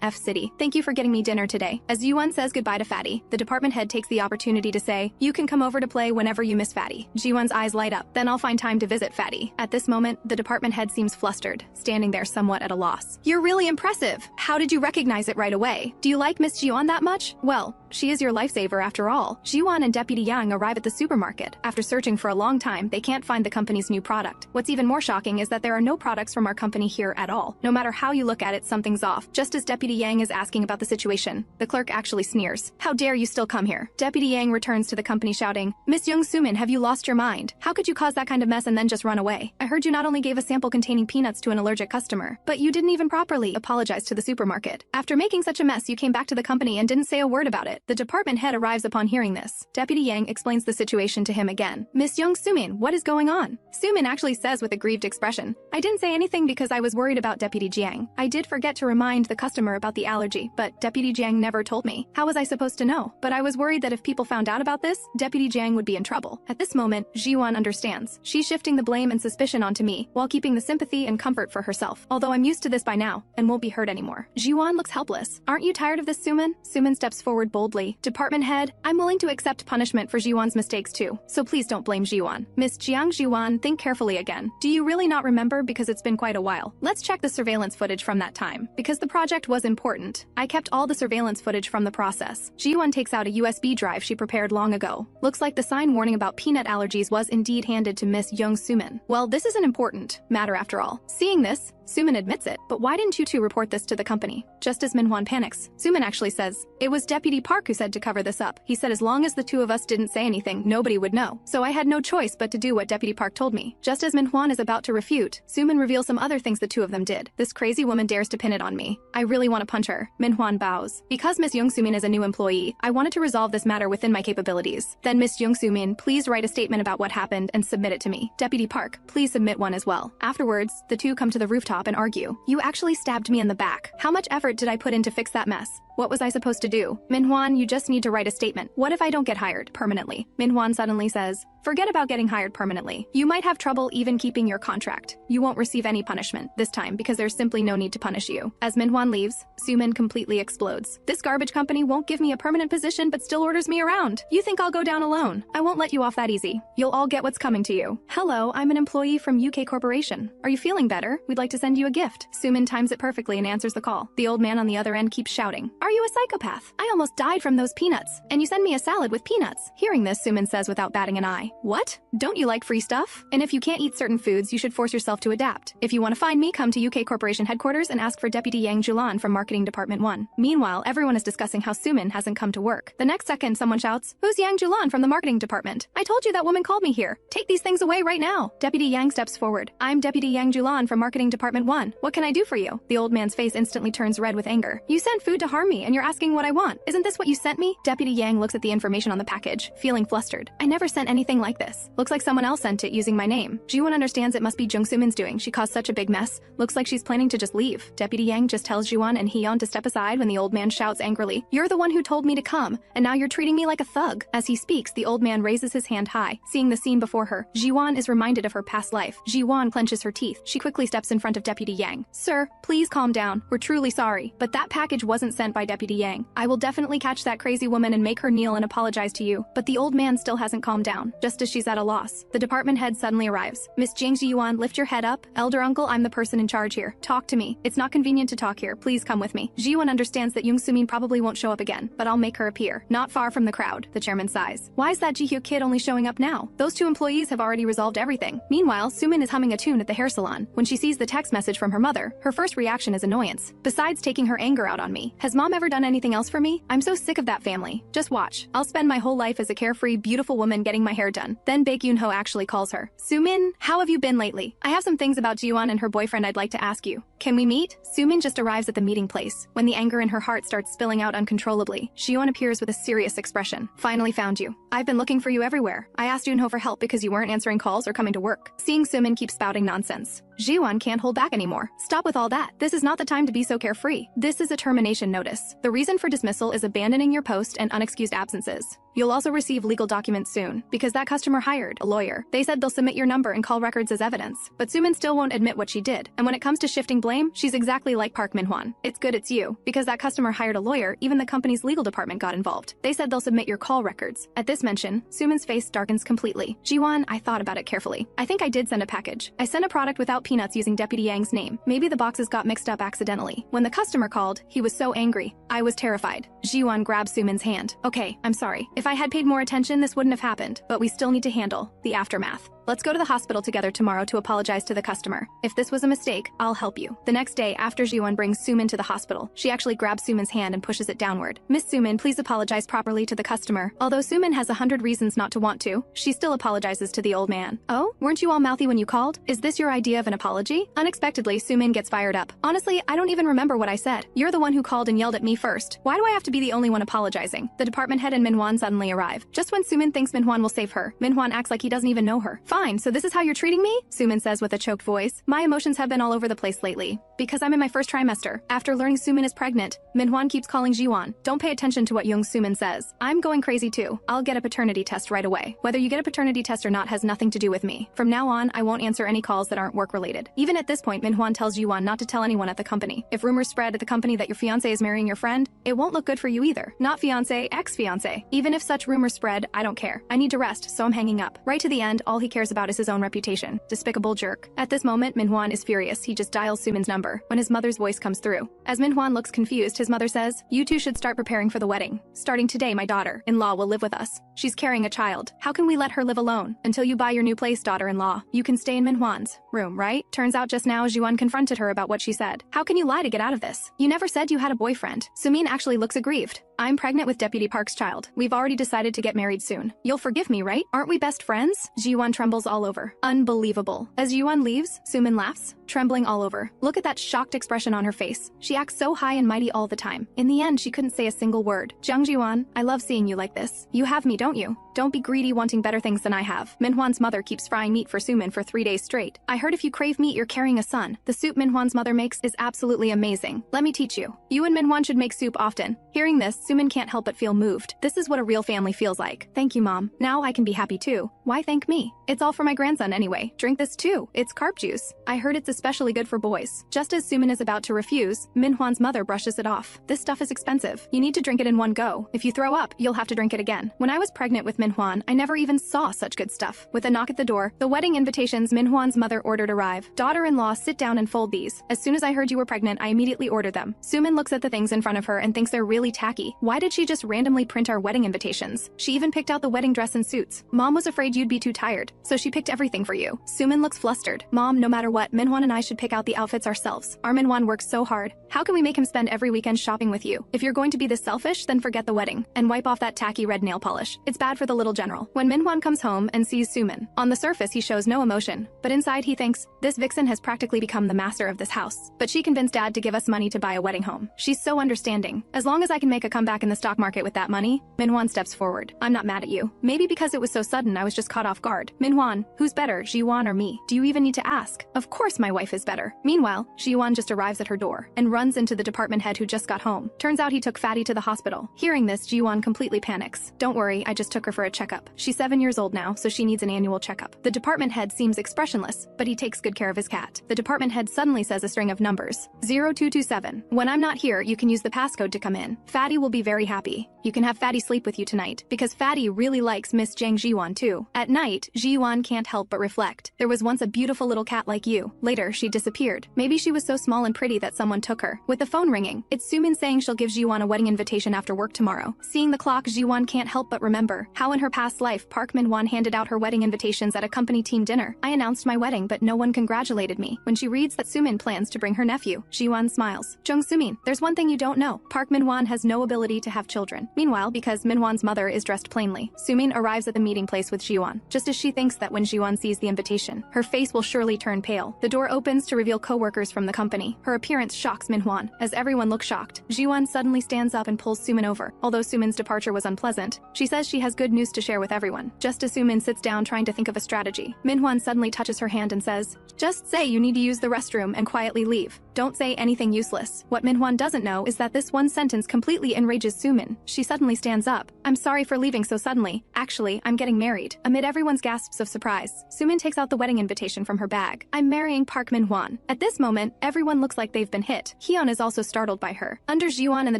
F City. Thank you for getting me dinner today. As Zhiyuan says goodbye to Fatty, the department head takes the opportunity to say, you can come over to play whenever you miss Fatty. Zhiyuan's eyes light up. Then I'll find time to visit Fatty. At this moment, the department head seems flustered, standing there somewhat at a loss. You're really impressive. How did you recognize it right away? Do you like Miss Zhiyuan that much? Well, she is your lifesaver after all. Zhiyuan and Deputy Yang arrive at the supermarket. After searching for a long time, they can't find the company's new product. What's even more shocking is that there are no products from our company here at all. No matter how you look at it, something's off. Just as Deputy Yang is asking about the situation, the clerk actually sneers. How dare you still come here? Deputy Yang returns to the company shouting, Miss Young Sumin, have you lost your mind? How could you cause that kind of mess and then just run away? I heard you not only gave a sample containing peanuts to an allergic customer, but you didn't even properly apologize to the supermarket. After making such a mess, you came back to the company and didn't say a word about it. The department head arrives upon hearing this. Deputy Yang explains the situation to him again. Miss Young Sumin, what is going on? Sumin actually says with a grieved expression, I didn't say anything because I was worried about Deputy Jiang. I did forget to remind the customer about the allergy, but Deputy Jiang never told me. How was I supposed to know? But I was worried that if people found out about this, Deputy Jiang would be in trouble. At this moment, Zhiyuan understands. She's shifting the blame and suspicion onto me, while keeping the sympathy and comfort for herself. Although I'm used to this by now, and won't be hurt anymore. Zhiyuan looks helpless. Aren't you tired of this, Sumin? Sumin steps forward boldly. Department head, I'm willing to accept punishment for Zhiyuan's mistakes too, so please don't blame Zhiyuan. Miss Jiang Zhiyuan, think carefully again. Do you really not remember because it's been quite a while? Let's check the surveillance footage from that time. Because the project was important, I kept all the surveillance footage from the process. Zhiyuan takes out a USB drive she prepared long ago. Looks like the sign warning about peanut allergies was indeed handed to Miss Young Sumin. Well, this is an important matter after all. Seeing this, Sumin admits it, but why didn't you two report this to the company? Just as Minhwan panics, Sumin actually says, it was Deputy Park Park who said to cover this up. He said as long as the two of us didn't say anything, nobody would know. So I had no choice but to do what Deputy Park told me. Just as Manhwa is about to refute, Sumin reveals some other things the two of them did. This crazy woman dares to pin it on me. I really want to punch her. Manhwa bows. Because Miss Young Sumin is a new employee, I wanted to resolve this matter within my capabilities. Then Miss Young Sumin, please write a statement about what happened and submit it to me. Deputy Park, please submit one as well. Afterwards, the two come to the rooftop and argue. You actually stabbed me in the back. How much effort did I put in to fix that mess? What was I supposed to do? Manhwa, you just need to write a statement. What if I don't get hired permanently? Manhwa suddenly says, forget about getting hired permanently. You might have trouble even keeping your contract. You won't receive any punishment this time because there's simply no need to punish you. As Manhwa leaves, Sumin completely explodes. This garbage company won't give me a permanent position but still orders me around. You think I'll go down alone? I won't let you off that easy. You'll all get what's coming to you. Hello, I'm an employee from UK Corporation. Are you feeling better? We'd like to send you a gift. Sumin times it perfectly and answers the call. The old man on the other end keeps shouting. Are you a psychopath? I almost died from those peanuts. And you send me a salad with peanuts. Hearing this, Sumin says without batting an eye. What? Don't you like free stuff? And if you can't eat certain foods, you should force yourself to adapt. If you want to find me, come to UK Corporation headquarters and ask for Deputy Jiang Zhiyuan from Marketing Department 1. Meanwhile, everyone is discussing how Sumin hasn't come to work. The next second, someone shouts, who's Jiang Zhiyuan from the Marketing Department? I told you that woman called me here. Take these things away right now. Deputy Yang steps forward. I'm Deputy Jiang Zhiyuan from Marketing Department 1. What can I do for you? The old man's face instantly turns red with anger. You sent food to harm me and you're asking what I want. Isn't this what you sent me? Deputy Yang looks at the information on the package, feeling flustered. I never sent anything like this. Looks like someone else sent it using my name. Jiwon understands it must be Jung Sumin's doing. She caused such a big mess. Looks like she's planning to just leave. Deputy Yang just tells Jiwon and Hyun to step aside when the old man shouts angrily, you're the one who told me to come, and now you're treating me like a thug. As he speaks, the old man raises his hand high. Seeing the scene before her, Jiwon is reminded of her past life. Jiwon clenches her teeth. She quickly steps in front of Deputy Yang. Sir, please calm down. We're truly sorry, but that package wasn't sent by Deputy Yang. I will definitely catch that crazy woman and make her kneel and apologize to you. But the old man still hasn't calmed down. Just as she's at a loss, the department head suddenly arrives. Miss Jiang Zhiyuan, lift your head up. Elder uncle, I'm the person in charge here. Talk to me. It's not convenient to talk here. Please come with me. Jiwon understands that Young Sumin probably won't show up again, but I'll make her appear. Not far from the crowd, the chairman sighs. Why is that Jihyo kid only showing up now? Those two employees have already resolved everything. Meanwhile, Sumin is humming a tune at the hair salon. When she sees the text message from her mother, her first reaction is annoyance. Besides taking her anger out on me, has mom ever done anything else for me? I'm so sick of that family. Just watch. I'll spend my whole life as a carefree, beautiful woman getting my hair done. Then Baek Yoon-ho actually calls her. Sumin, how have you been lately? I have some things about Jiwon and her boyfriend I'd like to ask you. Can we meet? Sumin just arrives at the meeting place. When the anger in her heart starts spilling out uncontrollably, Jiwon appears with a serious expression. Finally found you. I've been looking for you everywhere. I asked Yoon-ho for help because you weren't answering calls or coming to work. Seeing Sumin keep spouting nonsense, Jiwon can't hold back anymore. Stop with all that. This is not the time to be so carefree. This is a termination notice. The reason for dismissal is abandoning your post and unexcused absences. You'll also receive legal documents soon, because that customer hired a lawyer. They said they'll submit your number and call records as evidence. But Sumin still won't admit what she did. And when it comes to shifting blame, she's exactly like Park Min-hwan. It's good it's you. Because that customer hired a lawyer, even the company's legal department got involved. They said they'll submit your call records. At this mention, Sumin's face darkens completely. Jiwon, I thought about it carefully. I think I did send a package. I sent a product without peanuts using Deputy Yang's name. Maybe the boxes got mixed up accidentally. When the customer called, he was so angry. I was terrified. Jiwon grabs Sumin's hand. Okay, I'm sorry. If I had paid more attention, this wouldn't have happened, but we still need to handle the aftermath. Let's go to the hospital together tomorrow to apologize to the customer. If this was a mistake, I'll help you. The next day, after Jiwon brings Sumin to the hospital, she actually grabs Sumin's hand and pushes it downward. Miss Sumin, please apologize properly to the customer. Although Sumin has 100 reasons not to want to, she still apologizes to the old man. Oh, weren't you all mouthy when you called? Is this your idea of an apology? Unexpectedly, Sumin gets fired up. Honestly, I don't even remember what I said. You're the one who called and yelled at me first. Why do I have to be the only one apologizing? The department head and Minhwan suddenly arrive. Just when Sumin thinks Minhwan will save her, Minhwan acts like he doesn't even know her. Fine, so this is how you're treating me? Sumin says with a choked voice. My emotions have been all over the place lately. Because I'm in my first trimester. After learning Sumin is pregnant, Minhwan keeps calling Jiwon. Don't pay attention to what Young Sumin says. I'm going crazy too. I'll get a paternity test right away. Whether you get a paternity test or not has nothing to do with me. From now on, I won't answer any calls that aren't work-related. Even at this point, Minhwan tells Jiwon not to tell anyone at the company. If rumors spread at the company that your fiancé is marrying your friend, it won't look good for you either. Not fiancé, ex-fiancé. Even if such rumors spread, I don't care. I need to rest, so I'm hanging up. Right to the end, all he cares about is his own reputation. Despicable jerk. At this moment, Minhwan is furious. He just dials Sumin's number when his mother's voice comes through. As Minhwan looks confused, his mother says, you two should start preparing for the wedding. Starting today, my daughter-in-law will live with us. She's carrying a child. How can we let her live alone? Until you buy your new place, daughter-in-law. You can stay in Minhwan's room, right? Turns out just now, Jiwon confronted her about what she said. How can you lie to get out of this? You never said you had a boyfriend. Sumin actually looks aggrieved. I'm pregnant with Deputy Park's child. We've already decided to get married soon. You'll forgive me, right? Aren't we best friends? Zhiyuan trembles all over. Unbelievable. As Zhiyuan leaves, Sumin laughs, trembling all over. Look at that shocked expression on her face. She acts so high and mighty all the time. In the end, she couldn't say a single word. Jiang Zhiyuan, I love seeing you like this. You have me, don't you? Don't be greedy wanting better things than I have. Minhwan's mother keeps frying meat for Sumin for 3 days straight. I heard if you crave meat, you're carrying a son. The soup Minhwan's mother makes is absolutely amazing. Let me teach you. You and Minhwan should make soup often. Hearing this, Sumin can't help but feel moved. This is what a real family feels like. Thank you, Mom. Now I can be happy too. Why thank me? It's all for my grandson anyway. Drink this too. It's carp juice. I heard it's especially good for boys. Just as Sumin is about to refuse, Minhwan's mother brushes it off. This stuff is expensive. You need to drink it in one go. If you throw up, you'll have to drink it again. When I was pregnant with Minhwan, I never even saw such good stuff. With a knock at the door, the wedding invitations Minhwan's mother ordered arrive. Daughter-in-law, sit down and fold these. As soon as I heard you were pregnant, I immediately ordered them. Sumin looks at the things in front of her and thinks they're really tacky. Why did she just randomly print our wedding invitations? She even picked out the wedding dress and suits. Mom was afraid you'd be too tired, so she picked everything for you. Sumin looks flustered. Mom, no matter what, Minhwan and I should pick out the outfits ourselves. Our Minhwan works so hard. How can we make him spend every weekend shopping with you? If you're going to be this selfish, then forget the wedding and wipe off that tacky red nail polish. It's bad for the little general. When Minhwan comes home and sees Sumin, on the surface he shows no emotion, but inside he thinks, this vixen has practically become the master of this house. But she convinced Dad to give us money to buy a wedding home. She's so understanding. As long as I can make a comeback in the stock market with that money, Minhwan steps forward. I'm not mad at you. Maybe because it was so sudden I was just caught off guard. Minhwan, who's better, Zhiyuan or me? Do you even need to ask? Of course my wife is better. Meanwhile, Zhiyuan just arrives at her door and runs into the department head who just got home. Turns out he took Fatty to the hospital. Hearing this, Zhiyuan completely panics. Don't worry, I just took her for a checkup. She's 7 years old now, so she needs an annual checkup. The department head seems expressionless, but he takes good care of his cat. The department head suddenly says a string of numbers. 0227. When I'm not here, you can use the passcode to come in. Fatty will be very happy. You can have Fatty sleep with you tonight, because Fatty really likes Miss Jiang Zhiyuan too. At night, Zhiyuan can't help but reflect. There was once a beautiful little cat like you. Later, she disappeared. Maybe she was so small and pretty that someone took her. With the phone ringing, it's Sumin saying she'll give Zhiyuan a wedding invitation after work tomorrow. Seeing the clock, Zhiyuan can't help but remember how in her past life Park Minhwan handed out her wedding invitations at a company team dinner. I announced my wedding, but no one congratulated me. When she reads that Sumin plans to bring her nephew, Zhiyuan smiles. Jung Sumin, there's one thing you don't know. Park Minhwan has no ability to have children. Meanwhile, because Minhwan's mother is dressed plainly, Sumin arrives at the meeting place with Zhiyuan. Just as she thinks that when Zhiyuan sees the invitation, her face will surely turn pale. The door opens to reveal co-workers from the company. Her appearance shocks Minhwan. As everyone looks shocked, Zhiyuan suddenly stands up and pulls Sumin over. Although Sumin's departure was unpleasant, she says she has good news to share with everyone. Just as Sumin sits down trying to think of a strategy, Minhwan suddenly touches her hand and says, just say you need to use the restroom and quietly leave. Don't say anything useless. What Minhwan doesn't know is that this one sentence completely enrages Sumin. She suddenly stands up. I'm sorry for leaving so suddenly. Actually, I'm getting married. Amid everyone's gasps of surprise, Sumin takes out the wedding invitation from her bag. I'm marrying Park Minhwan. At this moment, everyone looks like they've been hit. Hyun is also startled by her. Under Zhiyuan and the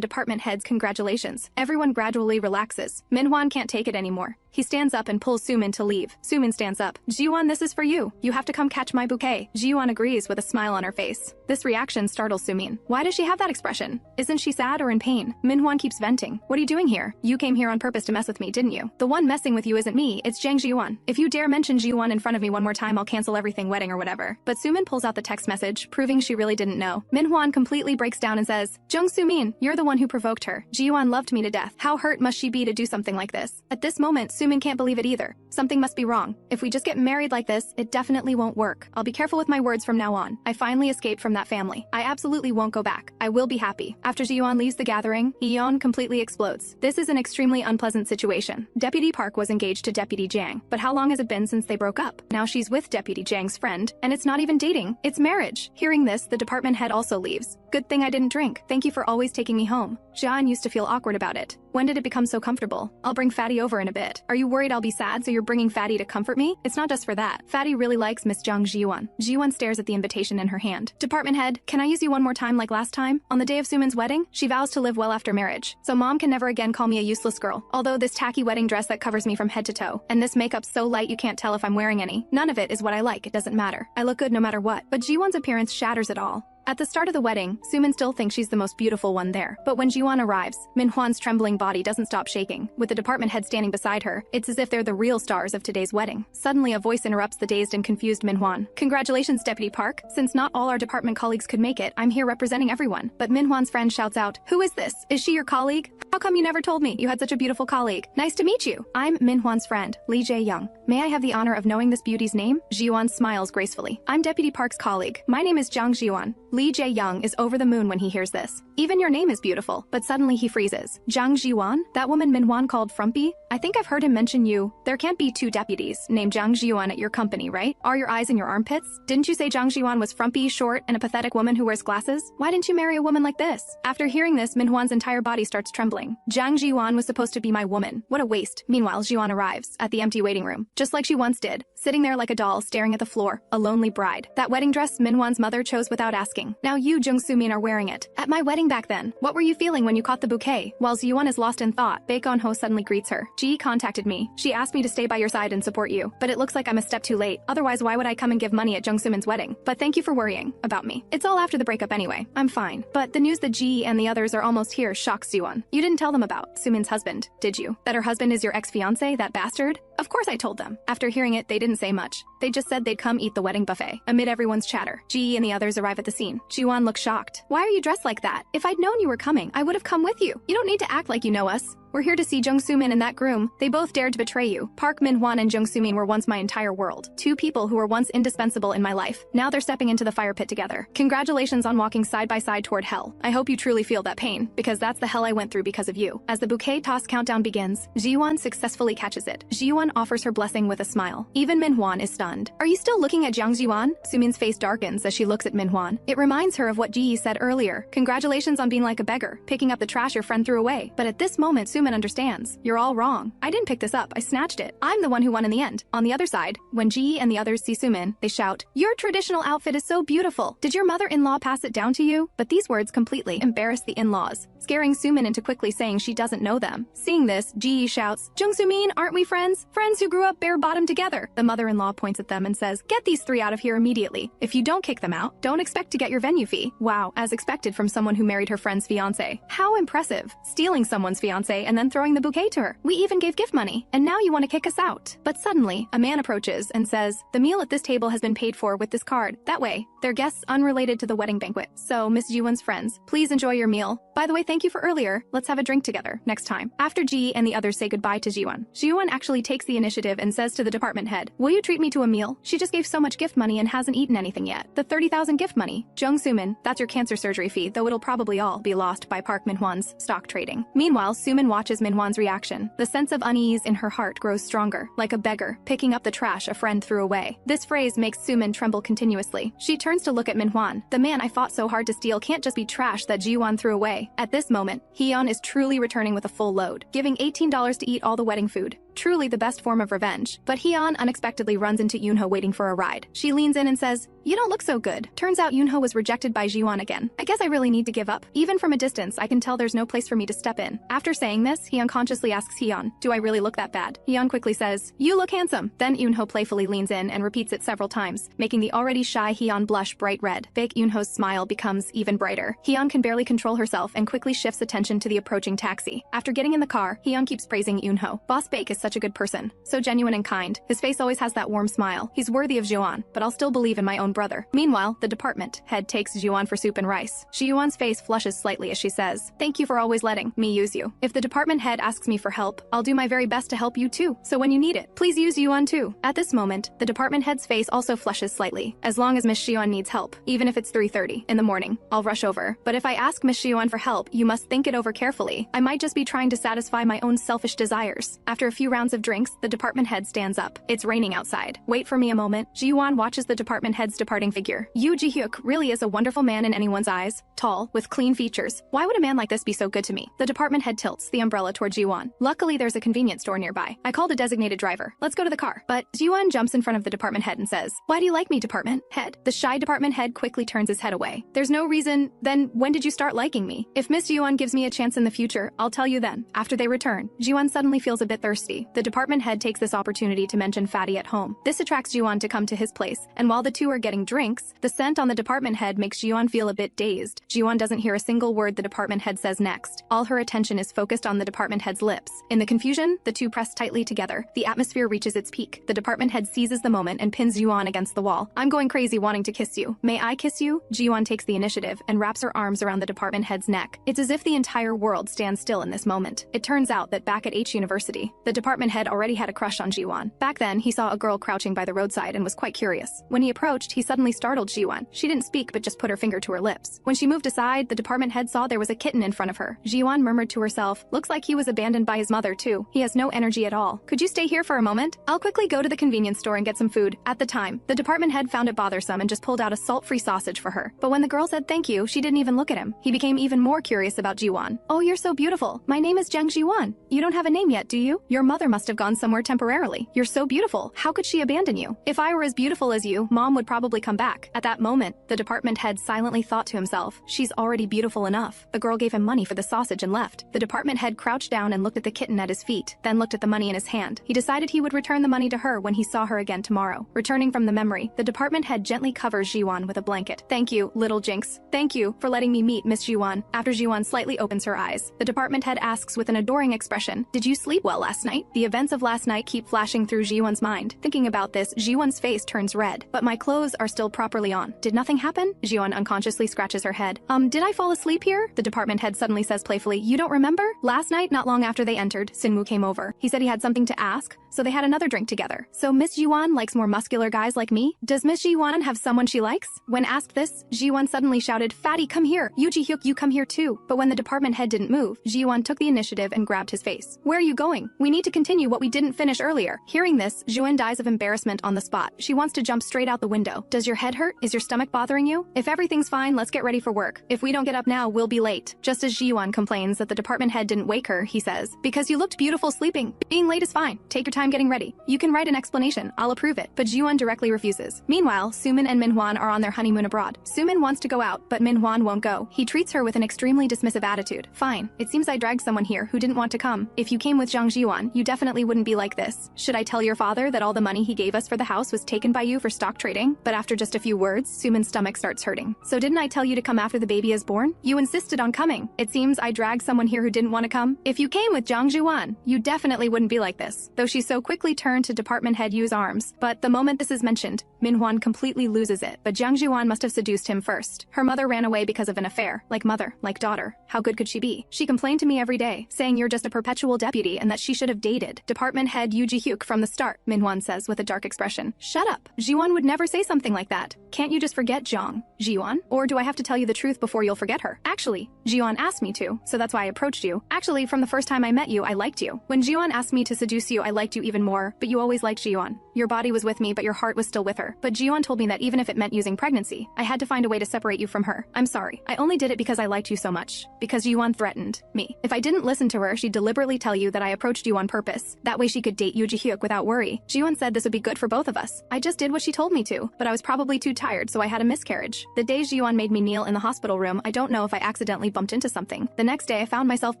department head's congratulations, everyone gradually relaxes. Minhwan can't take it anymore. He stands up and pulls Sumin to leave. Sumin stands up. Zhiyuan, this is for you. You have to come catch my bouquet. Zhiyuan agrees with a smile on her face. This reaction startles Sumin. Why does she have that expression? Isn't she sad or in pain? Minhwan keeps venting. What are you doing here? You came here on purpose to mess with me, didn't you? The one messing with you isn't me, it's Jiang Zhiyuan. If you dare mention Zhiyuan in front of me one more time, I'll cancel everything, wedding or whatever. But Sumin pulls out the text message, proving she really didn't know. Minhwan completely breaks down and says, Jung Sumin, you're the one who provoked her. Zhiyuan loved me to death. How hurt must she be to do something like this? At this moment, Sumin can't believe it either. Something must be wrong. If we just get married like this, it definitely won't work. I'll be careful with my words from now on. I finally escaped from that family. I absolutely won't go back. I will be happy. After Zhiyuan leaves the gathering, Yeon completely explodes. This is an extremely unpleasant situation. Deputy Park was engaged to Deputy Jiang, but how long has it been since they broke up? Now she's with Deputy Jiang's friend, and it's not even dating, it's marriage. Hearing this, the department head also leaves. Good thing I didn't drink. Thank you for always taking me home. Jian used to feel awkward about it. When did it become so comfortable? I'll bring Fatty over in a bit. Are you worried I'll be sad, so you're bringing Fatty to comfort me? It's not just for that. Fatty really likes Miss Jiang Zhiyuan. Zhiyuan stares at the invitation in her hand. Department head, can I use you one more time like last time? On the day of Sumin's wedding, she vows to live well after marriage, so mom can never again call me a useless girl. Although this tacky wedding dress that covers me from head to toe, and this makeup's so light you can't tell if I'm wearing any, none of it is what I like, it doesn't matter. I look good no matter what. But Jiwon's appearance shatters it all. At the start of the wedding, Sumin still thinks she's the most beautiful one there. But when Jiwon arrives, Minhwan's trembling body doesn't stop shaking. With the department head standing beside her, it's as if they're the real stars of today's wedding. Suddenly, a voice interrupts the dazed and confused Minhwan. Congratulations, Deputy Park. Since not all our department colleagues could make it, I'm here representing everyone. But Minhwan's friend shouts out, who is this? Is she your colleague? How come you never told me you had such a beautiful colleague? Nice to meet you. I'm Manhwa's friend, Lee Jae-young. May I have the honor of knowing this beauty's name? Zhiyuan smiles gracefully. I'm Deputy Park's colleague. My name is Jiang Zhiyuan. Lee Jae-young is over the moon when he hears this. Even your name is beautiful, but suddenly he freezes. Jiang Zhiyuan? That woman Manhwa called frumpy? I think I've heard him mention you. There can't be two deputies named Jiang Zhiyuan at your company, right? Are your eyes in your armpits? Didn't you say Jiang Zhiyuan was frumpy, short, and a pathetic woman who wears glasses? Why didn't you marry a woman like this? After hearing this, Manhwa's entire body starts trembling. Jiang Zhiyuan was supposed to be my woman. What a waste. Meanwhile, Zhiyuan arrives at the empty waiting room, just like she once did, sitting there like a doll staring at the floor, a lonely bride. That wedding dress Manhwa's mother chose without asking. Now you, Jung Soo-min, are wearing it. At my wedding back then, what were you feeling when you caught the bouquet? While Zhiyuan is lost in thought, Baek On-ho suddenly greets her. Ji contacted me. She asked me to stay by your side and support you. But it looks like I'm a step too late. Otherwise, why would I come and give money at Jung Soo-min's wedding? But thank you for worrying about me. It's all after the breakup anyway. I'm fine. But the news that Ji and the others are almost here shocks Zhiyuan. You didn't tell them about Soo-min's husband, did you? That her husband is your ex-fiancé, that bastard? Of course I told them. After hearing it, they didn't say much. They just said they'd come eat the wedding buffet. Amid everyone's chatter, Ji and the others arrive at the scene. Zhiyuan looks shocked. Why are you dressed like that? If I'd known you were coming, I would have come with you. You don't need to act like you know us. We're here to see Jung Soo-min and that groom. They both dared to betray you. Park Min-hwan and Jung Soo-min were once my entire world. Two people who were once indispensable in my life. Now they're stepping into the fire pit together. Congratulations on walking side by side toward hell. I hope you truly feel that pain, because that's the hell I went through because of you. As the bouquet toss countdown begins, Zhiyuan successfully catches it. Zhiyuan offers her blessing with a smile. Even Min-hwan is stunned. Are you still looking at Jiang Zhiyuan? Soo-min's face darkens as she looks at Min-hwan. It reminds her of what Ji said earlier. Congratulations on being like a beggar, picking up the trash your friend threw away. But at this moment, Soo-min understands. You're all wrong. I didn't pick this up, I snatched it. I'm the one who won in the end. On the other side, when Ji and the others see Soo-min, they shout, "Your traditional outfit is so beautiful. Did your mother-in-law pass it down to you?" But these words completely embarrass the in-laws, scaring Soo-min into quickly saying she doesn't know them. Seeing this, Ji shouts, "Jung Soo-min, aren't we friends? Friends who grew up bare-bottom together." The mother-in-law points at them and says, "Get these three out of here immediately. If you don't kick them out, don't expect to get your venue fee." Wow, as expected from someone who married her friend's fiancé. How impressive. Stealing someone's fiancé and then throwing the bouquet to her. We even gave gift money, and now you want to kick us out. But suddenly, a man approaches and says, "The meal at this table has been paid for with this card. That way, they're guests unrelated to the wedding banquet. So, Miss Jiwon's friends, please enjoy your meal. By the way, thank you for earlier. Let's have a drink together next time." After Ji and the others say goodbye to Jiwon, Jiwon actually takes the initiative and says to the department head, "Will you treat me to a meal? She just gave so much gift money and hasn't eaten anything yet." The 30,000 gift money. Jung Soo-min, that's your cancer surgery fee, though it'll probably all be lost by Park Min-hwan's stock trading. Meanwhile, Soo-min watches Min-hwan's reaction. The sense of unease in her heart grows stronger, like a beggar picking up the trash a friend threw away. This phrase makes Soo-min tremble continuously. She turns to look at Min-hwan. The man I fought so hard to steal can't just be trash that Ji-won threw away. At this moment, Hyun is truly returning with a full load, giving $18 to eat all the wedding food. Truly the best form of revenge. But Hyun unexpectedly runs into Yoonho waiting for a ride. She leans in and says, "You don't look so good." Turns out Yoonho was rejected by Ji-won again. I guess I really need to give up. Even from a distance, I can tell there's no place for me to step in. After saying this, he unconsciously asks Hyun, "Do I really look that bad?" Hyun quickly says, "You look handsome." Then Yoonho playfully leans in and repeats it several times, making the already shy Hyun blush bright red. Baek Yoonho's smile becomes even brighter. Hyun can barely control herself and quickly shifts attention to the approaching taxi. After getting in the car, Hyun keeps praising Yoonho. Boss Baek is such a good person. So genuine and kind. His face always has that warm smile. He's worthy of Jiwon, but I'll still believe in my own brother. Meanwhile, the department head takes Jiwon for soup and rice. Jiwon's face flushes slightly as she says, "Thank you for always letting me use you. If the department head asks me for help, I'll do my very best to help you too. So when you need it, please use Jiwon too." At this moment, the department head's face also flushes slightly. As long as Miss Jiwon needs help, even if it's 3:30 in the morning, I'll rush over. But if I ask Miss Jiwon for help, you must think it over carefully. I might just be trying to satisfy my own selfish desires. After a few rounds of drinks, the department head stands up. It's raining outside. Wait for me a moment. Jiwon watches the department head's departing figure. Yoo Ji-hyuk really is a wonderful man in anyone's eyes. Tall, with clean features. Why would a man like this be so good to me? The department head tilts the umbrella toward Jiwon. Luckily, there's a convenience store nearby. I called a designated driver. Let's go to the car. But Jiwon jumps in front of the department head and says, "Why do you like me, department head?" The shy department head quickly turns his head away. "There's no reason. Then when did you start liking me? If Miss Jiwon gives me a chance in the future, I'll tell you then." After they return, Jiwon suddenly feels a bit thirsty. Naturally, the department head takes this opportunity to mention Fatty at home. This attracts Zhiyuan to come to his place, and while the two are getting drinks, the scent on the department head makes Zhiyuan feel a bit dazed. Zhiyuan doesn't hear a single word the department head says next. All her attention is focused on the department head's lips. In the confusion, the two press tightly together. The atmosphere reaches its peak. The department head seizes the moment and pins Zhiyuan against the wall. I'm going crazy wanting to kiss you. May I kiss you? Zhiyuan takes the initiative and wraps her arms around the department head's neck. It's as if the entire world stands still in this moment. It turns out that back at H University, the department head already had a crush on Zhiyuan. Back then, he saw a girl crouching by the roadside and was quite curious. When he approached, he suddenly startled Zhiyuan. She didn't speak but just put her finger to her lips. When she moved aside, the department head saw there was a kitten in front of her. Zhiyuan murmured to herself, looks like he was abandoned by his mother too. He has no energy at all. Could you stay here for a moment? I'll quickly go to the convenience store and get some food. At the time, the department head found it bothersome and just pulled out a salt-free sausage for her. But when the girl said thank you, she didn't even look at him. He became even more curious about Zhiyuan. Oh, you're so beautiful. My name is Jiang Zhiyuan. You don't have a name yet, do you? Your mother must have gone somewhere temporarily. You're so beautiful. How could she abandon you? If I were as beautiful as you, Mom would probably come back. At that moment, the department head silently thought to himself, she's already beautiful enough. The girl gave him money for the sausage and left. The department head crouched down and looked at the kitten at his feet, then looked at the money in his hand. He decided he would return the money to her when he saw her again tomorrow. Returning from the memory, the department head gently covers Zhiyuan with a blanket. Thank you, little Jinx. Thank you for letting me meet Miss Zhiyuan. After Zhiyuan slightly opens her eyes, the department head asks with an adoring expression, did you sleep well last night? The events of last night keep flashing through Zhiyuan's mind. Thinking about this, Zhiyuan's face turns red. But my clothes are still properly on. Did nothing happen? Zhiyuan unconsciously scratches her head. Did I fall asleep here? The department head suddenly says playfully, you don't remember? Last night, not long after they entered, Sinwoo came over. He said he had something to ask, so they had another drink together. So Miss Zhiyuan likes more muscular guys like me? Does Miss Zhiyuan have someone she likes? When asked this, Zhiyuan suddenly shouted, Fatty, come here. Yoo Ji-hyuk, you come here too. But when the department head didn't move, Zhiyuan took the initiative and grabbed his face. Where are you going? We need to continue what we didn't finish earlier. Hearing this, Zhiyuan dies of embarrassment on the spot. She wants to jump straight out the window. Does your head hurt? Is your stomach bothering you? If everything's fine, let's get ready for work. If we don't get up now, we'll be late. Just as Zhiyuan complains that the department head didn't wake her, he says, because you looked beautiful sleeping. Being late is fine. Take your time getting ready. You can write an explanation. I'll approve it. But Zhiyuan directly refuses. Meanwhile, Sumin and Manhwa are on their honeymoon abroad. Sumin wants to go out, but Manhwa won't go. He treats her with an extremely dismissive attitude. Fine. It seems I dragged someone here who didn't want to come. If you came with Jiang Zhiyuan, you definitely wouldn't be like this. Should I tell your father that all the money he gave us for the house was taken by you for stock trading? But after just a few words, Sumin's stomach starts hurting. So didn't I tell you to come after the baby is born? You insisted on coming. It seems I dragged someone here who didn't want to come. If you came with Jiang Zhiyuan, you definitely wouldn't be like this. Though she so quickly turned to department head Yu's arms. But the moment this is mentioned, Manhwa completely loses it. But Jiang Zhiyuan must have seduced him first. Her mother ran away because of an affair. Like mother, like daughter. How good could she be? She complained to me every day, saying you're just a perpetual deputy and that she should have dated department head Yoo Ji-hyuk from the start, Manhwa says with a dark expression. Shut up. Zhiyuan would never say something like that. Can't you just forget Jiang Zhiyuan? Or do I have to tell you the truth before you'll forget her? Actually, Zhiyuan asked me to, so that's why I approached you. Actually, from the first time I met you, I liked you. When Zhiyuan asked me to seduce you, I liked you even more, but you always liked Zhiyuan. Your body was with me, but your heart was still with her. But Zhiyuan told me that even if it meant using pregnancy, I had to find a way to separate you from her. I'm sorry. I only did it because I liked you so much. Because Zhiyuan threatened me. If I didn't listen to her, she'd deliberately tell you that I approached you on purpose. That way she could date Yoo Ji-hyuk without worry. Zhiyuan said this would be good for both of us. I just did what she told me to, but I was probably too tired, so I had a miscarriage. The day Zhiyuan made me kneel in the hospital room, I don't know if I accidentally bumped into something. The next day I found myself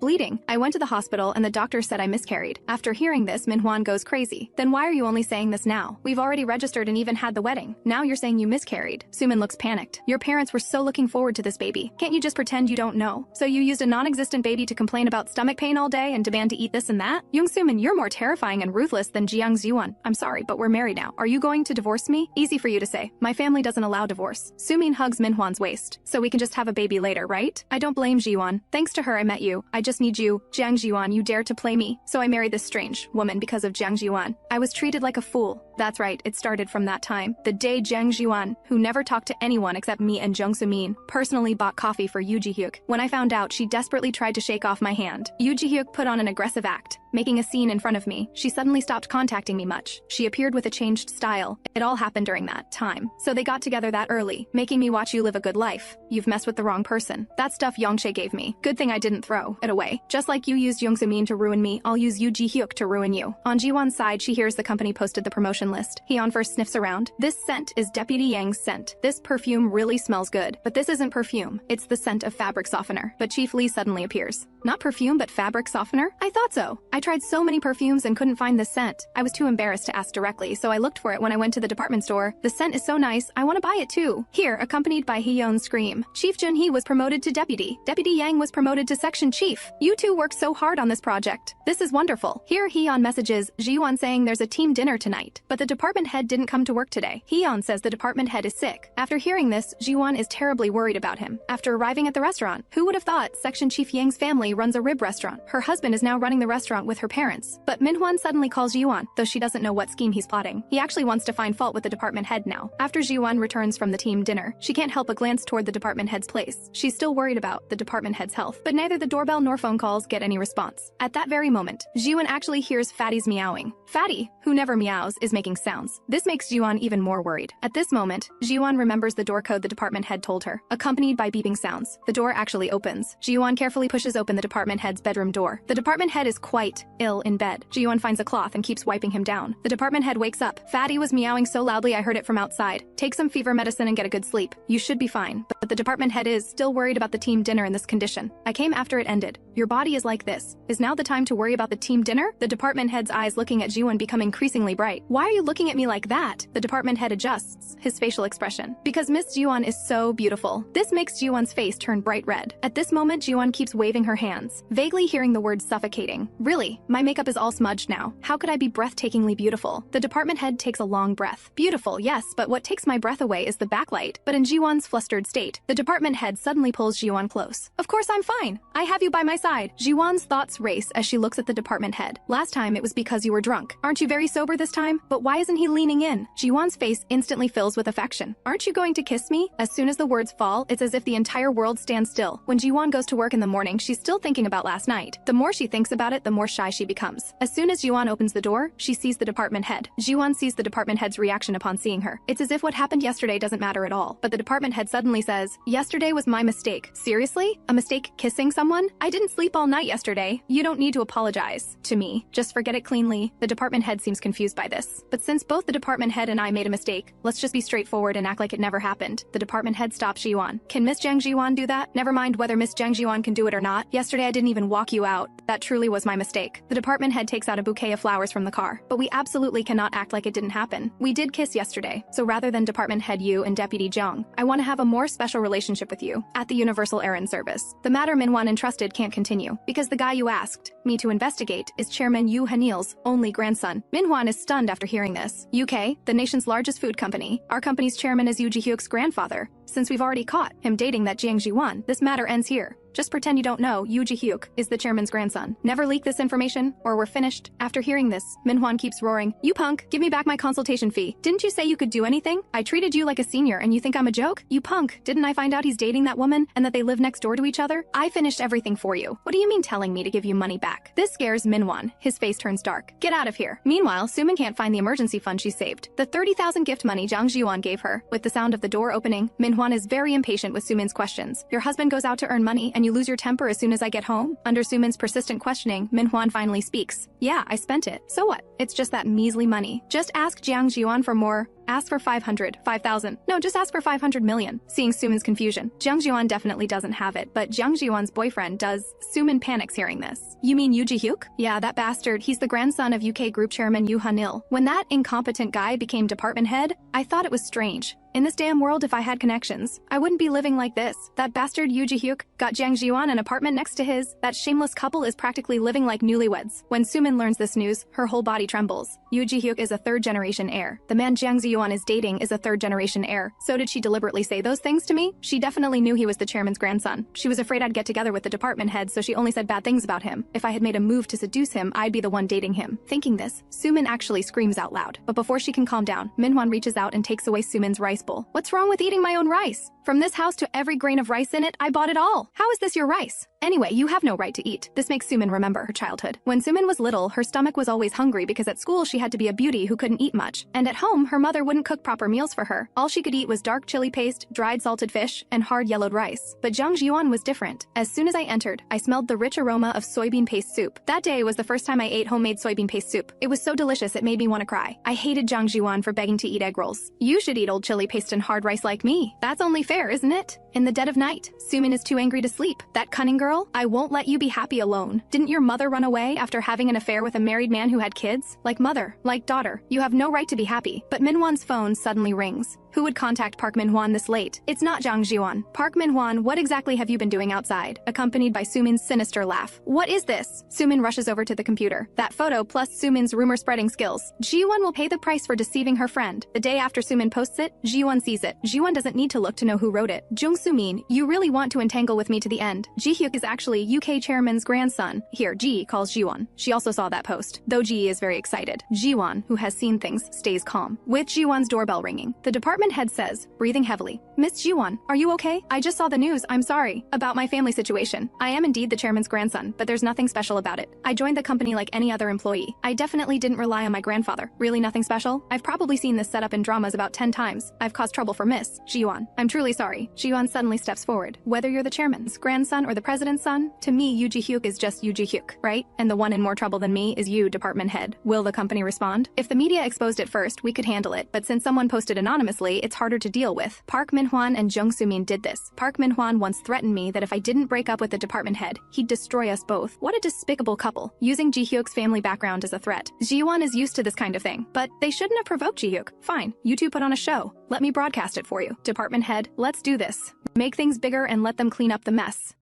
bleeding. I went to the hospital and the doctor said I miscarried. After hearing this, Manhwa goes crazy. Then why are you only saying this now? We've already registered and even had the wedding. Now you're saying you miscarried. Sumin looks panicked. Your parents were so looking forward to this baby. Can't you just pretend you don't know? So you used a non-existent baby to complain about stomach pain all day and demand to eat this and that? Young Sumin, you're more terrifying and ruthless than Jiang Zhiyuan. I'm sorry, but we're married now. Are you going to divorce me? Easy for you to say. My family doesn't allow divorce. Sumin hugs Manhwa's waist. So we can just have a baby later, right? I don't blame Zhiyuan. Thanks to her I met you. I just need you. Jiang Zhiyuan, you dared to play me. So I married this strange woman because of Jiang Zhiyuan. I was treated like a fool. That's right, it started from that time. The day Jiang Zhiyuan, who never talked to anyone except me and Jung Sumin, personally bought coffee for Yoo Ji-hyuk. When I found out, she desperately tried to shake off my hand. Yoo Ji-hyuk put on an aggressive act, making a scene in front of me. She suddenly stopped contacting me much. She appeared with a changed style. It all happened during that time. So they got together that early, making me watch you live a good life. You've messed with the wrong person. That stuff Yongshae gave me. Good thing I didn't throw it away. Just like you used Jung Sumin to ruin me, I'll use Yoo Ji-hyuk to ruin you. On Jiwon's side, she hears the company posted the promotion list. He first sniffs around. This scent is Deputy Yang's scent. This perfume really smells good. But this isn't perfume. It's the scent of fabric softener. But Chief Lee suddenly appears. Not perfume, but fabric softener? I thought so. I tried so many perfumes and couldn't find this scent. I was too embarrassed to ask directly, so I looked for it when I went to the department store. The scent is so nice, I want to buy it too. Here, accompanied by Hyeon's scream. Chief Junhee was promoted to deputy. Deputy Yang was promoted to section chief. You two worked so hard on this project. This is wonderful. Here Hyeon messages Zhiyuan saying there's a team dinner tonight, but the department head didn't come to work today. Hyeon says the department head is sick. After hearing this, Zhiyuan is terribly worried about him. After arriving at the restaurant, who would have thought section chief Yang's family runs a rib restaurant? Her husband is now running the restaurant with her parents. But Manhwa suddenly calls Zhiyuan, though she doesn't know what scheme he's plotting. He actually wants to find fault with the department head now. After Zhiyuan returns from the team dinner, she can't help but glance toward the department head's place. She's still worried about the department head's health, but neither the doorbell nor phone calls get any response. At that very moment, Zhiyuan actually hears Fatty's meowing. Fatty, who never meows, is making sounds. This makes Zhiyuan even more worried. At this moment, Zhiyuan remembers the door code the department head told her, accompanied by beeping sounds. The door actually opens. Zhiyuan carefully pushes open the department head's bedroom door. The department head is quite ill in bed. Zhiyuan finds a cloth and keeps wiping him down. The department head wakes up. Fatty was meowing so loudly I heard it from outside. Take some fever medicine and get a good sleep. You should be fine. But the department head is still worried about the team dinner in this condition. I came after it ended. Your body is like this. Is now the time to worry about the team dinner? The department head's eyes looking at Zhiyuan become increasingly bright. Why are you looking at me like that? The department head adjusts his facial expression. Because Miss Zhiyuan is so beautiful. This makes Zhiyuan's face turn bright red. At this moment, Zhiyuan keeps waving her hands, vaguely hearing the word suffocating. Really? My makeup is all smudged now. How could I be breathtakingly beautiful? The department head takes a long breath. Beautiful, yes, but what takes my breath away is the backlight. But in Zhiyuan's flustered state, the department head suddenly pulls Zhiyuan close. Of course I'm fine. I have you by my side. Zhiyuan's thoughts race as she looks at the department head. Last time it was because you were drunk. Aren't you very sober this time? But why isn't he leaning in? Zhiyuan's face instantly fills with affection. Aren't you going to kiss me? As soon as the words fall, it's as if the entire world stands still. When Zhiyuan goes to work in the morning, she's still thinking about last night. The more she thinks about it, the more shy she becomes. As soon as Zhiyuan opens the door, she sees the department head. Zhiyuan sees the department head's reaction upon seeing her. It's as if what happened yesterday doesn't matter at all. But the department head suddenly says, yesterday was my mistake. Seriously? A mistake kissing someone? I didn't sleep all night yesterday. You don't need to apologize to me. Just forget it cleanly. The department head seems confused by this. But since both the department head and I made a mistake, let's just be straightforward and act like it never happened. The department head stops Zhiyuan. Can Miss Jiang Zhiyuan do that? Never mind whether Miss Jiang Zhiyuan can do it or not. Yesterday I didn't even walk you out. That truly was my mistake. The department head takes out a bouquet of flowers from the car. But we absolutely cannot act like it didn't happen. We did kiss yesterday. So rather than department head you and deputy Jiang, I want to have a more special relationship with you at the Universal Errand Service. The matter Manhwa entrusted can't continue because the guy you asked me to investigate is Chairman Yoo Hanil's only grandson. Manhwa is stunned after hearing this. UK, the nation's largest food company. Our company's chairman is Yoo Ji-hyuk's grandfather. Since we've already caught him dating that Jiang Zhiyuan, this matter ends here. Just pretend you don't know Yoo Ji-hyuk is the chairman's grandson. Never leak this information, or we're finished. After hearing this, Manhwa keeps roaring, you punk, give me back my consultation fee. Didn't you say you could do anything? I treated you like a senior and you think I'm a joke? You punk, didn't I find out he's dating that woman and that they live next door to each other? I finished everything for you. What do you mean telling me to give you money back? This scares Manhwa. His face turns dark. Get out of here. Meanwhile, Sumin can't find the emergency fund she saved. The 30,000 gift money Jiang Zhiyuan gave her. With the sound of the door opening, Manhwa is very impatient with Sumin's questions. Your husband goes out to earn money and you lose your temper as soon as I get home? Under Sumin's persistent questioning, Manhwa finally speaks. Yeah, I spent it. So what? It's just that measly money. Just ask Jiang Zhiyuan for more. Ask for 5,000. No, just ask for 500 million. Seeing Sumin's confusion, Jiang Zhiyuan definitely doesn't have it, but Jiang Zhiyuan's boyfriend does. Sumin panics hearing this. You mean Yoo Ji-hyuk? Yeah, that bastard. He's the grandson of UK Group Chairman Yoo Han-il. When that incompetent guy became department head, I thought it was strange. In this damn world, if I had connections, I wouldn't be living like this. That bastard Yoo Ji-hyuk got Jiang Zhiyuan an apartment next to his. That shameless couple is practically living like newlyweds. When Sumin learns this news, her whole body trembles. Yoo Ji-hyuk is a third-generation heir. The man Jiang Zhiyuan is dating is a third-generation heir. So did she deliberately say those things to me? She definitely knew he was the chairman's grandson. She was afraid I'd get together with the department head, so she only said bad things about him. If I had made a move to seduce him, I'd be the one dating him. Thinking this, Sumin actually screams out loud. But before she can calm down, Manhwa reaches out and takes away Sumin's rice bowl. What's wrong with eating my own rice? From this house to every grain of rice in it, I bought it all. How is this your rice? Anyway, you have no right to eat. This makes Sumin remember her childhood. When Sumin was little, her stomach was always hungry because at school she had to be a beauty who couldn't eat much. And at home, her mother wouldn't cook proper meals for her. All she could eat was dark chili paste, dried salted fish, and hard yellowed rice. But Jiang Zhiyuan was different. As soon as I entered, I smelled the rich aroma of soybean paste soup. That day was the first time I ate homemade soybean paste soup. It was so delicious it made me want to cry. I hated Jiang Zhiyuan for begging to eat egg rolls. You should eat old chili paste and hard rice like me. That's only fair, isn't it? In the dead of night, Sumin is too angry to sleep. That cunning girl girl, I won't let you be happy alone. Didn't your mother run away after having an affair with a married man who had kids? Like mother, like daughter, you have no right to be happy. But Minhwan's phone suddenly rings. Who would contact Park Minhwan this late? It's not Jiang Zhiyuan. Park Minhwan, what exactly have you been doing outside? Accompanied by Sumin's sinister laugh. What is this? Sumin rushes over to the computer. That photo plus Sumin's rumor-spreading skills. Zhiyuan will pay the price for deceiving her friend. The day after Sumin posts it, Zhiyuan sees it. Zhiyuan doesn't need to look to know who wrote it. Jung Sumin, you really want to entangle with me to the end. Ji-hyuk is actually UK chairman's grandson. Here, Ji calls Zhiyuan. She also saw that post. Though Ji is very excited. Zhiyuan, who has seen things, stays calm. With Zhiyuan's doorbell ringing, the department head says, breathing heavily, Miss Zhiyuan, are you okay? I just saw the news, I'm sorry. About my family situation. I am indeed the chairman's grandson, but there's nothing special about it. I joined the company like any other employee. I definitely didn't rely on my grandfather. Really nothing special? I've probably seen this setup in dramas about 10 times. I've caused trouble for Miss Zhiyuan. I'm truly sorry. Zhiyuan suddenly steps forward. Whether you're the chairman's grandson or the president's son, to me, Yoo Ji-hyuk is just Yoo Ji-hyuk, right? And the one in more trouble than me is you, department head. Will the company respond? If the media exposed it first, we could handle it, but since someone posted anonymously, it's harder to deal with. Park Minhwan and Jung Sumin did this. Park Minhwan once threatened me that if I didn't break up with the department head, he'd destroy us both. What a despicable couple. Using Ji-hyuk's family background as a threat. Zhiyuan is used to this kind of thing, but they shouldn't have provoked Ji-hyuk. Fine, you two put on a show. Let me broadcast it for you. Department head, let's do this. Make things bigger and let them clean up the mess.